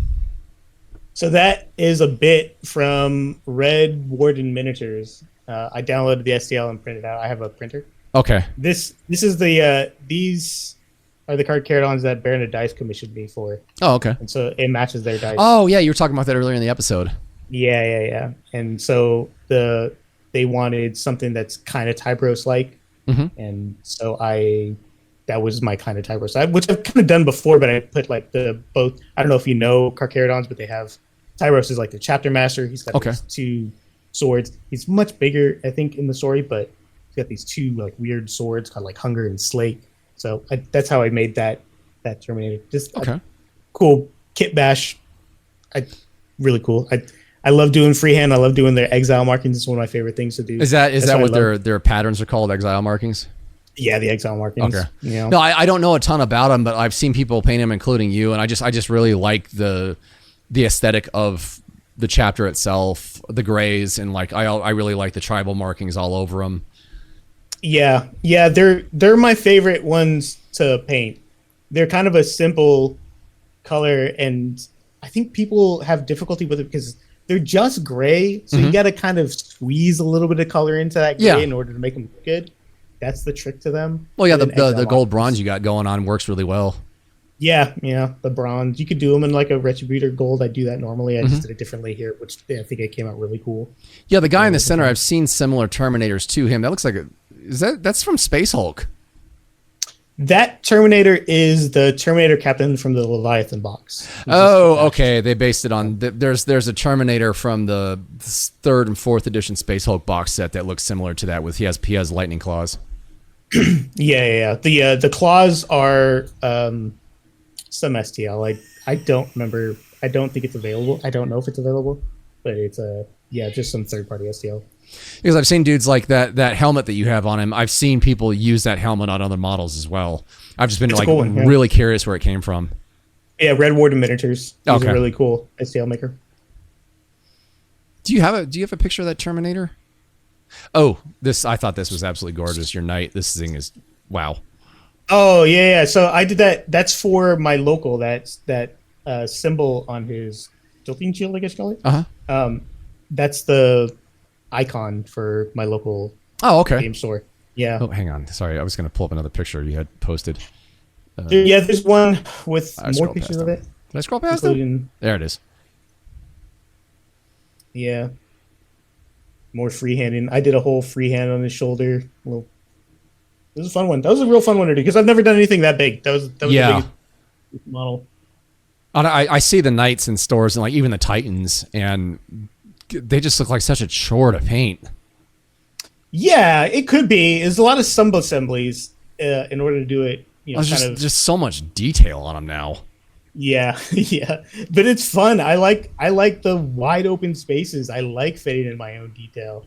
So that is a bit from Red Warden Miniatures. I downloaded the STL and printed it out. I have a printer. Okay. This is the these are the card Caradons that Baron of Dice commissioned me for. Oh, okay. And so it matches their dice. Oh, yeah, you were talking about that earlier in the episode. Yeah. And so they wanted something that's kind of Tybros like, and so that was my kind of Tybros, which I've kind of done before, but I put like both. I don't know if you know Carcharodons, but they have Tybros is like the chapter master. He's got these 2 swords. He's much bigger, I think, in the story, but he's got these 2 like weird swords called like Hunger and Slate. So that's how I made that Terminator. Just cool kit bash. Really cool. I love doing freehand. I love doing their exile markings. It's one of my favorite things to do. Is that what their patterns are called? Exile markings? Yeah, the exile markings. Okay. You know? No, I don't know a ton about them, but I've seen people paint them, including you, and I just really like the aesthetic of the chapter itself, the grays, and like I really like the tribal markings all over them. Yeah, they're my favorite ones to paint. They're kind of a simple color, and I think people have difficulty with it because they're just gray, so you got to kind of squeeze a little bit of color into that gray in order to make them look good. That's the trick to them. Well, yeah, the gold bronze you got going on works really well. Yeah, the bronze. You could do them in like a Retributor gold. I do that normally. I just did it differently here, which I think it came out really cool. Yeah, the guy in the center, I've seen similar Terminators to him. That looks like that's from Space Hulk. That Terminator is the Terminator captain from the Leviathan box. Oh, okay. They based it on there's a Terminator from the 3rd and 4th edition Space Hulk box set that looks similar to that. He has lightning claws. Yeah. The claws are some STL. I don't remember. I don't think it's available. I don't know if it's available, but it's just some third-party STL. Because I've seen dudes like that helmet that you have on him. I've seen people use that helmet on other models as well. I've just been really curious where it came from. Yeah, Red Warden Miniatures. He's a really cool STL maker. Do you have a picture of that Terminator? Oh, I thought this was absolutely gorgeous. Your knight. This thing is wow. Oh yeah. So I did that. That's for my local. That's that symbol on his tilting shield, I guess you call it. That's the icon for my local game store. Yeah. Oh, hang on. Sorry, I was going to pull up another picture you had posted. There's one with more pictures of it. Did I scroll past it? There it is. Yeah. More freehanding. I did a whole freehand on his shoulder. This was a fun one. That was a real fun one to do because I've never done anything that big. That was the biggest model. I see the knights in stores and like even the Titans, and they just look like such a chore to paint. Yeah, it could be. There's a lot of sub-assemblies in order to do it. Just so much detail on them now. Yeah. But it's fun. I like the wide open spaces. I like fitting in my own detail.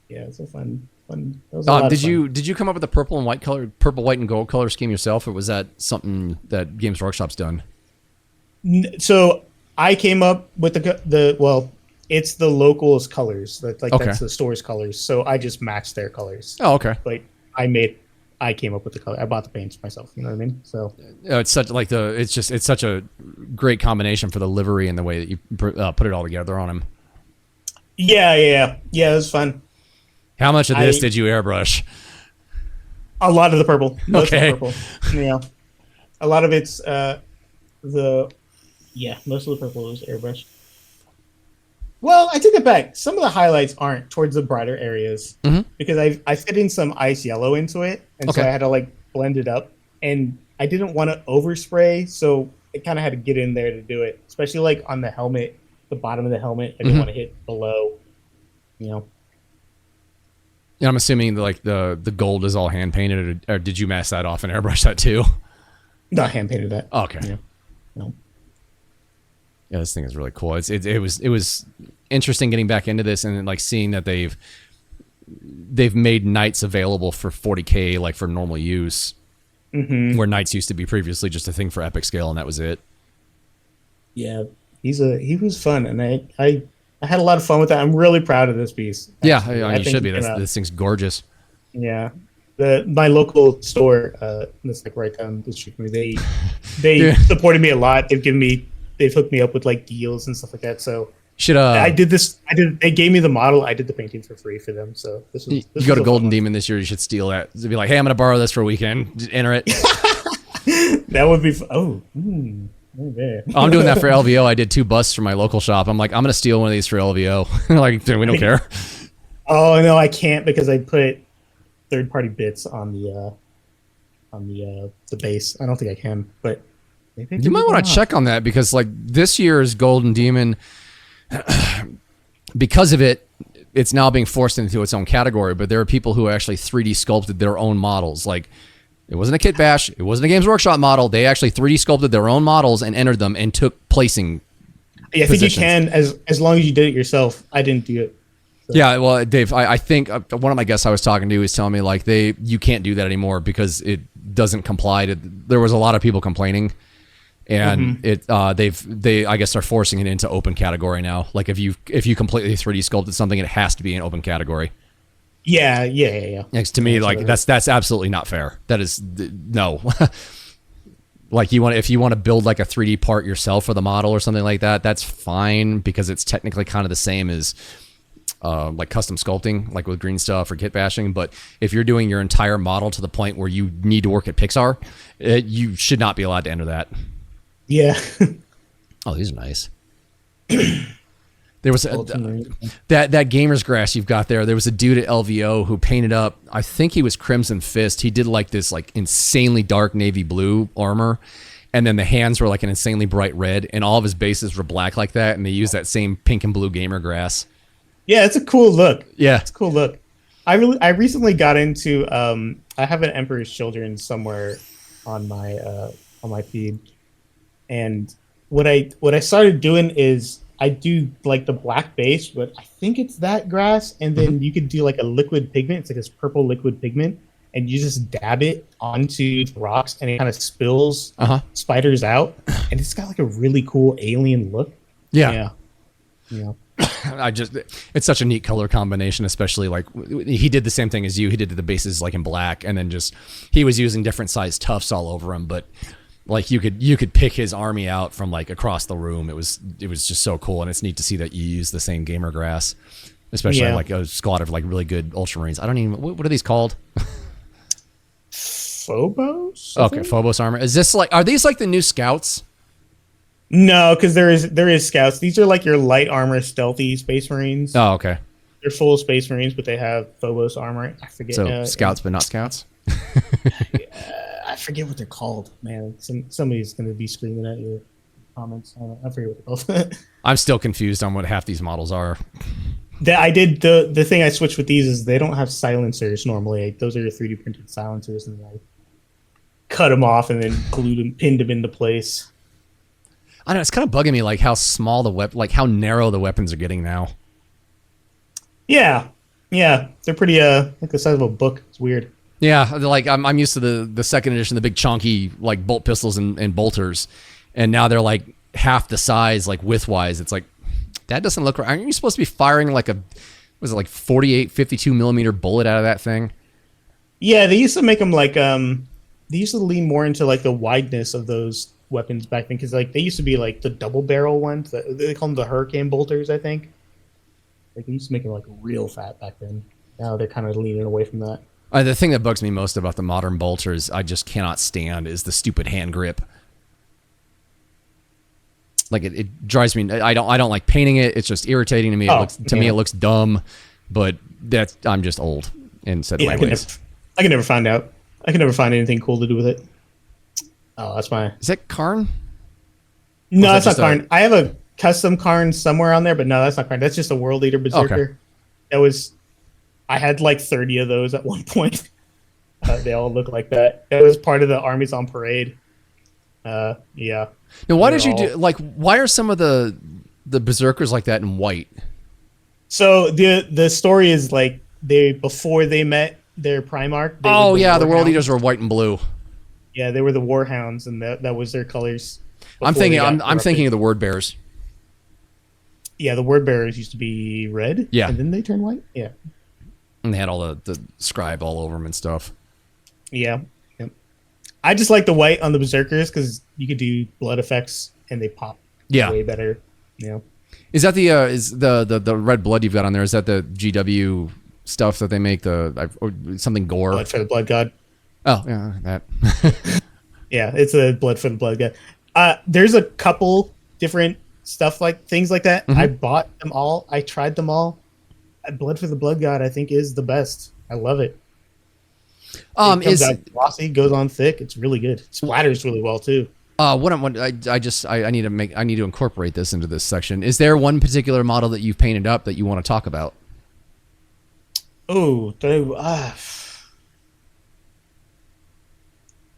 Yeah, it's a fun. That was a lot of fun. Did you come up with the purple, white, and gold color scheme yourself, or was that something that Games Workshop's done? So I came up with it's the locals' colors. That's the store's colors. So I just matched their colors. Oh, okay. But I made I came up with the color. I bought the paints myself. You know what I mean? So it's such like it's such a great combination for the livery and the way that you put it all together on him. Yeah. It was fun. How much of this did you airbrush? A lot of the purple. Most Okay. of the purple. Yeah. A lot of it's most of the purple is airbrush. Well, I take it back. Some of the highlights aren't towards the brighter areas because I fit in some ice yellow into it, and so I had to like blend it up, and I didn't want to overspray, so it kind of had to get in there to do it, especially like on the helmet, the bottom of the helmet. I didn't want to hit below, you know. Yeah, I'm assuming like the gold is all hand painted, or did you mask that off and airbrush that too? No, hand painted that. Okay. Yeah. No. Yeah, this thing is really cool. It was interesting getting back into this and like seeing that they've made knights available for 40K, like for normal use, where knights used to be previously just a thing for epic scale, and that was it. Yeah, he was fun, and I had a lot of fun with that. I'm really proud of this piece. Yeah, you should be. This thing's gorgeous. Yeah. My local store, that's like right down the street from me, they supported me a lot. They've hooked me up with like deals and stuff like that. So they gave me the model. I did the painting for free for them. So you go to Golden Demon this year, you should steal that. Be like, hey, I'm going to borrow this for a weekend. Just enter it. That would be okay. I'm doing that for LVO. I did 2 busts for my local shop. I'm like, I'm going to steal one of these for LVO. Like, we don't care. Oh no, I can't because I put third-party bits on the base. I don't think I can, but you might want to check on that because like this year's Golden Demon, because of it, it's now being forced into its own category. But there are people who actually 3D sculpted their own models. Like it wasn't a kit bash, it wasn't a Games Workshop model. They actually 3D sculpted their own models and entered them and took placing. Yeah, I think you can as long as you did it yourself. I didn't do it. So. Yeah, well, Dave, I think one of my guests I was talking to was telling me like you can't do that anymore because it doesn't comply to. There was a lot of people complaining, and they I guess are forcing it into open category now. Like if you completely 3D sculpted something, it has to be an open category. Yeah. Next to me, like that's absolutely not fair. That is no. Like if you want to build like a 3D part yourself for the model or something like that, that's fine because it's technically kind of the same as. Like custom sculpting, like with green stuff or kit bashing. But if you're doing your entire model to the point where you need to work at Pixar, you should not be allowed to enter that. Yeah. Oh, these are nice. There was that gamer's grass you've got there. There was a dude at LVO who painted up. I think he was Crimson Fist. He did like this like insanely dark navy blue armor. And then the hands were like an insanely bright red, and all of his bases were black like that. And they used that same pink and blue gamer grass. Yeah, it's a cool look. Yeah, it's a cool look. I recently got into. I have an Emperor's Children somewhere on my feed, and what I started doing is I do like the black base, but I think it's that grass, and then you could do like a liquid pigment. It's like this purple liquid pigment, and you just dab it onto the rocks, and it kind of spills spiders out, and it's got like a really cool alien look. Yeah. It's such a neat color combination, especially like he did the same thing as you. He did the bases like in black, and then he was using different size tufts all over him. But like you could pick his army out from like across the room. It was just so cool, and it's neat to see that you use the same gamer grass, especially like a squad of like really good Ultramarines. I don't even what are these called? Phobos. Okay, Phobos armor. Is this like are these like the new scouts? No, because there is scouts. These are like your light armor, stealthy Space Marines. Oh, okay. They're full Space Marines, but they have Phobos armor. I forget. So scouts, but not scouts. I forget what they're called. Man, somebody's going to be screaming at your comments. I forget what they're called. I'm still confused on what half these models are. I did the thing I switched with these is they don't have silencers normally. Those are your 3D printed silencers, and I cut them off and then pinned them into place. I don't know, it's kind of bugging me, like how small how narrow the weapons are getting now. Yeah, they're pretty like the size of a book. It's weird. Yeah, like I'm used to the second edition, the big chunky like bolt pistols and bolters, and now they're like half the size, like width-wise. It's like that doesn't look right. Aren't you supposed to be firing like 48, 52 millimeter bullet out of that thing? Yeah, they used to make them like they used to lean more into like the wideness of those weapons back then because like they used to be like the double barrel ones. They call them the hurricane bolters, I think. Like they used to make them like real fat back then. Now they're kind of leaning away from that. The thing that bugs me most about the modern bolters, I just cannot stand, is the stupid hand grip. Like it drives me. I don't like painting it. It's just irritating to me. Me it looks dumb, but I'm just old in said ways. I can never find out. I can never find anything cool to do with it. Oh, that's my. Is that Karn? No, that's not Karn. I have a custom Karn somewhere on there, but no, that's not Karn. That's just a World Eater Berserker. Okay. That was. I had like 30 of those at one point. They all look like that. It was part of the armies on parade. Yeah. Now, why did you do why are some of the berserkers like that in white? So the story is like before they met their Primarch. The World Eaters were white and blue. Yeah, they were the Warhounds, and that was their colors. I'm thinking of the Word Bearers. Yeah, the Word Bearers used to be red. Yeah, and then they turned white. Yeah, and they had all the scribe all over them and stuff. Yeah. I just like the white on the Berserkers because you could do blood effects and they pop way better. Yeah. Is that the red blood you've got on there? Is that the GW stuff that they make? Something gore? Blood for the Blood God. Oh, yeah, that. Yeah, it's a Blood for the Blood God. There's a couple different things like that. Mm-hmm. I bought them all. I tried them all. Blood for the Blood God, I think, is the best. I love it. It comes out glossy, goes on thick. It's really good. It splatters really well too. I need to incorporate this into this section. Is there one particular model that you've painted up that you want to talk about? Oh,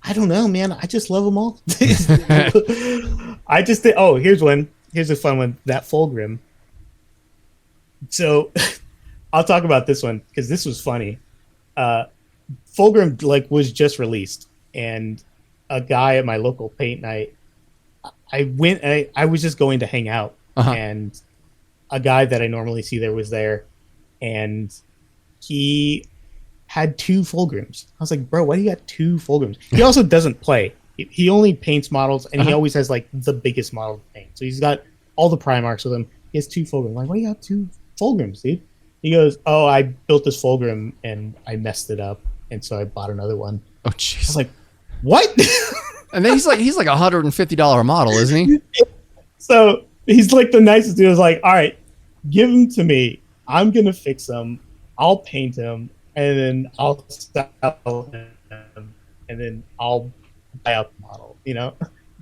I don't know, man. I just love them all. Here's one. Here's a fun one. That Fulgrim. So, I'll talk about this one because this was funny. Fulgrim was just released, and a guy at my local paint night, I was just going to hang out, and a guy that I normally see there was there, and he had 2 Fulgrims. I was like, bro, why do you got 2 Fulgrims? He also doesn't play. He only paints models, and he always has like the biggest model to paint. So he's got all the Primarchs with him. He has 2 Fulgrims. I'm like, why do you got 2 Fulgrims, dude? He goes, oh, I built this Fulgrim and I messed it up, and so I bought another one. Oh, jeez. I was like, what? And then he's like $150 model, isn't he? So he's like the nicest dude. He was like, all right, give him to me. I'm gonna fix him. I'll paint him, and then I'll sell him, and then I'll buy out the model. You know,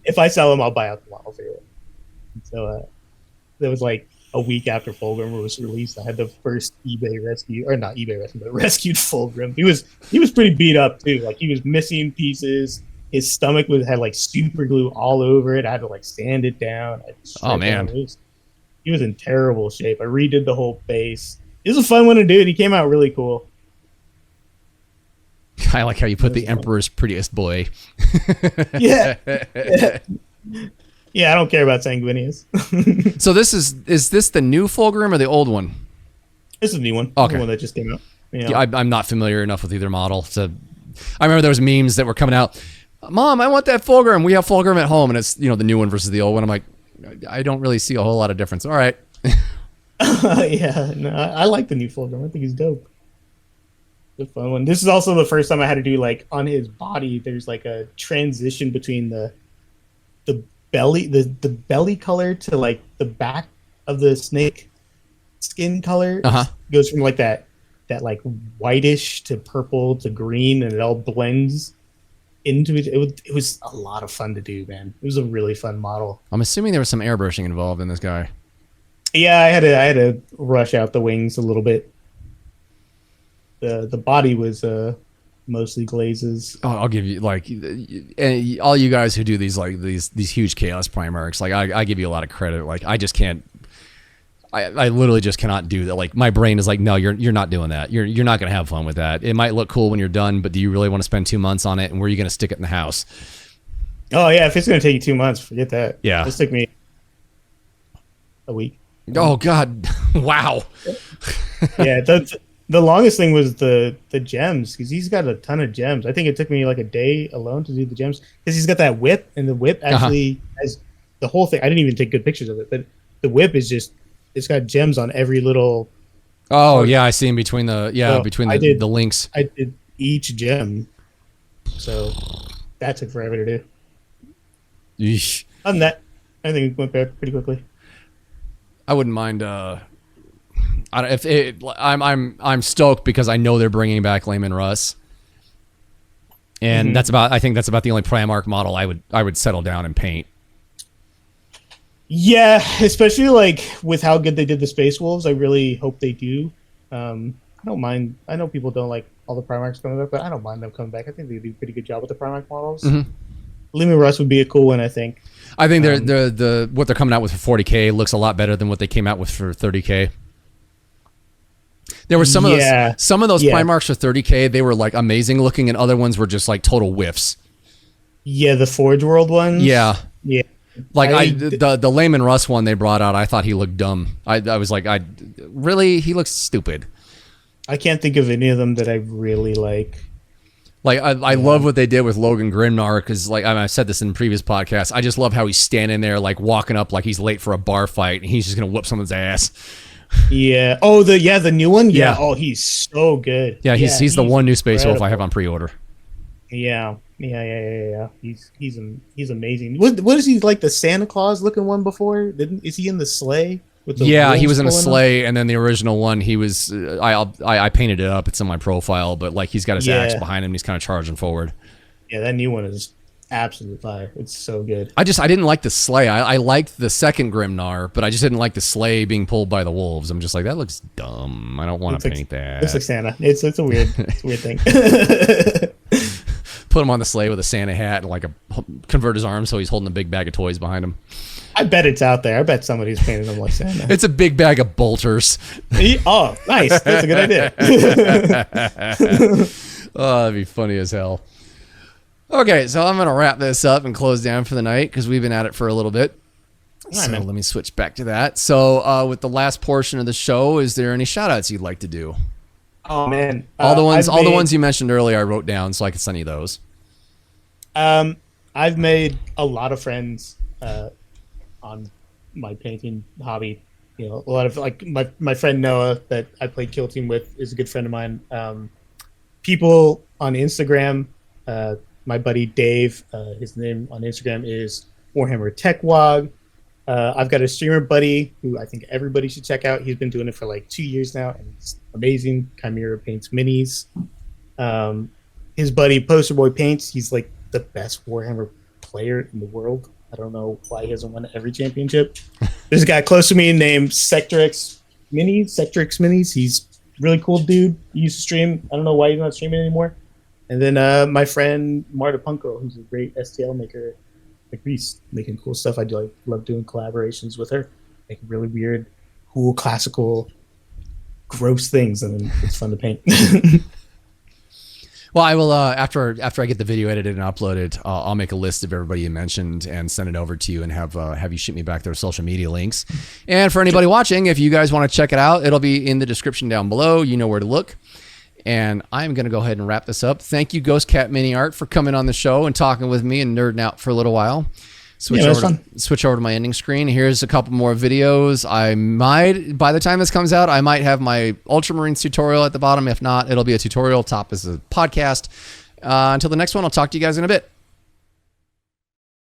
if I sell him, I'll buy out the model for you. So there was like a week after Fulgrim was released, I had the first eBay rescue, or not eBay rescue, but rescued Fulgrim. He was pretty beat up too. Like he was missing pieces. His stomach had like super glue all over it. I had to like sand it down. Oh man, he was in terrible shape. I redid the whole base. It was a fun one to do. And he came out really cool. I like how you put the Emperor's prettiest boy. Yeah. Yeah, I don't care about Sanguinius. So is this the new Fulgrim or the old one? This is the new one. Okay. The one that just came out. Yeah, I'm not familiar enough with either model. So I remember there was memes that were coming out. Mom, I want that Fulgrim. We have Fulgrim at home, and it's the new one versus the old one. I'm like, I don't really see a whole lot of difference. All right. Yeah, no, I like the new Fulgrim. I think he's dope. The fun one. This is also the first time I had to do like on his body. There's like a transition between the belly, the belly color to like the back of the snake skin color. Goes from like that like whitish to purple to green, and it all blends into it. It was a lot of fun to do, man. It was a really fun model. I'm assuming there was some airbrushing involved in this guy. Yeah, I had to rush out the wings a little bit. The body was mostly glazes. Oh, I'll give you and all you guys who do these these huge Chaos Primarchs, like I give you a lot of credit. Like I just can't. I literally just cannot do that. Like my brain is like, no, you're not doing that. You're not going to have fun with that. It might look cool when you're done, but do you really want to spend 2 months on it? And where are you going to stick it in the house? Oh yeah, if it's going to take you 2 months, forget that. Yeah, this took me a week. Oh God, wow. Yeah, The longest thing was the gems, because he's got a ton of gems. I think it took me like a day alone to do the gems, because he's got that whip, and the whip actually has the whole thing. I didn't even take good pictures of it, but the whip is just, it's got gems on every little. Oh yeah, I see him between the the links. I did each gem, so that took forever to do. Yeesh. Other than that, I think it went back pretty quickly. I wouldn't mind. I'm stoked because I know they're bringing back Layman Russ, and I think that's about the only Primarch model I would settle down and paint. Yeah, especially like with how good they did the Space Wolves. I really hope they do. I don't mind. I know people don't like all the Primarchs coming back, but I don't mind them coming back. I think they do a pretty good job with the Primarch models. Layman Russ would be a cool one, I think. I think they're what they're coming out with for 40K looks a lot better than what they came out with for 30K. There were some of those Primarchs for 30K. They were like amazing looking, and other ones were just like total whiffs. Yeah, the Forge World ones. Yeah. Like the Layman Russ one they brought out, I thought he looked dumb. I was like, he looks stupid. I can't think of any of them that I really like. Like I love what they did with Logan Grimnar, because like I said this in previous podcasts. I just love how he's standing there like walking up like he's late for a bar fight, and he's just gonna whoop someone's ass. Yeah. Oh, the new one. Yeah. Oh, he's so good. Yeah, he's the one new Space Wolf I have on pre-order. Yeah. He's amazing. What is he like, the Santa Claus looking one before? Is he in the sleigh? With the he was in a sleigh, and then the original one he was. I painted it up. It's in my profile, but like he's got his axe behind him. And he's kind of charging forward. Yeah, that new one is absolute fire. It's so good. I didn't like the sleigh. I liked the second Grimnar, but I just didn't like the sleigh being pulled by the wolves. I'm just like, that looks dumb. I don't want to paint that. Looks like Santa. It's a weird thing. Put him on the sleigh with a Santa hat and like convert his arm so he's holding a big bag of toys behind him. I bet it's out there. I bet somebody's painted him like Santa. It's a big bag of bolters. Oh, nice. That's a good idea. Oh, that'd be funny as hell. Okay, so I'm going to wrap this up and close down for the night because we've been at it for a little bit. So let me switch back to that. So with the last portion of the show, is there any shout-outs you'd like to do? Oh, man. All the ones you mentioned earlier I wrote down so I could send you those. I've made a lot of friends on my painting hobby. You know, a lot of like my friend Noah that I played Kill Team with is a good friend of mine. People on Instagram, my buddy Dave, his name on Instagram is Warhammer TechWog. I've got a streamer buddy who I think everybody should check out. He's been doing it for like 2 years now, and it's amazing. Chimera Paints Minis. His buddy Poster Boy Paints. He's like the best Warhammer player in the world. I don't know why he hasn't won every championship. There's a guy close to me named Sectrix Minis. He's a really cool dude. He used to stream. I don't know why he's not streaming anymore. And then my friend Marta Punko, who's a great STL maker. Like Reese, making cool stuff. I do love doing collaborations with her. Making really weird, cool, classical, gross things, and then it's fun to paint. Well, I will after I get the video edited and uploaded, I'll make a list of everybody you mentioned and send it over to you and have you shoot me back their social media links. And for anybody watching, if you guys want to check it out, it'll be in the description down below. You know where to look. And I'm going to go ahead and wrap this up. Thank you, Ghost Cat Mini Art, for coming on the show and talking with me and nerding out for a little while. Switch over to my ending screen. Here's a couple more videos. I might, by the time this comes out, I might have my Ultramarines tutorial at the bottom. If not, it'll be a tutorial. Top is a podcast. Until the next one, I'll talk to you guys in a bit.